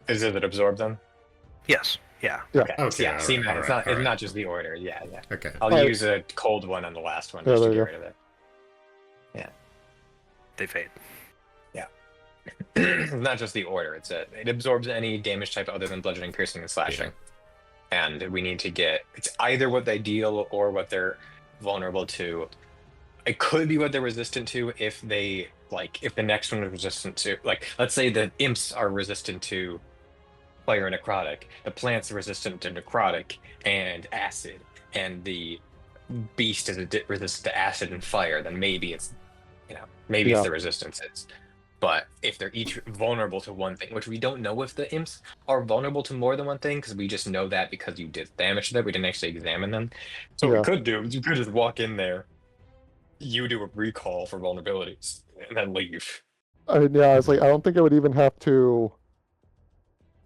Does it absorb them? Yes. Yeah. Yeah. Okay. Okay, Yeah. See, alright, it's alright. not just the order. Yeah, yeah. Okay. I'll Alright. use a cold one on the last one Yeah, just to there get you rid of it. They fade. Not just the order. It absorbs any damage type other than bludgeoning, piercing, and slashing. And we need to get it's either what they deal or what they're vulnerable to. It could be what they're resistant to if they if the next one is resistant to let's say the imps are resistant to fire and necrotic, the plants are resistant to necrotic and acid, and the beast is resistant to acid and fire, then maybe it's maybe Yeah. it's the resistance. But if they're each vulnerable to one thing, which we don't know if the imps are vulnerable to more than one thing, because we just know that because you did damage to them, we didn't actually examine them. So what Yeah. we could do is you could just walk in there, you do a recall for vulnerabilities, and then leave. I mean, yeah, I was like, I don't think I would even have to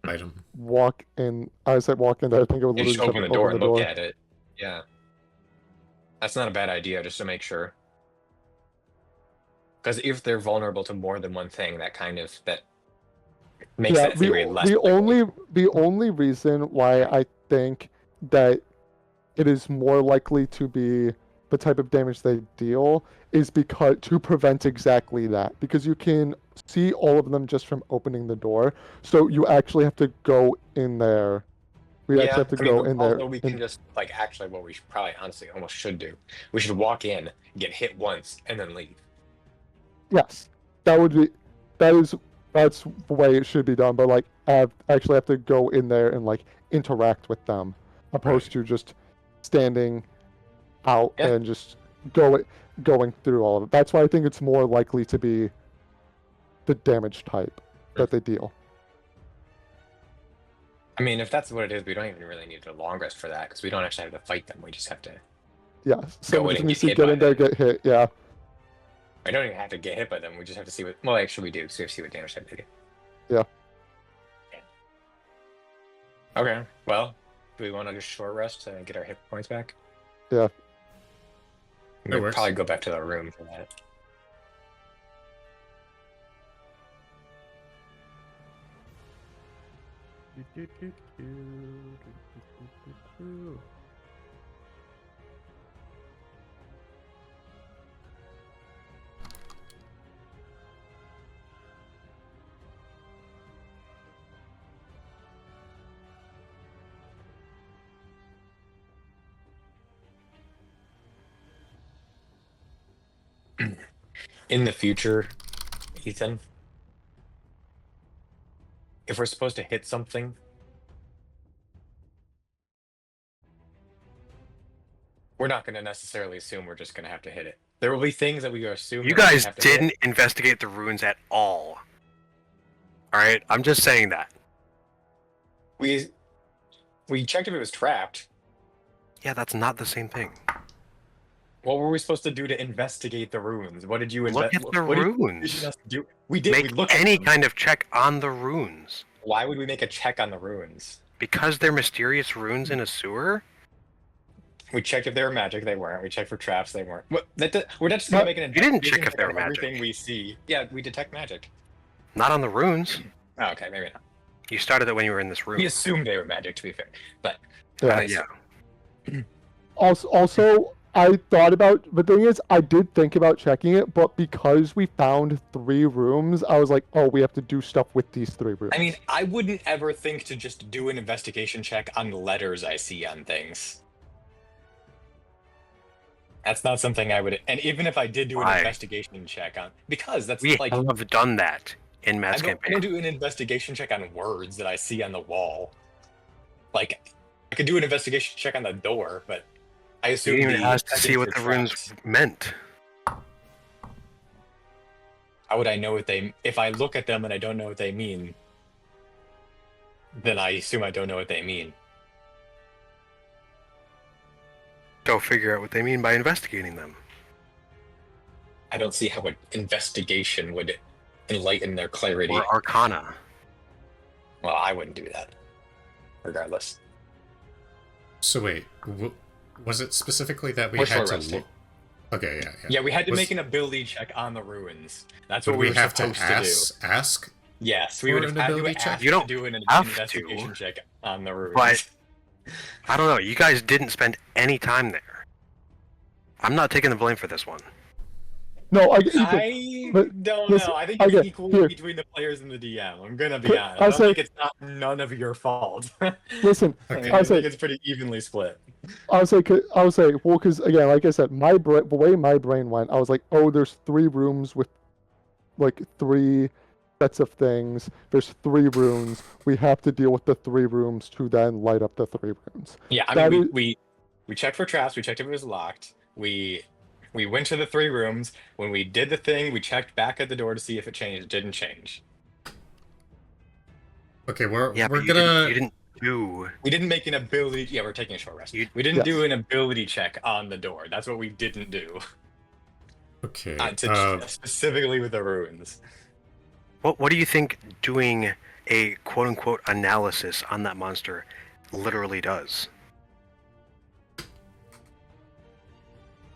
Item. walk in. I said walk in there. I think I would You literally just just have open to the door open and the look door. at it. Yeah. That's not a bad idea, just to make sure. Because if they're vulnerable to more than one thing, that makes Yeah, that theory less the likely. only reason why I think that it is more likely to be the type of damage they deal is because to prevent exactly that, because you can see all of them just from opening the door, so you actually have to go in there. We actually have to go in there. Also we can just actually what we should probably honestly almost should do. We should walk in, get hit once, and then leave. Yes, that's the way it should be done. But actually have to go in there and interact with them, opposed to just standing out Yeah. and just going through all of it. That's why I think it's more likely to be the damage type that they deal. I mean, if that's what it is, we don't even really need a long rest for that because we don't actually have to fight them. We just have to. Yeah, Go someone in just and needs get to hit get in by there, them. get hit. Yeah, We don't even have to get hit by them. We just have to see what. Well, actually, we do. So we have to see what damage type they do. Yeah. Okay. Well, do we want to just short rest to get our hit points back? Yeah. We'll works. probably go back to the room for that. In the future, Ethan, if we're supposed to hit something, we're not going to necessarily assume we're just going to have to hit it. There will be things that we assume You that we guys have to hit. didn't investigate the runes at all. Alright? I'm just saying that. We checked if it was trapped. Yeah, that's not the same thing. What were we supposed to do to investigate the runes? What did you Look at the what did you runes. envision us to do? We did. Make we looked at any them. kind of check on the runes. Why would we make a check on the runes? Because they're mysterious runes in a sewer? We checked if they were magic. They weren't. We checked for traps. They weren't. We're not just gonna make an You didn't investigation check if they were on everything magic. we see. Yeah, we detect magic. Not on the runes. Oh, okay, maybe not. You started it when you were in this room. We assumed they were magic, to be fair. But Yeah. Also, I thought about the thing is I did think about checking it, but because we found 3 rooms, I was like, oh, we have to do stuff with these 3 rooms. I mean, I wouldn't ever think to just do an investigation check on letters I see on things. That's not something I would. And even if I did do an Why? investigation check on, because that's We like have done that in I Mass don't Campaign. do an investigation check on words that I see on the wall. Like, I could do an investigation check on the door, but I You assume didn't even the ask to see what settings the are runes trapped. meant. How would I know what they? If I look at them and I don't know what they mean, then I assume I don't know what they mean. Go figure out what they mean by investigating them. I don't see how an investigation would enlighten their clarity. Or Arcana. Well, I wouldn't do that, regardless. So wait, was it specifically that we We're had short to resting. look? Okay, yeah. Yeah, we had to Was- make an ability check on the ruins. That's But what we we were have to supposed to do. ask? Yes, we for would an have had to ability check? ask You don't to do an have investigation to, check on the ruins. but- I don't know. You guys didn't spend any time there. I'm not taking the blame for this one. No, I but don't listen, know. I think I it's get- equal here. between the players and the DM. I'm gonna be Here, honest. I'll I don't say- think it's not none of your fault. listen, Okay. I I'll say, think it's pretty evenly split. well, because again, like I said, the way my brain went, I was like, oh, there's 3 rooms with 3 sets of things. There's 3 rooms. We have to deal with the 3 rooms to then light up the 3 rooms. Yeah, I That mean, is- we checked for traps. We checked if it was locked. We We went to the 3 rooms. When we did the thing, we checked back at the door to see if it changed. It didn't change. Okay, we're Yeah, but we're gonna. you didn't do. We didn't make an ability. Yeah, we're taking a short rest. You, We didn't do Yes. an ability check on the door. That's what we didn't do. Okay. Specifically with the ruins. what do you think doing a quote unquote analysis on that monster literally does?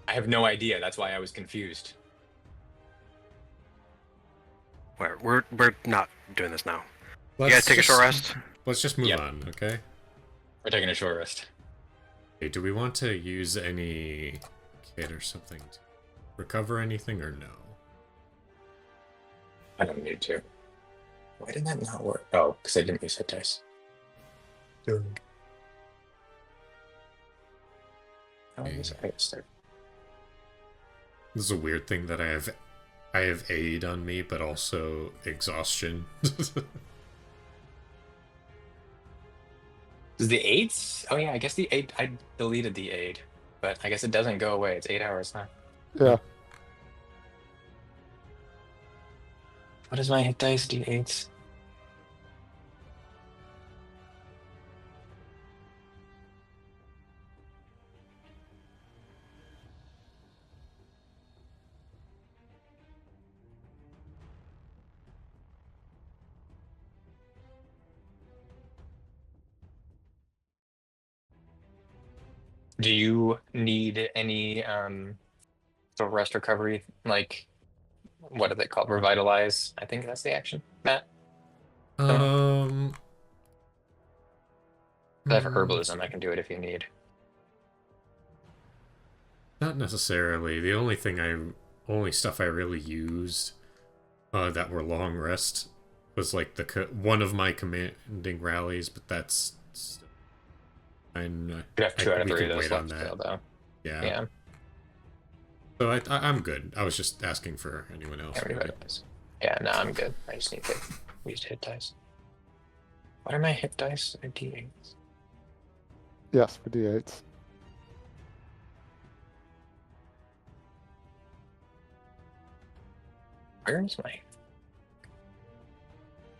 I have no idea. That's why I was confused. We're not doing this now. You Let's guys take a short rest. Let's just move Yep. on, okay? We're taking a short rest. Okay, do we want to use any kit or something to recover anything or no? I don't need to. Why did that not work? Oh, because I didn't use hit dice. How is I start? This is a weird thing that I have aid on me, but also exhaustion. Is the aids? Oh yeah, I guess the aid. I deleted the aid, but I guess it doesn't go away. It's 8 hours now. Yeah. What is my hit dice? D8s. Do you need any sort of rest recovery? Like, what are they called? Revitalize? I think that's the action, Matt. Um. I have herbalism. I can do it if you need. Not necessarily. The only stuff I really used that were long rest was like one of my commanding rallies, but that's You have 2 out of 3 of those left still, though. Yeah. Yeah. So I'm good. I was just asking for anyone else. Yeah, Really. revitalize. Yeah, no, I'm good. I just need to use hit dice. What are my hit dice? They're D8s. Yes, for D8s. Where's my?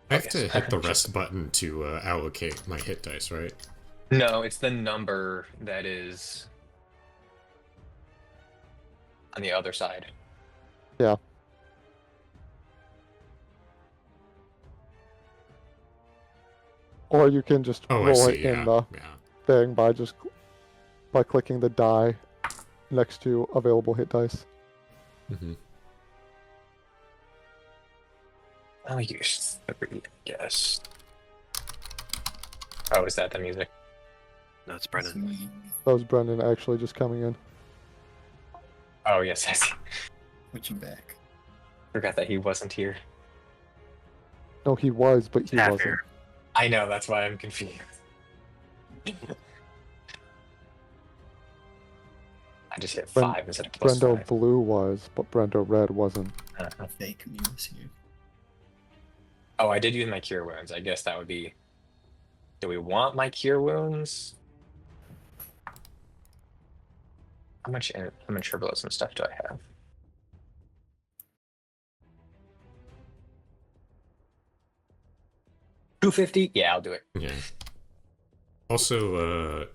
I have yes, to hit the just- rest button to allocate my hit dice, right? No, it's the number that is on the other side. Yeah. Or you can just Oh, I roll see. it Yeah. in the Yeah. thing by clicking the die next to available hit dice. Mm-hmm. I'll use 3, I guess. Oh, is that the music? No, it's That's Brendan. me. That was Brendan actually just coming in. Oh, yes, I see. Switching back. Forgot that he wasn't here. No, he was, but he Half wasn't. here. I know, that's why I'm confused. I just hit 5 instead of plus Brendo 5. Blue was, but Brendo Red wasn't. Fake news here. Oh, I did use my cure wounds. I guess that would be. Do we want my cure wounds? How much herbalism stuff do I have? $250? Yeah, I'll do it. Yeah. Also,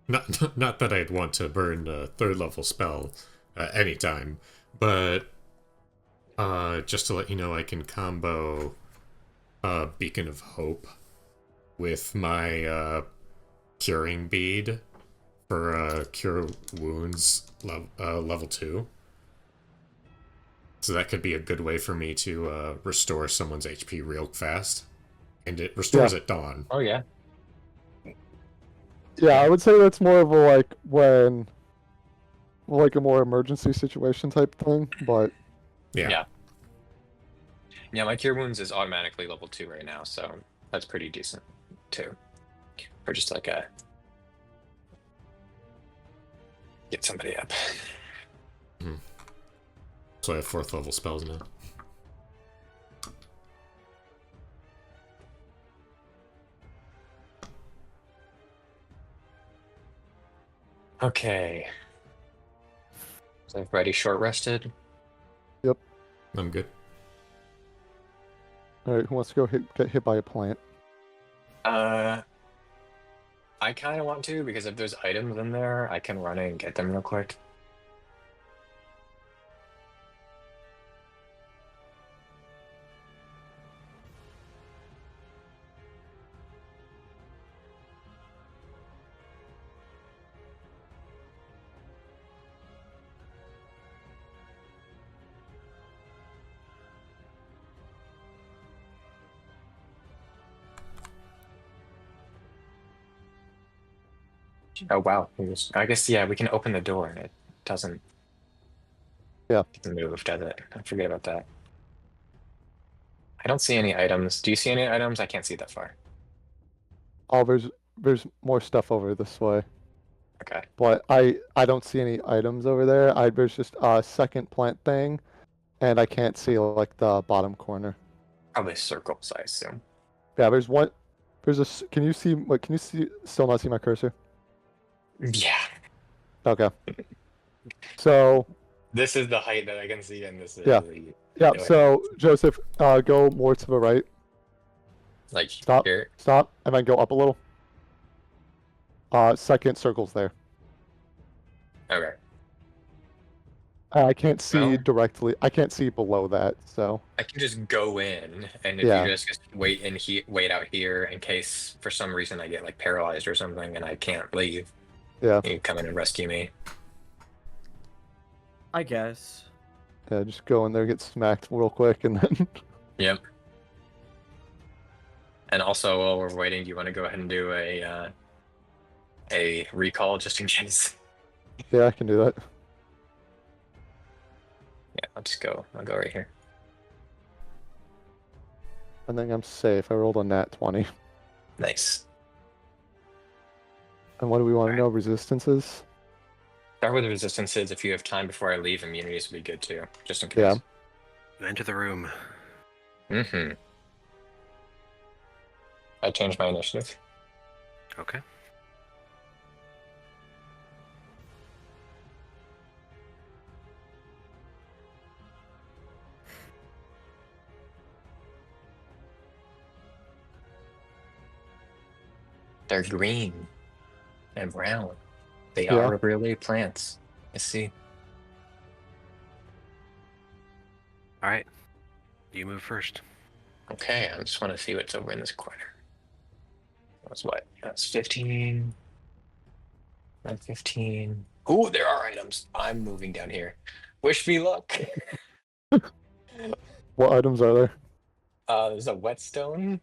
not that I'd want to burn a 3rd level spell anytime, but just to let you know, I can combo Beacon of Hope with my Curing Bead for Cure Wounds level 2. So that could be a good way for me to restore someone's HP real fast. And it restores at dawn. Oh, yeah. Yeah, I would say that's more of a like a more emergency situation type thing, but Yeah. Yeah, my cure wounds is automatically level 2 right now, so that's pretty decent too. Or just like a get somebody up. So I have 4th level spells now. Okay. Is everybody short rested? I'm good. All right, who wants to get hit by a plant? I kind of want to, because if there's items in there, I can run in and get them real quick. Oh wow! I guess yeah, we can open the door and it doesn't. Yeah. Move, does it? I forget about that. I don't see any items. Do you see any items? I can't see that far. Oh, there's more stuff over this way, Okay. but I don't see any items over there. There's just a second plant thing, and I can't see like the bottom corner. Probably circles, I assume. Yeah, there's one. Can you see? What can you see? Still not see my cursor? Yeah. Okay. So This is the height that I can see, and this is Yeah. the yeah. Yeah. So Joseph, go more to the right. like Stop. here. Stop, and then go up a little. Second circle's there. Okay. I can't see Well- directly. I can't see below that. So I can just go in, and if Yeah. you just wait out here in case for some reason I get like paralyzed or something and I can't leave, yeah, you come in and rescue me. I guess. yeah. Just go in there, get smacked real quick, and then Yep. And also, while we're waiting, do you want to go ahead and do a recall just in case? yeah, I can do that. Yeah, I'll go right here. I think I'm safe. I rolled a nat 20. Nice. And what do we want to Alright. know? Resistances? Start with resistances. If you have time before I leave, immunities would be good too, just in case. Yeah. You enter the room. Mm-hmm. I changed my initiative. Okay. They're green and brown. They Yeah. are really plants. I see. All right. You move first. Okay, I just want to see what's over in this corner. That's what? That's 15. That's 15. Oh, there are items. I'm moving down here. Wish me luck. What items are there? There's a whetstone.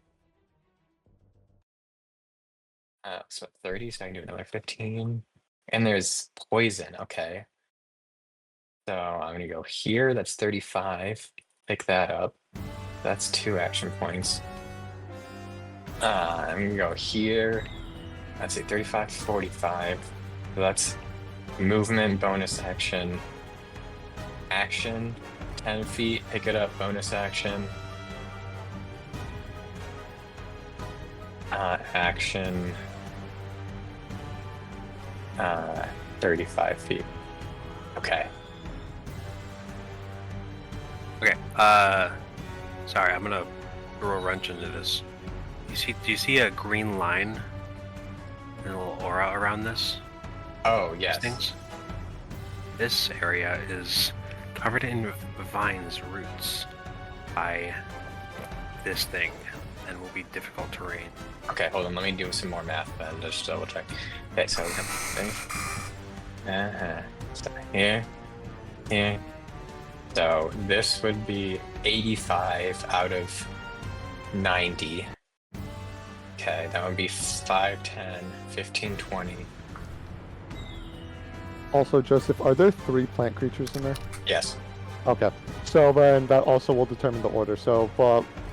So 30, so I can do another 15. And there's poison. Okay. So I'm gonna go here. That's 35. Pick that up. That's 2 action points. I'm gonna go here. Let's see, 35, 45. So that's movement, bonus action. Action, 10 feet, pick it up, bonus action. Action. 35 feet. Okay. Okay. Sorry, I'm gonna throw a wrench into this. Do you see a green line and a little aura around this? Oh, These yes. things? This area is covered in vines roots by this thing and will be difficult terrain. Okay, hold on. Let me do some more math then, just double check. Okay, so we have so here, here. So this would be 85 out of 90. Okay, that would be 5, 10, 15, 20. Also, Joseph, are there 3 plant creatures in there? Yes. Okay. So then that also will determine the order. So,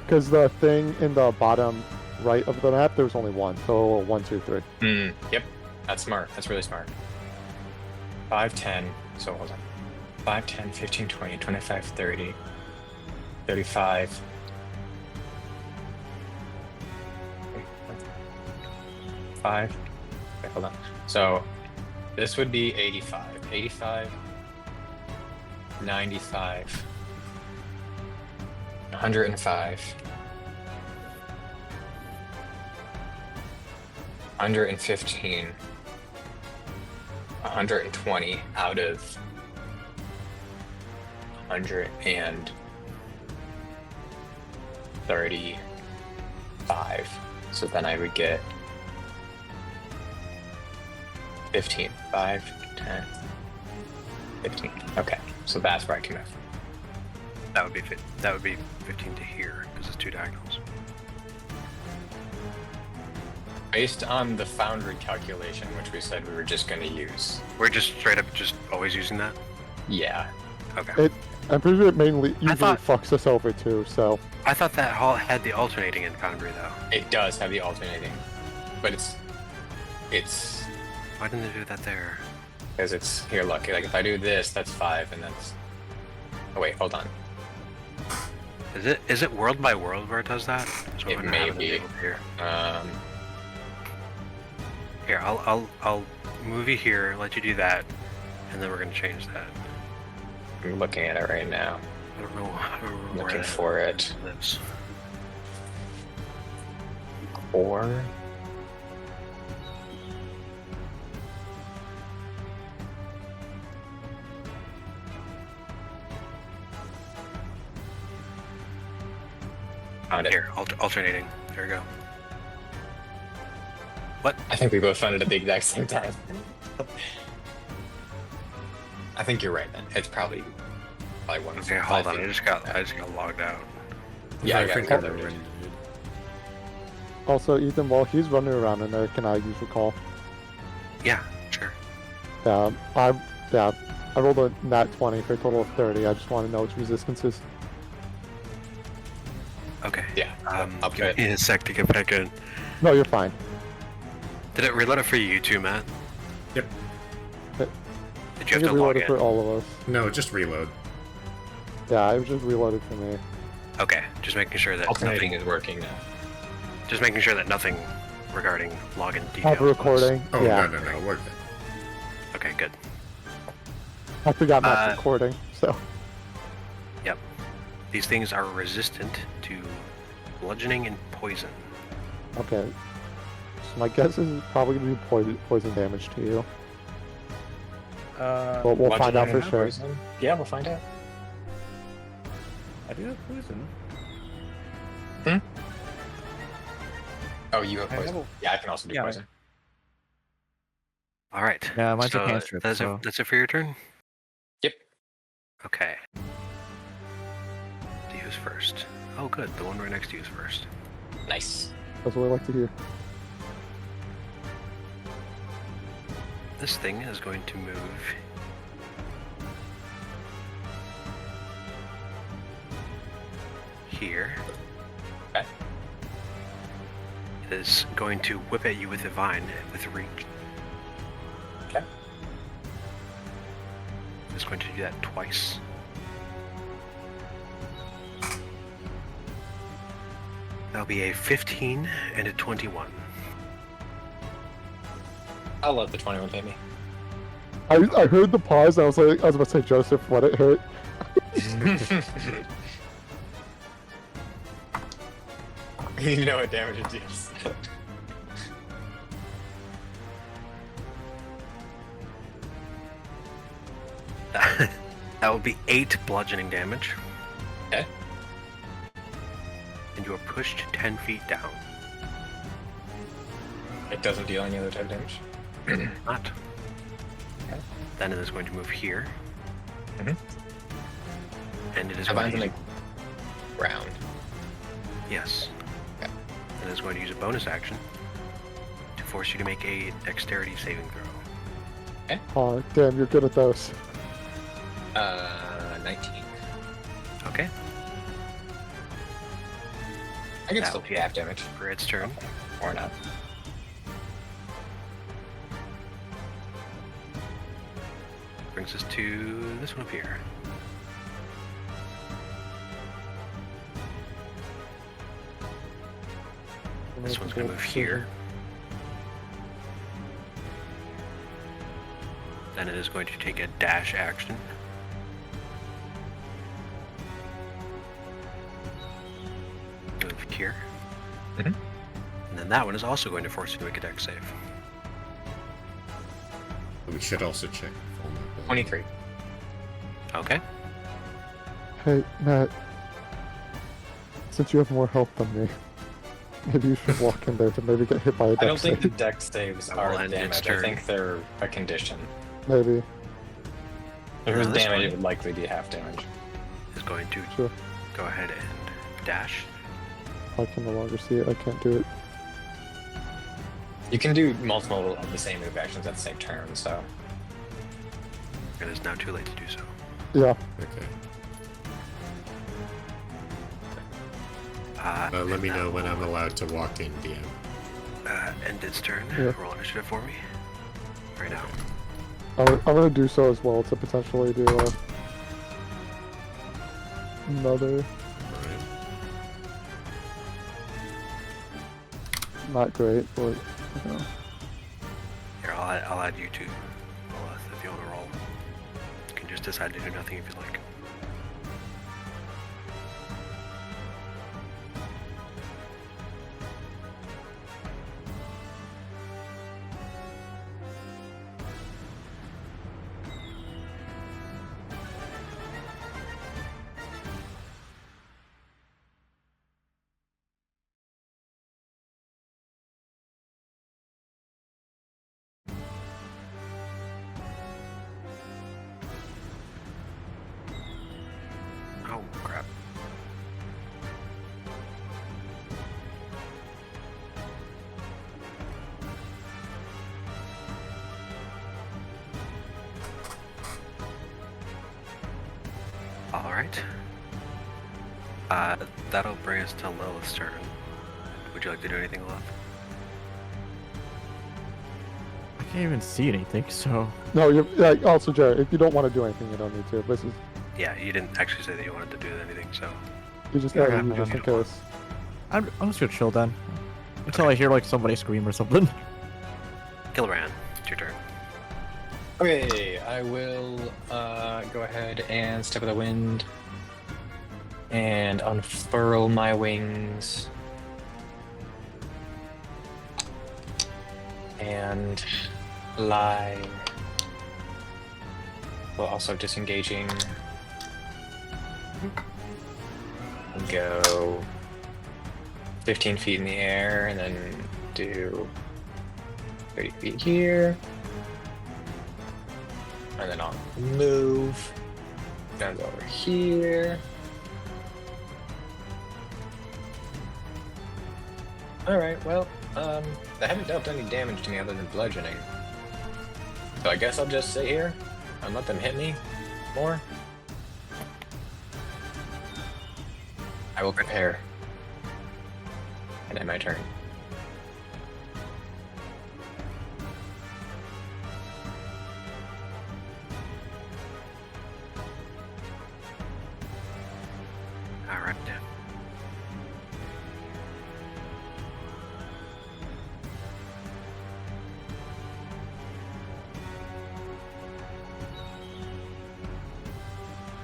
because the thing in the bottom right of the map, there was only 1. So 1, 2, 3. Yep. That's smart. That's really smart. 5, 10. So hold on. 5, 10, 15, 20, 25, 30, 35. Five. Okay, hold on. So this would be 85. 85. 95. 105. 115. 120 out of 135. So then I would get 15. 5, 10, 15. Okay, so that's where I came in. That would be 15 to here because it's 2 diagonals. Based on the Foundry calculation, which we said we were just going to use. We're just straight up just always using that. Yeah. Okay. I'm pretty sure it mainly usually thought- fucks us over too. So I thought that hall had the alternating in Foundry though. It does have the alternating, but it's Why didn't they do that there? because it's here. Look, like if I do this, that's 5, and that's. Oh wait, hold on. Is it world by world where it does that? So It I'm gonna may have be. Here. Um, Here, I'll move you here, let you do that, and then we're gonna change that. I'm looking at it right now. I don't know where Looking that for it. lives. 4. Found it. Here, alternating. There we go. I think we both found it at the exact same time. I think you're right then. It's probably one. Okay, hold on. I just got logged out. Yeah, I got think it. they're rendered. also, Ethan, while he's running around in there, can I use recall? Yeah, sure. I rolled a nat 20 for a total of 30. I just want to know its resistances. Okay. Yeah, I'll give get me a sec to get back in. No, you're fine. Did it reload it for you too, Matt? Yep. Did I you have think to it log reloaded in? for all of us. No, just reload. Yeah, it was just reloaded for me. Okay, just making sure that alternating nothing, is working now. just making sure that nothing regarding login details. Have a recording. Oh, yeah. no, we're good. Okay, good. I forgot Matt's recording, so. Yep. These things are resistant to bludgeoning and poison. Okay. So my guess is probably going to be poison damage to you. But we'll find out for sure. Poison? Yeah, we'll find out. I do have poison. Oh, you have I have poison. a- Yeah, I can also do Yeah. poison. All right. Yeah, mine's a so cantrip, That's so- it. That's it for your turn. Yep. Okay. To use first. Oh, good. The one right next to you is first. Nice. That's what I like to hear. This thing is going to move here. Okay. It is going to whip at you with a vine with reach. Okay. It's going to do that twice. That'll be a 15 and a 21. I'll let the 21 hit me. I heard the pause. I was about to say, Joseph, what it hurt. You know what damage it deals. That will be 8 bludgeoning damage. Okay. And you are pushed 10 feet down. It doesn't deal any other type of damage. Not. Okay. Then it is going to move here. Mhm. And it is How going about to in the ground? Yes. Okay. And it is going to use a bonus action to force you to make a dexterity saving throw. Oh, damn, you're good at those. 19. Okay. I can That still will do half damage. For its turn. Or not. Brings us to this one up here. This one's going to move here. Then it is going to take a dash action here. Mhm. And then that one is also going to force you to make a dex save. We should also check vulnerability. 23. Okay. Hey, Matt. Since you have more health than me, maybe you should walk in there to maybe get hit by a dex I don't think the save. dex saves I will are end its damage. I turn. think they're a condition. Maybe. If it was This damage, one- it would likely be half damage. Is going to Sure. go ahead and dash. I can no longer see it. I can't do it. You can do multiple of the same move actions at the same turn, so. It is now too late to do so. Yeah. Okay. Let and me that know when will, I'm allowed to walk in, DM. End its turn. Yeah. Roll initiative for me. Right now. I'm gonna do so as well to potentially do another. Alright. Not great, but you know. Here, I'll add you to Lilith if you want to roll. You can just decide to do nothing if you like. Oh, crap. Alright. That'll bring us to Lilith's turn. Would you like to do anything, Lilith? I can't even see anything, so No, you're like also Jared. If you don't want to do anything, you don't need to. This is Yeah, you didn't actually say that you wanted to do anything, so... you just Yeah, added you I just in don't. case. I'm just gonna chill then until I hear like somebody scream or something. Gilran, it's your turn. Okay, I will go ahead and step of the wind and unfurl my wings and fly while also disengaging and go 15 feet in the air and then do 30 feet here. And then I'll move down to over here. Alright, well, they haven't dealt any damage to me other than bludgeoning. So I guess I'll just sit here and let them hit me more. I will prepare. And end my turn. Alright.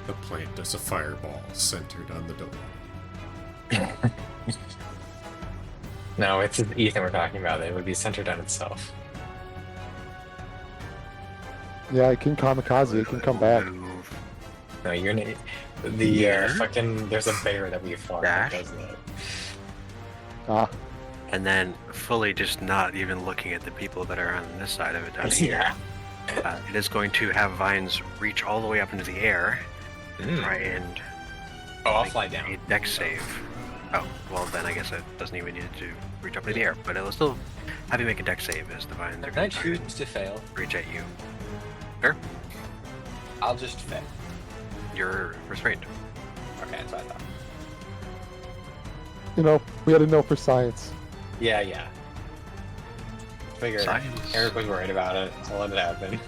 The plant is a fireball centered on the door. No, it's Ethan we're talking about. It would be centered on itself. Yeah, it can kamikaze. It can come back. Move. No, you're gonna. The Here. fucking. There's a bear that we fought that Dash. does that. Ah, And then fully just not even looking at the people that are on this side of it down here. Yeah. It is going to have vines reach all the way up into the air. Mm. Try and Oh, I'll make fly down. a dex save. Oh, well then I guess it doesn't even need to reach up into the air, but it'll still have you make a dex save as the vines are Can I going to try and choose to fail? reach at you. Sure, I'll just fail. you're restrained. Okay, that's what I thought. you know, we had to know for science. Yeah, yeah. Figure Science. Eric was worried about it. I'll let it happen.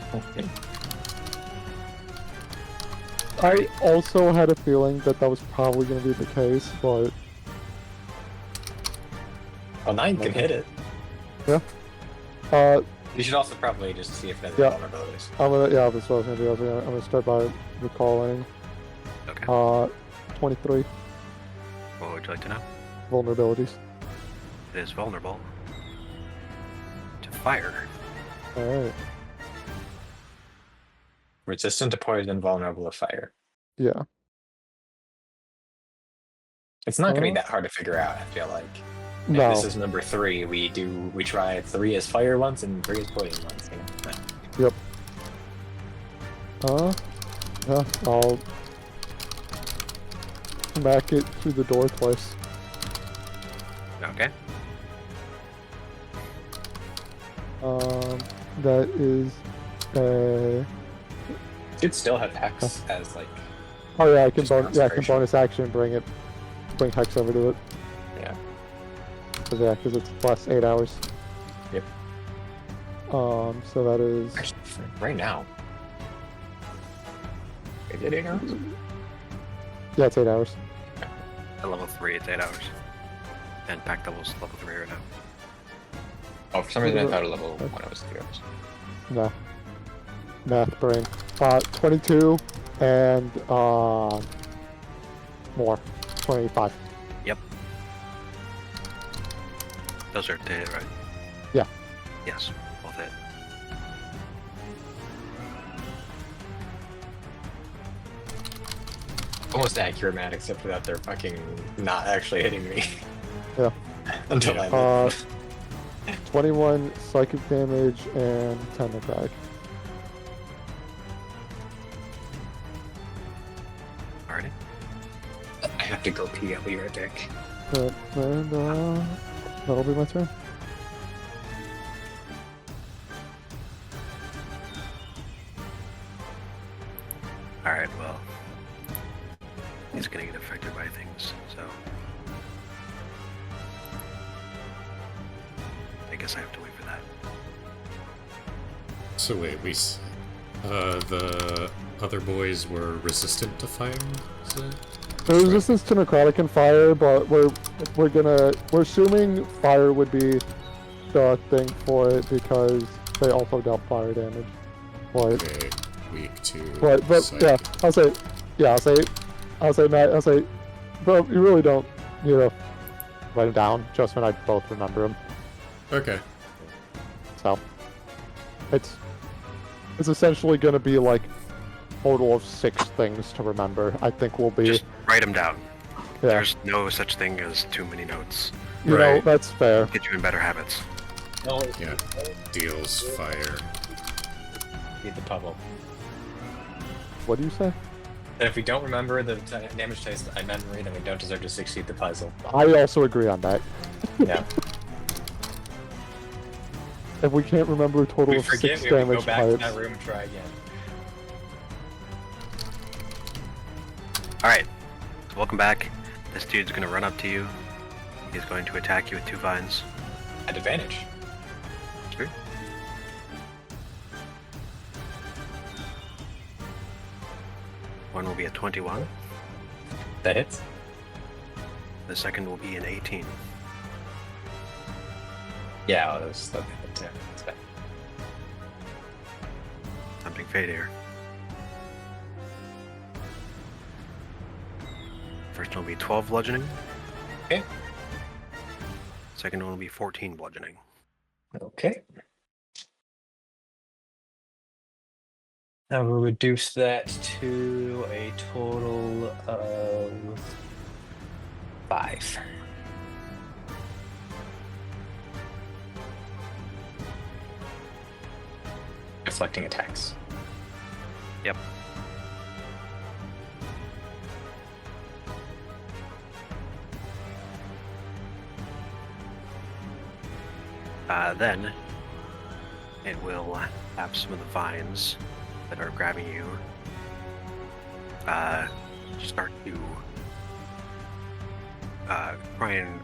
I also had a feeling that that was probably going to be the case, but Well, 9 can hit it. uh, You should also probably just see if there's Yeah. vulnerabilities. I'm gonna that's what I was gonna do. I'm gonna start by recalling. Okay. 23. What would you like to know? vulnerabilities. It is vulnerable to fire. Alright. Resistant to poison, vulnerable to fire. Yeah. It's not going to be Uh, that hard to figure out, I feel like. If No. this is number 3, we try 3 as fire once and 3 as poison once. You know? Yep. Yeah, I'll smack it through the door twice. Okay. That is Should still have Hex as like. oh yeah, I can Just bonus concentration. action bring Hex over to it. Yeah. Because it's plus 8 hours. Yep. So that is Actually, right now. Is it 8 hours? yeah, it's 8 hours. At level 3, it's 8 hours. And pack doubles level 3 right now. Oh, for some reason I thought a level 1 was 3 hours. No. Math brain. 22 and more. 25. Those are to hit, right? Yeah. Yes, both hit. Almost accurate, man, except for that they're fucking not actually hitting me. Yeah. Until I move. 21 psychic damage and 10 necrotic. Alrighty. I have to go pee. I'll be right back. And that'll be my turn. Alright, well. He's gonna get affected by things, so. I guess I have to wait for that. So wait, the other boys were resistant to fire? Is it? There's resistance to necrotic and fire, but we're assuming fire would be the thing for it because they also dealt fire damage. But Okay, weak to but yeah, psychic. I'll say Matt, but you really don't write them down. Justin and I both remember them, Okay. so it's essentially going to be like total of 6 things to remember. I think we'll be Just write them down. yeah. There's no such thing as too many notes. You know, Right. that's fair. Get you in better habits. No, Yeah. Deals fire. need the puzzle. What do you say? And if we don't remember the damage taste by memory, then we don't deserve to succeed the puzzle. I also agree on that. Yeah. If we can't remember a total We of 6 forget, we have to damage go back to types, that room and try again. Alright. So welcome back. This dude's gonna run up to you. He's going to attack you with 2 vines. At advantage. Sure. One will be a 21. That hits. The second will be an 18. Yeah, well, that's bad. Tempting fate here. First one will be 12 bludgeoning. Okay. Second one will be 14 bludgeoning. Okay. Now we'll reduce that to a total of 5. Deflecting attacks. Yep. Then it will have some of the vines that are grabbing you start to try and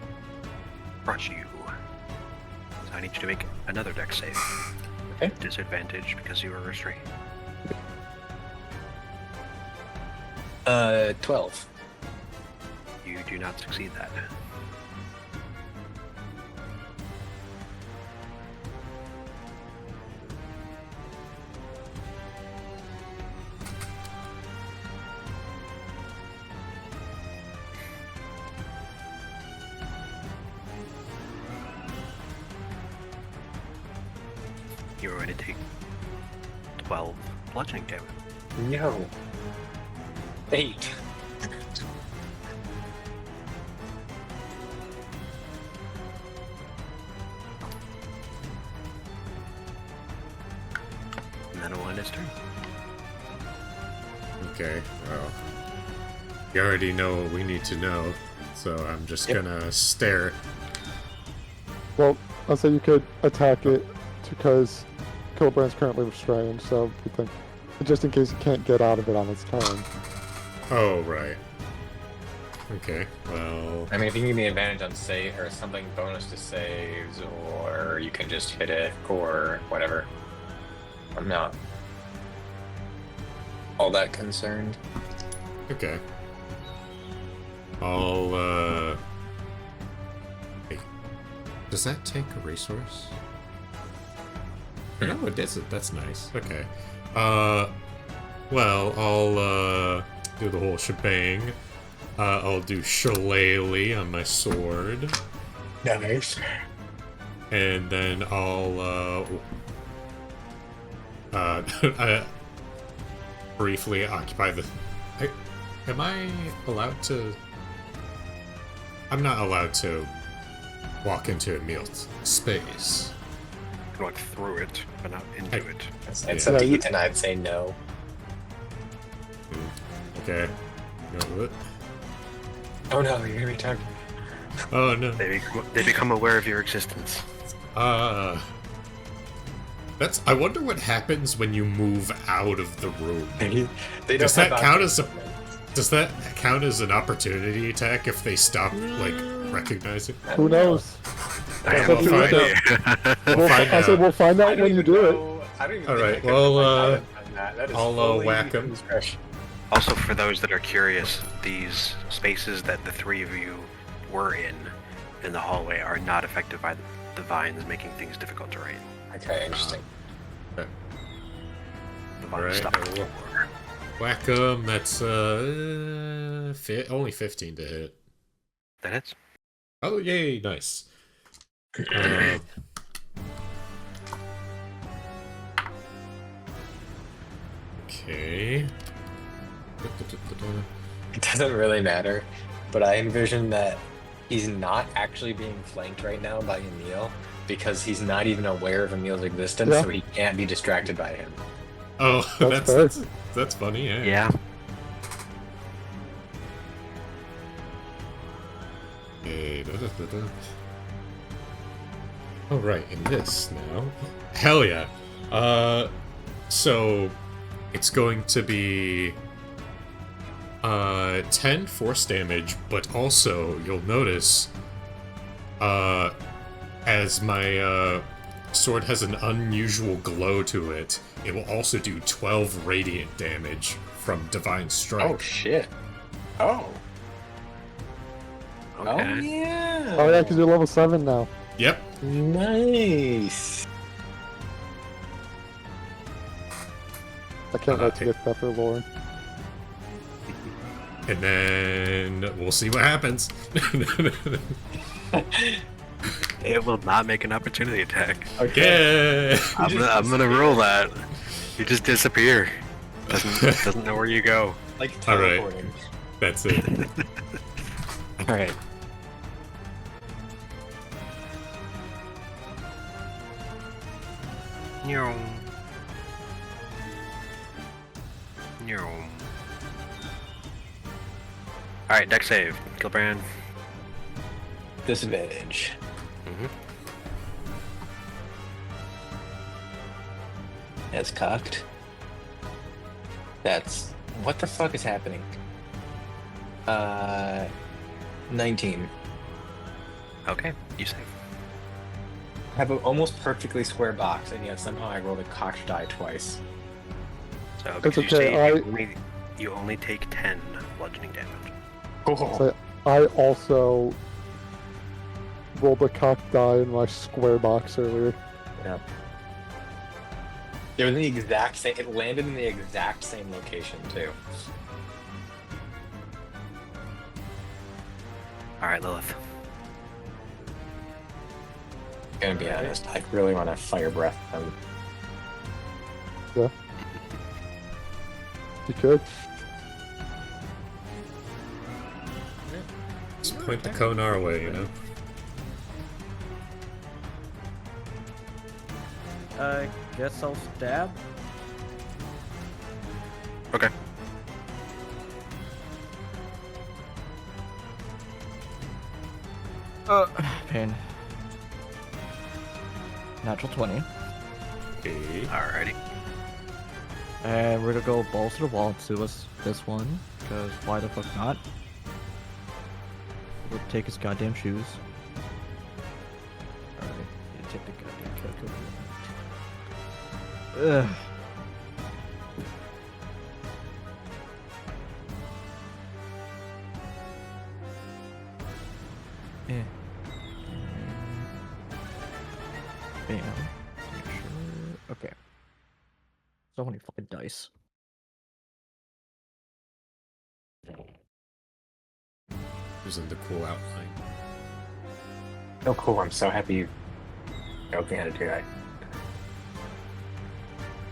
crush you. So I need you to make another dex save. Okay. Disadvantage because you are restrained. 12. You do not succeed that. You're going to take 12 bludgeoning damage. No. 8. And then it'll end his turn. Okay, well. You already know what we need to know, so I'm just gonna stare. Well, I'll say you could attack it because Kilbrand's currently restrained, so you think just in case you can't get out of it on its turn. Oh, right. Okay, well. I mean, if you can give me advantage on save or something bonus to saves, or you can just hit it, or whatever. I'm not all that concerned. Okay. I'll, Wait. Does that take a resource? No, it doesn't. That's nice. Okay. Well, I'll, do the whole shebang. I'll do Shillelagh on my sword. Nice. And then I'll, briefly occupy the... Am I allowed to... I'm not allowed to walk into Emil's space. Going through it, but not into it. It's up to you, and I'd say no. Okay. No, Oh no, you're gonna be targeted. oh no. They become aware of your existence. That's. I wonder what happens when you move out of the room. They Does don't that have count access as a- to them. Does that count as an opportunity attack if they stop, like, recognizing? Who knows? I That's have up no to you, idea. We'll find I said out. we'll find I out don't when you even do it. know- I don't even All think right, I could well, have done that. That is I'll, fully whack 'em. discretion. Also, for those that are curious, these spaces that the three of you were in the hallway are not affected by the vines making things difficult to read. Okay, interesting. The vines Alright, stop I the will- floor. Whack 'em. That's only 15 to hit. That hits. Oh, yay! Nice. Okay. It doesn't really matter, but I envision that he's not actually being flanked right now by Emil because he's not even aware of Emil's existence, Yeah. so he can't be distracted by him. Oh, That's that's funny. Yeah. Yeah. Okay, Oh, right, in this now. Hell yeah. So it's going to be 10 force damage, but also you'll notice as my sword has an unusual glow to it, it will also do 12 radiant damage from Divine Strike. Oh shit! Oh. Oh Okay. yeah. Oh yeah, because you're level 7 now. Yep. Nice. I can't wait to get that for Lauren. And then we'll see what happens. It will not make an opportunity attack. Yeah. I'm gonna roll that. You just disappear. Doesn't know where you go. Like All right. teleporting. That's it. All right. Nyong. Nyong. Alright, deck save. Gilbrand. Disadvantage. Mm-hmm. That's cocked. That's... What the fuck is happening? 19. Okay, you save. I have an almost perfectly square box, and yet somehow I rolled a cocked die twice. So It's because you okay, save, you only take 10 bludgeoning damage. Oh. So I also rolled a cock die in my square box earlier. Yeah. It was in the exact same. It landed in the exact same location too. Alright, Lilith. Gonna be honest, I really want to fire breath them. You could. Just point the cone our way, you know? I guess I'll stab. Okay. Pain. Natural 20. Okay. Alrighty. And we're gonna go balls to the wall to this one, because why the fuck not? We'll take his goddamn shoes. Alright, you take the goddamn calculator. Ugh. Eh. Bam. Sure. Okay. So many fucking dice. Using the cool outline. So cool. I'm so happy you showed me how to do that.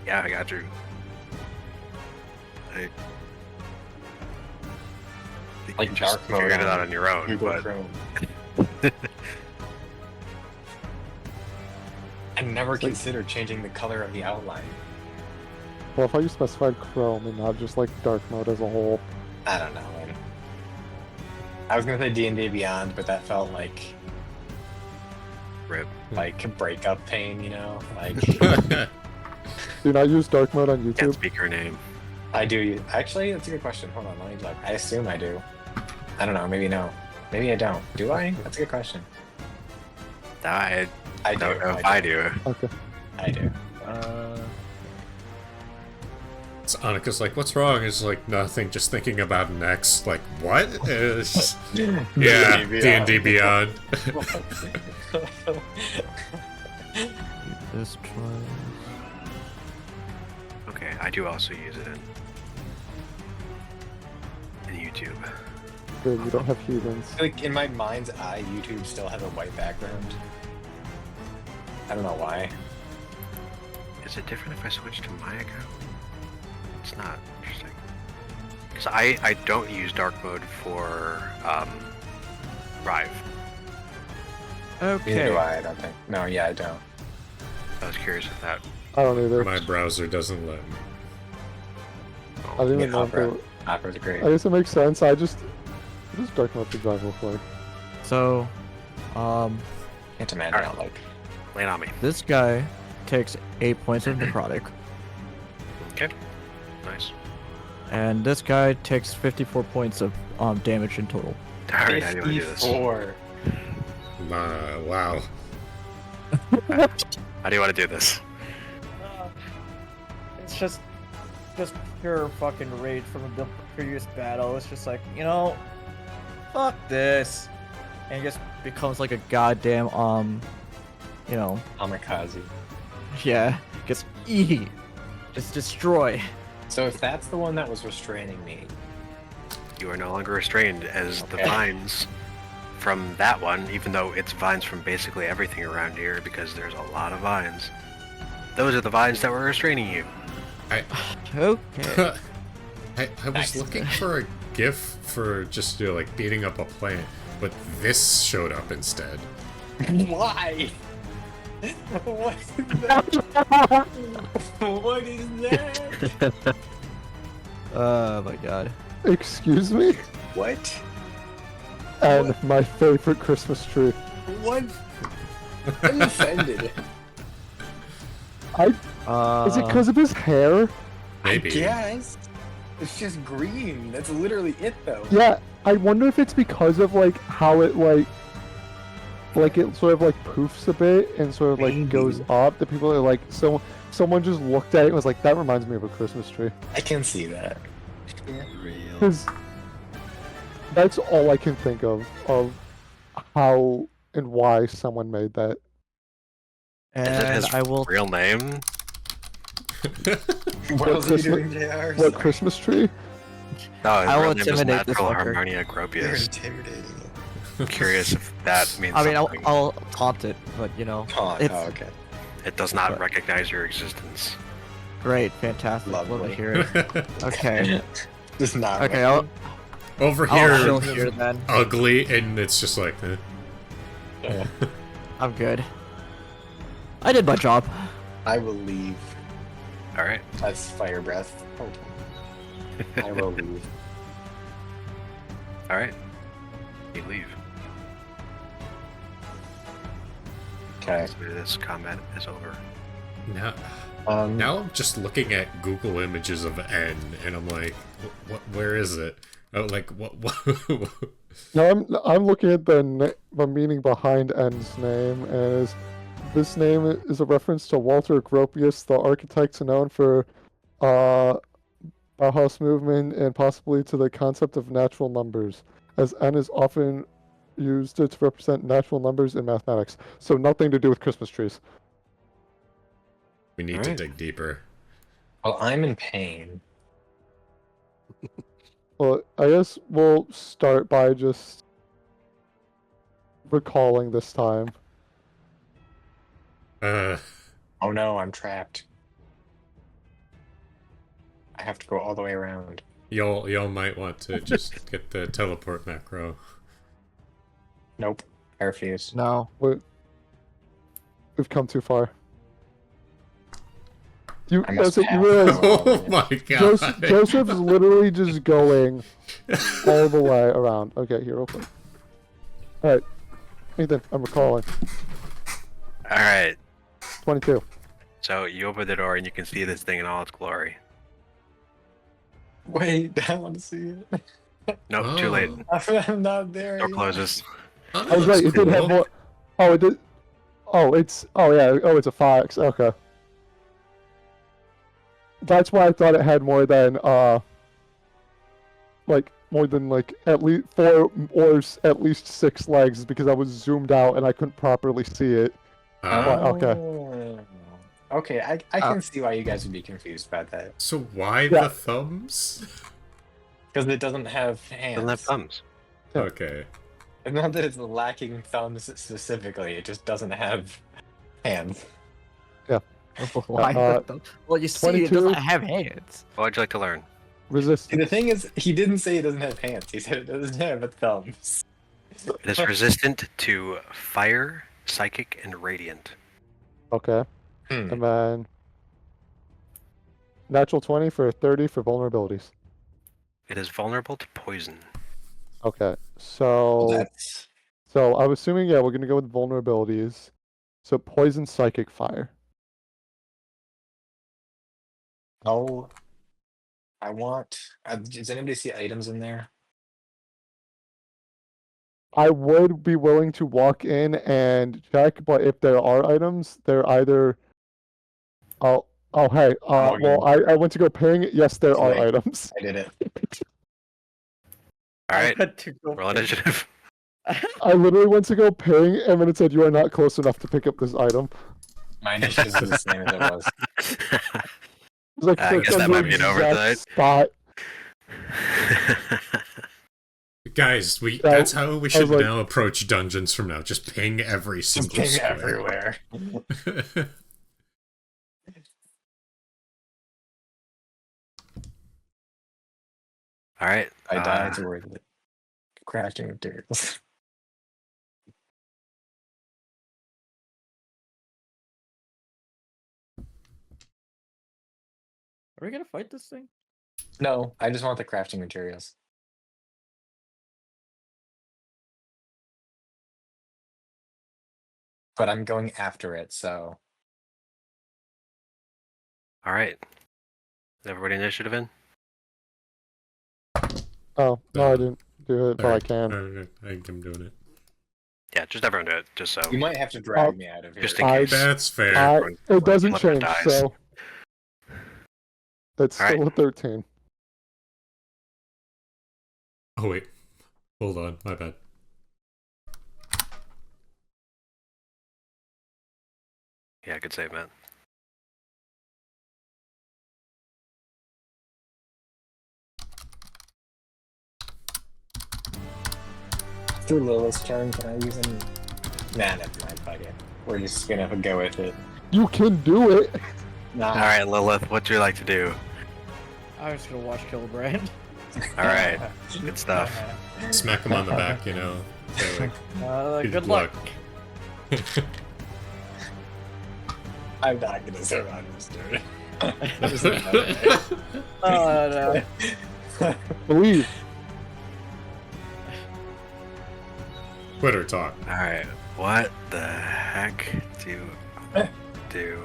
Yeah, I got you. I think Like you just dark mode figured it on out on your own, Google but Chrome. I never considered changing the color of the outline. Well, if I just specified Chrome and not just like dark mode as a whole. I don't know, man. I was gonna say D&D Beyond, but that felt like rip. breakup pain, you know? Like Do you not use dark mode on Can't YouTube? speak her name. I do. Actually, that's a good question. Hold on, let me look. I assume I do. I don't know. Maybe no. Maybe I don't. Do I? That's a good question. I I don't do. know if I do. Okay. I do. So Annika's like, what's wrong? It's like, nothing, just thinking about an ex. Like, what? It's just- yeah, D&D Beyond. This twice. Okay, I do also use it in YouTube. Good, we don't have heathens. Like in my mind's eye, YouTube still has a white background. I don't know why. Is it different if I switch to my account? It's not. Interesting. Because I don't use dark mode for Rive. Neither Okay. do I don't think. No, yeah, I don't. I was curious if that. I don't either. My browser doesn't let me. I didn't Yeah, even know if Opera. it, Opera's great. I guess it makes sense. I just dark mode to drive real quick. So, Can't imagine Alright. how like Lay it on me. this guy takes 8 points of necrotic, Okay. Nice. and this guy takes 54 points of damage in total. Alright, how do you want to do this? 54. Wow. How do you want to do this? It's just pure fucking rage from the previous battle. It's just like, you know, fuck this, and it just becomes like a goddamn you know, Kamikaze. yeah, just just destroy. So if that's the one that was restraining me, You are no longer restrained as the Okay. vines from that one, even though it's vines from basically everything around here because there's a lot of vines. Those are the vines that were restraining you. Okay. I was Nice. looking for a gif for just, you know, like beating up a plant, but this showed up instead. why? What is that? What is that? Oh my god. Excuse me? What? And my favorite Christmas tree. What? I'm offended. Is it because of his hair? Maybe. I guess. It's just green. That's literally it, though. Yeah, I wonder if it's because of like how it like it sort of like poofs a bit and sort of like Maybe. goes up. The people are like, so someone just looked at it and was like, that reminds me of a Christmas tree. I can see that. Real. Because that's all I can think of how and why someone made that. Is it And his I will. real name? What else are you Christmas- doing, JR? What Christmas tree? No, his I will real name is intimidate this Natural fucker. Harmonia You're Gropius. intimidating it. I'm curious if that means I mean, something. I'll taunt it, but you know, Oh, It's- oh, okay. It does not but- recognize your existence. Great, fantastic. Love to Lovely. hear it. Okay. Just not. Okay, right. Over I'll chill here, here then. ugly, and it's just like, I'm good. I did my job. I will leave. All right. That's fire breath. I will leave. All right. You leave. Okay. So this combat is over. now, Um, now I'm just looking at Google images of N, and I'm like, where is it? Oh, like, what? No, I'm looking at the meaning behind N's name, and this name is a reference to Walter Gropius, the architect known for Bauhaus movement, and possibly to the concept of natural numbers, as N is often used to represent natural numbers in mathematics. So nothing to do with Christmas trees. We need All to right. dig deeper. well, I'm in pain. Well, I guess we'll start by just recalling this time. Uh, Oh no, I'm trapped. I have to go all the way around. y'all might want to just get the teleport macro. Nope. I refuse. No. We've come too far. You, I must you pass. realize Oh my god! Joseph's literally just going all the way around. Okay, here, real quick. Alright. Ethan, I'm recalling. All right. 22. So you open the door and you can see this thing in all its glory. Wait, I want to see it. Nope, too late. I'm not there. Door yet. closes. Oh, I was right, it did have more. Oh, it did. Oh, it's. Oh, yeah. Oh, it's a fox. Okay. That's why I thought it had more than, like, at least 4 or at least 6 legs, because I was zoomed out and I couldn't properly see it. Okay. Oh. Okay, I can see why you guys would be confused about that. So why Yeah. the thumbs? Because it doesn't have hands. Doesn't have thumbs. Yeah. Okay. It's not that it's lacking thumbs specifically, it just doesn't have hands. Why? Well, you see, it 22. doesn't have hands. What would you like to learn? See, Resistance. the thing is, he didn't say it doesn't have hands, he said it doesn't have thumbs. It is resistant to fire, psychic, and radiant. Okay. Hmm. And then. Natural 20 for 30 for vulnerabilities. It is vulnerable to poison. Okay. So. That's... So I'm assuming, yeah, we're gonna go with vulnerabilities. So poison, psychic, fire. Oh, I want... does anybody see items in there? I would be willing to walk in and check, but if there are items, they're either. Oh, hey. walking Well, I went to go ping. Yes, there are Wait. items. I did it. All right. had to go Roll initiative. I literally went to go ping, and then it said you are not close enough to pick up this item. My initiative is the same as it was. It was like I guess on that the might be an exact oversight. Spot. Guys, Yeah, that's how we should was like- now approach dungeons from now. Just ping every Just single ping square. everywhere. All right. I died to worth it. Crafting materials. Are we gonna fight this thing? No, I just want the crafting materials. But I'm going after it, so... All right. Is everybody initiative in? Oh no, I didn't do it, but I Alright, can. alright, I think I'm doing it. Yeah, just everyone do it, just so. You might have to drag me out of here. Just in I- case. That's fair. Everyone- It doesn't Flipper change, dies. so. It's All right. still a 13. Oh wait, hold on, my bad. Yeah, good save, man. Through Lilith's turn, can I use any... Nah, never mind, fuck it. We're just gonna go with it. You can do it! Nah. All right, Lilith, what do you like to do? I was gonna watch Gillibrand. All right, good stuff. Smack him on the back, you know. Say like, Good luck. I'm not gonna survive this, dude. Oh no. Believe. Twitter talk. All right, what the heck do I do?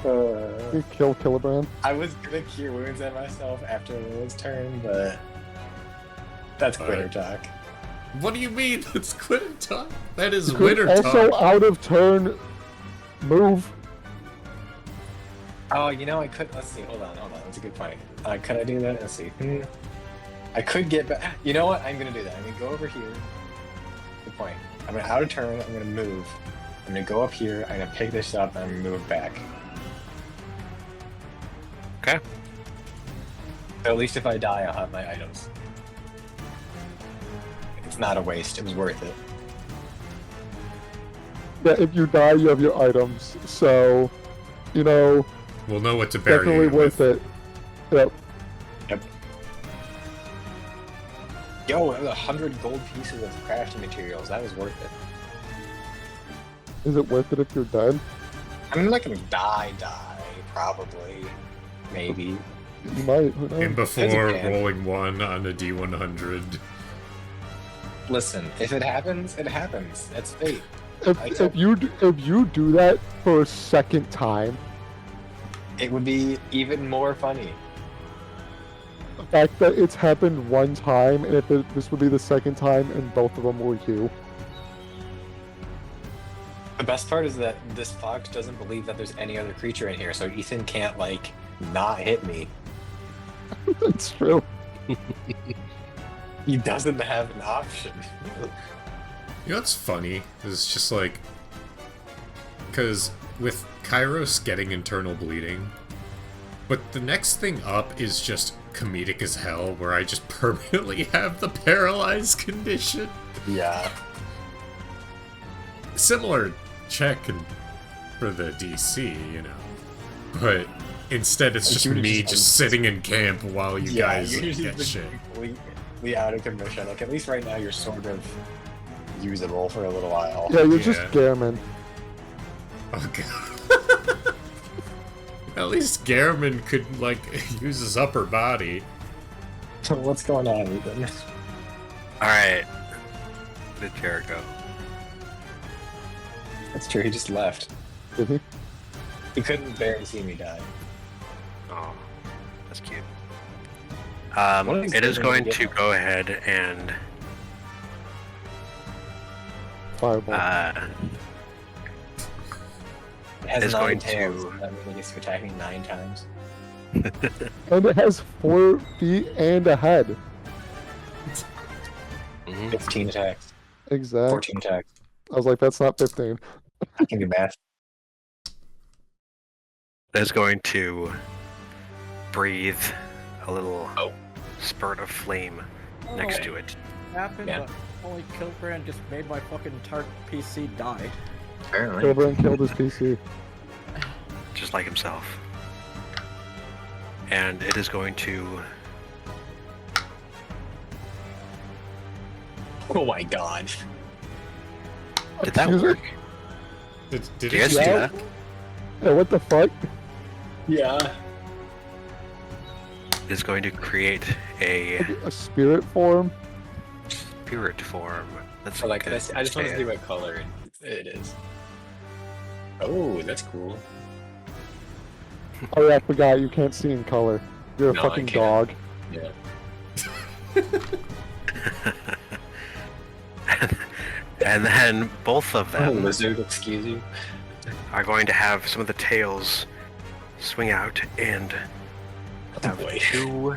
You kill Killibrand. I was gonna cure wounds at myself after Lilith's turn, but that's quitter talk. What do you mean? That's Twitter talk? That is You could winter also talk. out of turn move. Oh, you know, I could. Let's see. Hold on. That's a good point. Could I do that? Let's see. I could get back. You know what? I'm gonna do that. I'm gonna go over here. Good point. I'm gonna out of turn. I'm gonna move. I'm gonna go up here. I'm gonna pick this up and I'm gonna move back. Okay. So at least if I die, I'll have my items. It's not a waste. It was worth it. Yeah, if you die, you have your items. So, you know, We'll know what to bury definitely you worth with. it. Yep. Yep. Yo, 100 gold pieces of crafting materials. That was worth it. Is it worth it if you're dead? I'm not gonna die. Probably. Maybe. You might. Who knows? And before Depends. rolling 1 on a D100. Listen, if it happens, it happens. That's fate. If you do that for a second time, It would be even more funny. the fact that it's happened one time, and this would be the second time, and both of them were you. The best part is that this fox doesn't believe that there's any other creature in here, so Ethan can't, like, not hit me. That's true. He doesn't have an option. You know what's funny? It's just like... Because with Kairos getting internal bleeding, but the next thing up is just comedic as hell, where I just permanently have the paralyzed condition. Yeah. Similar check for the DC, you know. But instead it's just You would've me just- just sitting in camp while you guys you're just get been shit. completely out of commission. Like, at least right now you're sort of usable for a little while. Yeah, you're just Yeah. Garamond. Oh god. At least Garamond could, like, use his upper body. What's going on, Ethan? All right, the Jericho. That's true, he just left. Did he? He couldn't bear to see me die. Oh, that's cute. What is It is it going gonna to get? go ahead and Fireball. It has It's 9 going tails. to- That means it gets to attack me 9 times. And it has 4 feet and a head. 15 attacks. Exactly. 14 attacks. I was like, that's not 15. I can do math. is going to breathe a little Oh. spurt of flame next to it. Happened, Yeah. but holy Gillibrand just made my fucking entire PC die. Apparently. Kilbrand killed his PC. Just like himself. And it is going to Oh my god. Did that Excuse me? work? Did Did it you guys see Yeah. that? Yeah, what the fuck? Yeah. It is going to create a A spirit form? spirit form. That's So, like, good. I just want to see what color it is. Oh, that's cool. Oh yeah, I forgot, you can't see in color. You're a No, I fucking can't. dog. Yeah. And then both of Oh, them lizard, excuse you. are going to have some of the tails swing out and have Boy. 2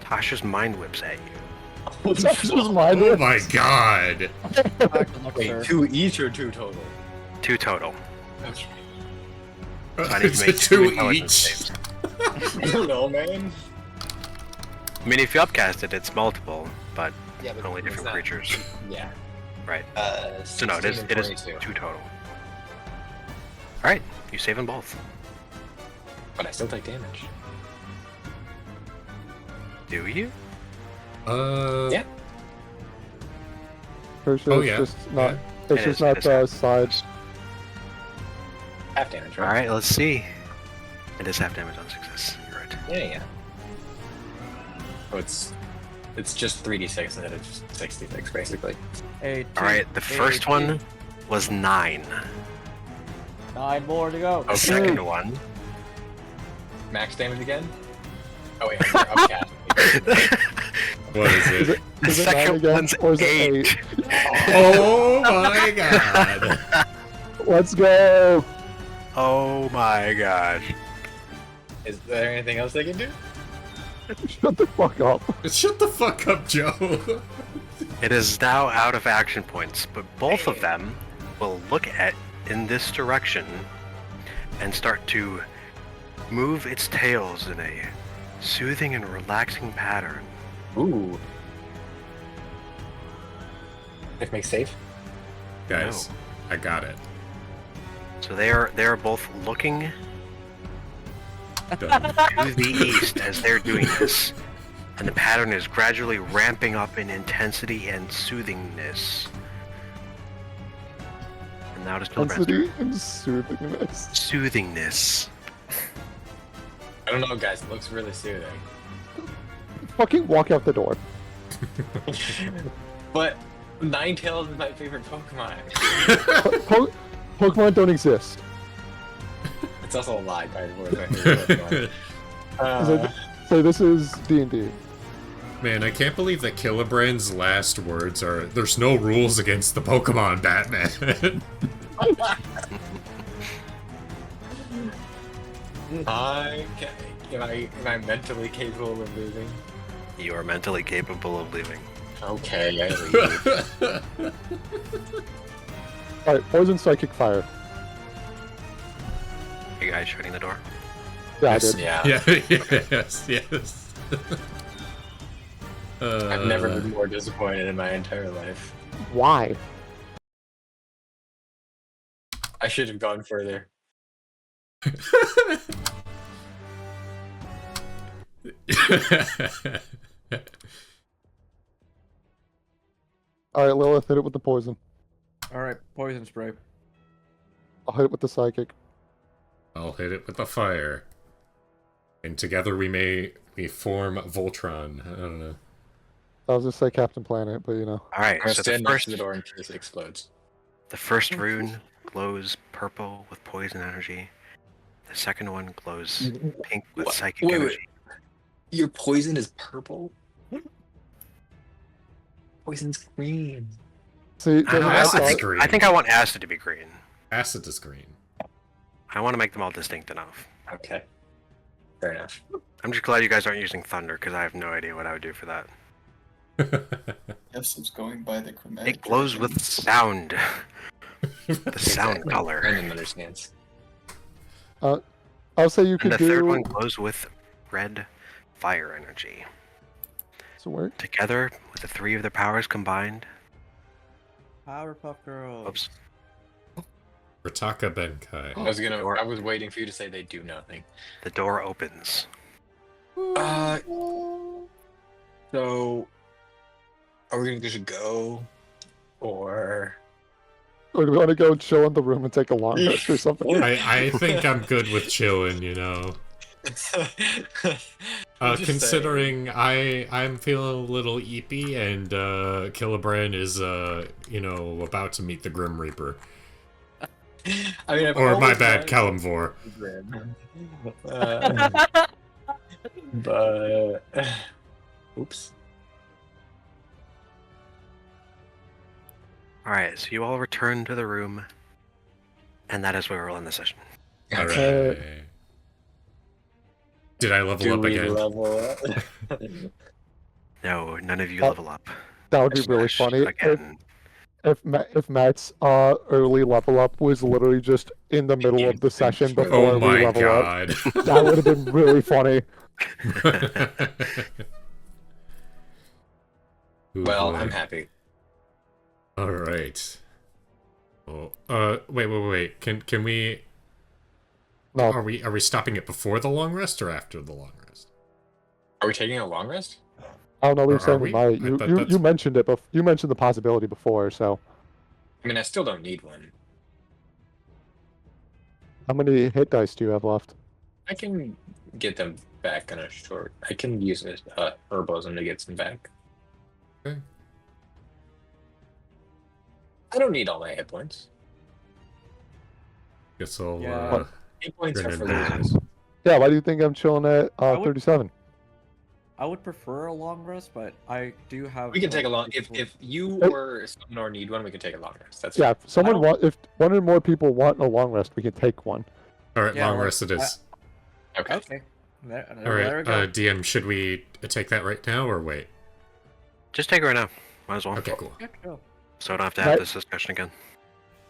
Tasha's mind whips at you. This was mine. Oh my god! Wait, 2 each or 2 total? 2 total. Okay. I need It's to a make 2 intelligence each. saves. I don't know, man. I mean, if you upcast it, it's multiple, but Yeah, but only it's different not- creatures. Yeah. Right. So no, it 16 is and 22. 2 total. Alright, you save them both. But I still take damage. Do you? Yeah. Pretty sure Oh, it's yeah. just not. Yeah. It's It just is, not it is the half. sides. Half damage, right? Alright, let's see. It is half damage on success. You're right. Yeah. Oh, it's just 3d6 instead of just 66, basically. Alright, the first one was 9. 9 more to go. The second one. Max damage again? Oh wait, I'm casting. What is it? The Is it 9 second again, one's or is it 8. Oh my god! Let's go! Oh my gosh. Is there anything else they can do? Shut the fuck up. Shut the fuck up, Joe. It is now out of action points, but both of them will look at in this direction and start to move its tails in a soothing and relaxing pattern. Ooh. If make safe. Guys, I got it. So they are both looking Done. to the east as they're doing this, and the pattern is gradually ramping up in intensity and soothingness. And now to Intensity and soothingness. soothingness. I don't know, guys. It looks really soothing. Fucking walk out the door. But Ninetales is my favorite Pokemon. Pokemon don't exist. It's also a lie, by the way. My favorite Pokemon. So this is D&D. Man, I can't believe that Killibrand's last words are, "There's no rules against the Pokemon, Batman." Am I mentally capable of losing? You are mentally capable of leaving. Okay, I leave. Alright, poison, psychic, fire. Are you guys shutting the door? Yeah, Yes. I did. Yeah. Yes. I've never been more disappointed in my entire life. Why? I should have gone further. Alright, Lilith, hit it with the poison. Alright, poison spray. I'll hit it with the psychic. I'll hit it with the fire. And together we form Voltron. I don't know. I was just say Captain Planet, but you know. Alright, I'm gonna so stand next to the door in case it explodes. the first rune glows purple with poison energy. The second one glows pink with What? psychic Wait. energy. Your poison is purple? Poison's green. See, I, don't know, Acid's I think, green. I think I want acid to be green. Acid is green. I want to make them all distinct enough. Okay. Fair enough. I'm just glad you guys aren't using thunder, because I have no idea what I would do for that. Yes, it's going by the chromatic. It glows with sound. The sound Exactly. color. Brandon understands. I'll say you And could the do. third one glows with red fire energy. So work. Together, with the three of their powers combined, Powerpuff Girls. oops, Rataka Benkai. I was waiting for you to say they do nothing. the door opens. So are we gonna just go? Or Or do we want to go chill in the room and take a long rest or something? I think I'm good with chilling, you know. I'm just Considering I'm feeling a little eepy and Killibrand is about to meet the Grim Reaper. I mean, I've Or my always bad, wanted Kalimvor. Grim. But oops. Alright, so you all return to the room, and that is where we'll end the session. Alright. Did I level Do up we again? level up? No, none of you Oh. level up. That would be really Smash funny again. if Matt's early level up was literally just in the middle of the session before Oh we my level god. up. That would have been really funny. Ooh, Well, boy. I'm happy. Alright. Oh, wait. Can we... No, Are we stopping it before the long rest or after the long rest? Are we taking a long rest? I don't know. We Or were saying are we we? might. I You thought you that's- you mentioned it. You mentioned the possibility before. So I mean, I still don't need one. how many hit dice do you have left? I can get them back in a short. I can use herbalism to get some back. Okay. I don't need all my hit points. Guess I'll. Yeah. Hit points are for Grenade. losers. Yeah. Why do you think I'm chilling at I would- 37? I would prefer a long rest, but I do have. We can take a long. like, If you Hey. or Summonor need one, we can take a long rest. That's Yeah. If someone don't- if one or more people want a long rest, we can take one. All right, Yeah, long like, rest it is. okay. Okay. There All there we right, go. DM, should we take that right now or wait? Just take it right now. Might as well. Okay, cool. Yeah, cool. So I don't have to have Right. this discussion again.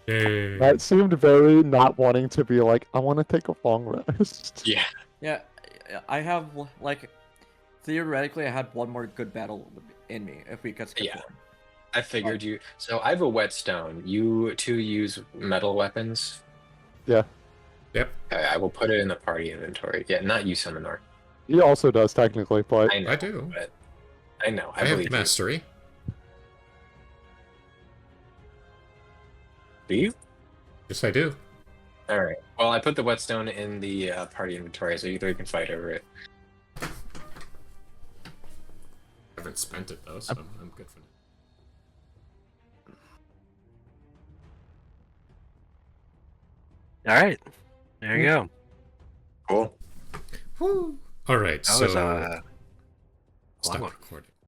Yay. That seemed very not wanting to be like, I want to take a long rest. Yeah. Yeah, I have like theoretically I had one more good battle in me if we could skip Yeah. one. I figured you. So I have a whetstone. You two use metal weapons. Yeah. Yep. Okay, I will put it in the party inventory. Yeah, not you, Summonor. He also does technically, but I know. I do. But I know. I, I have believe you. mastery. Do you? Yes, I do. All right. Well, I put the whetstone in the party inventory, so you three can fight over it. I haven't spent it though, so I'm good for now. All right. There you go. Cool. Woo. All right, That so was long stop one. recording.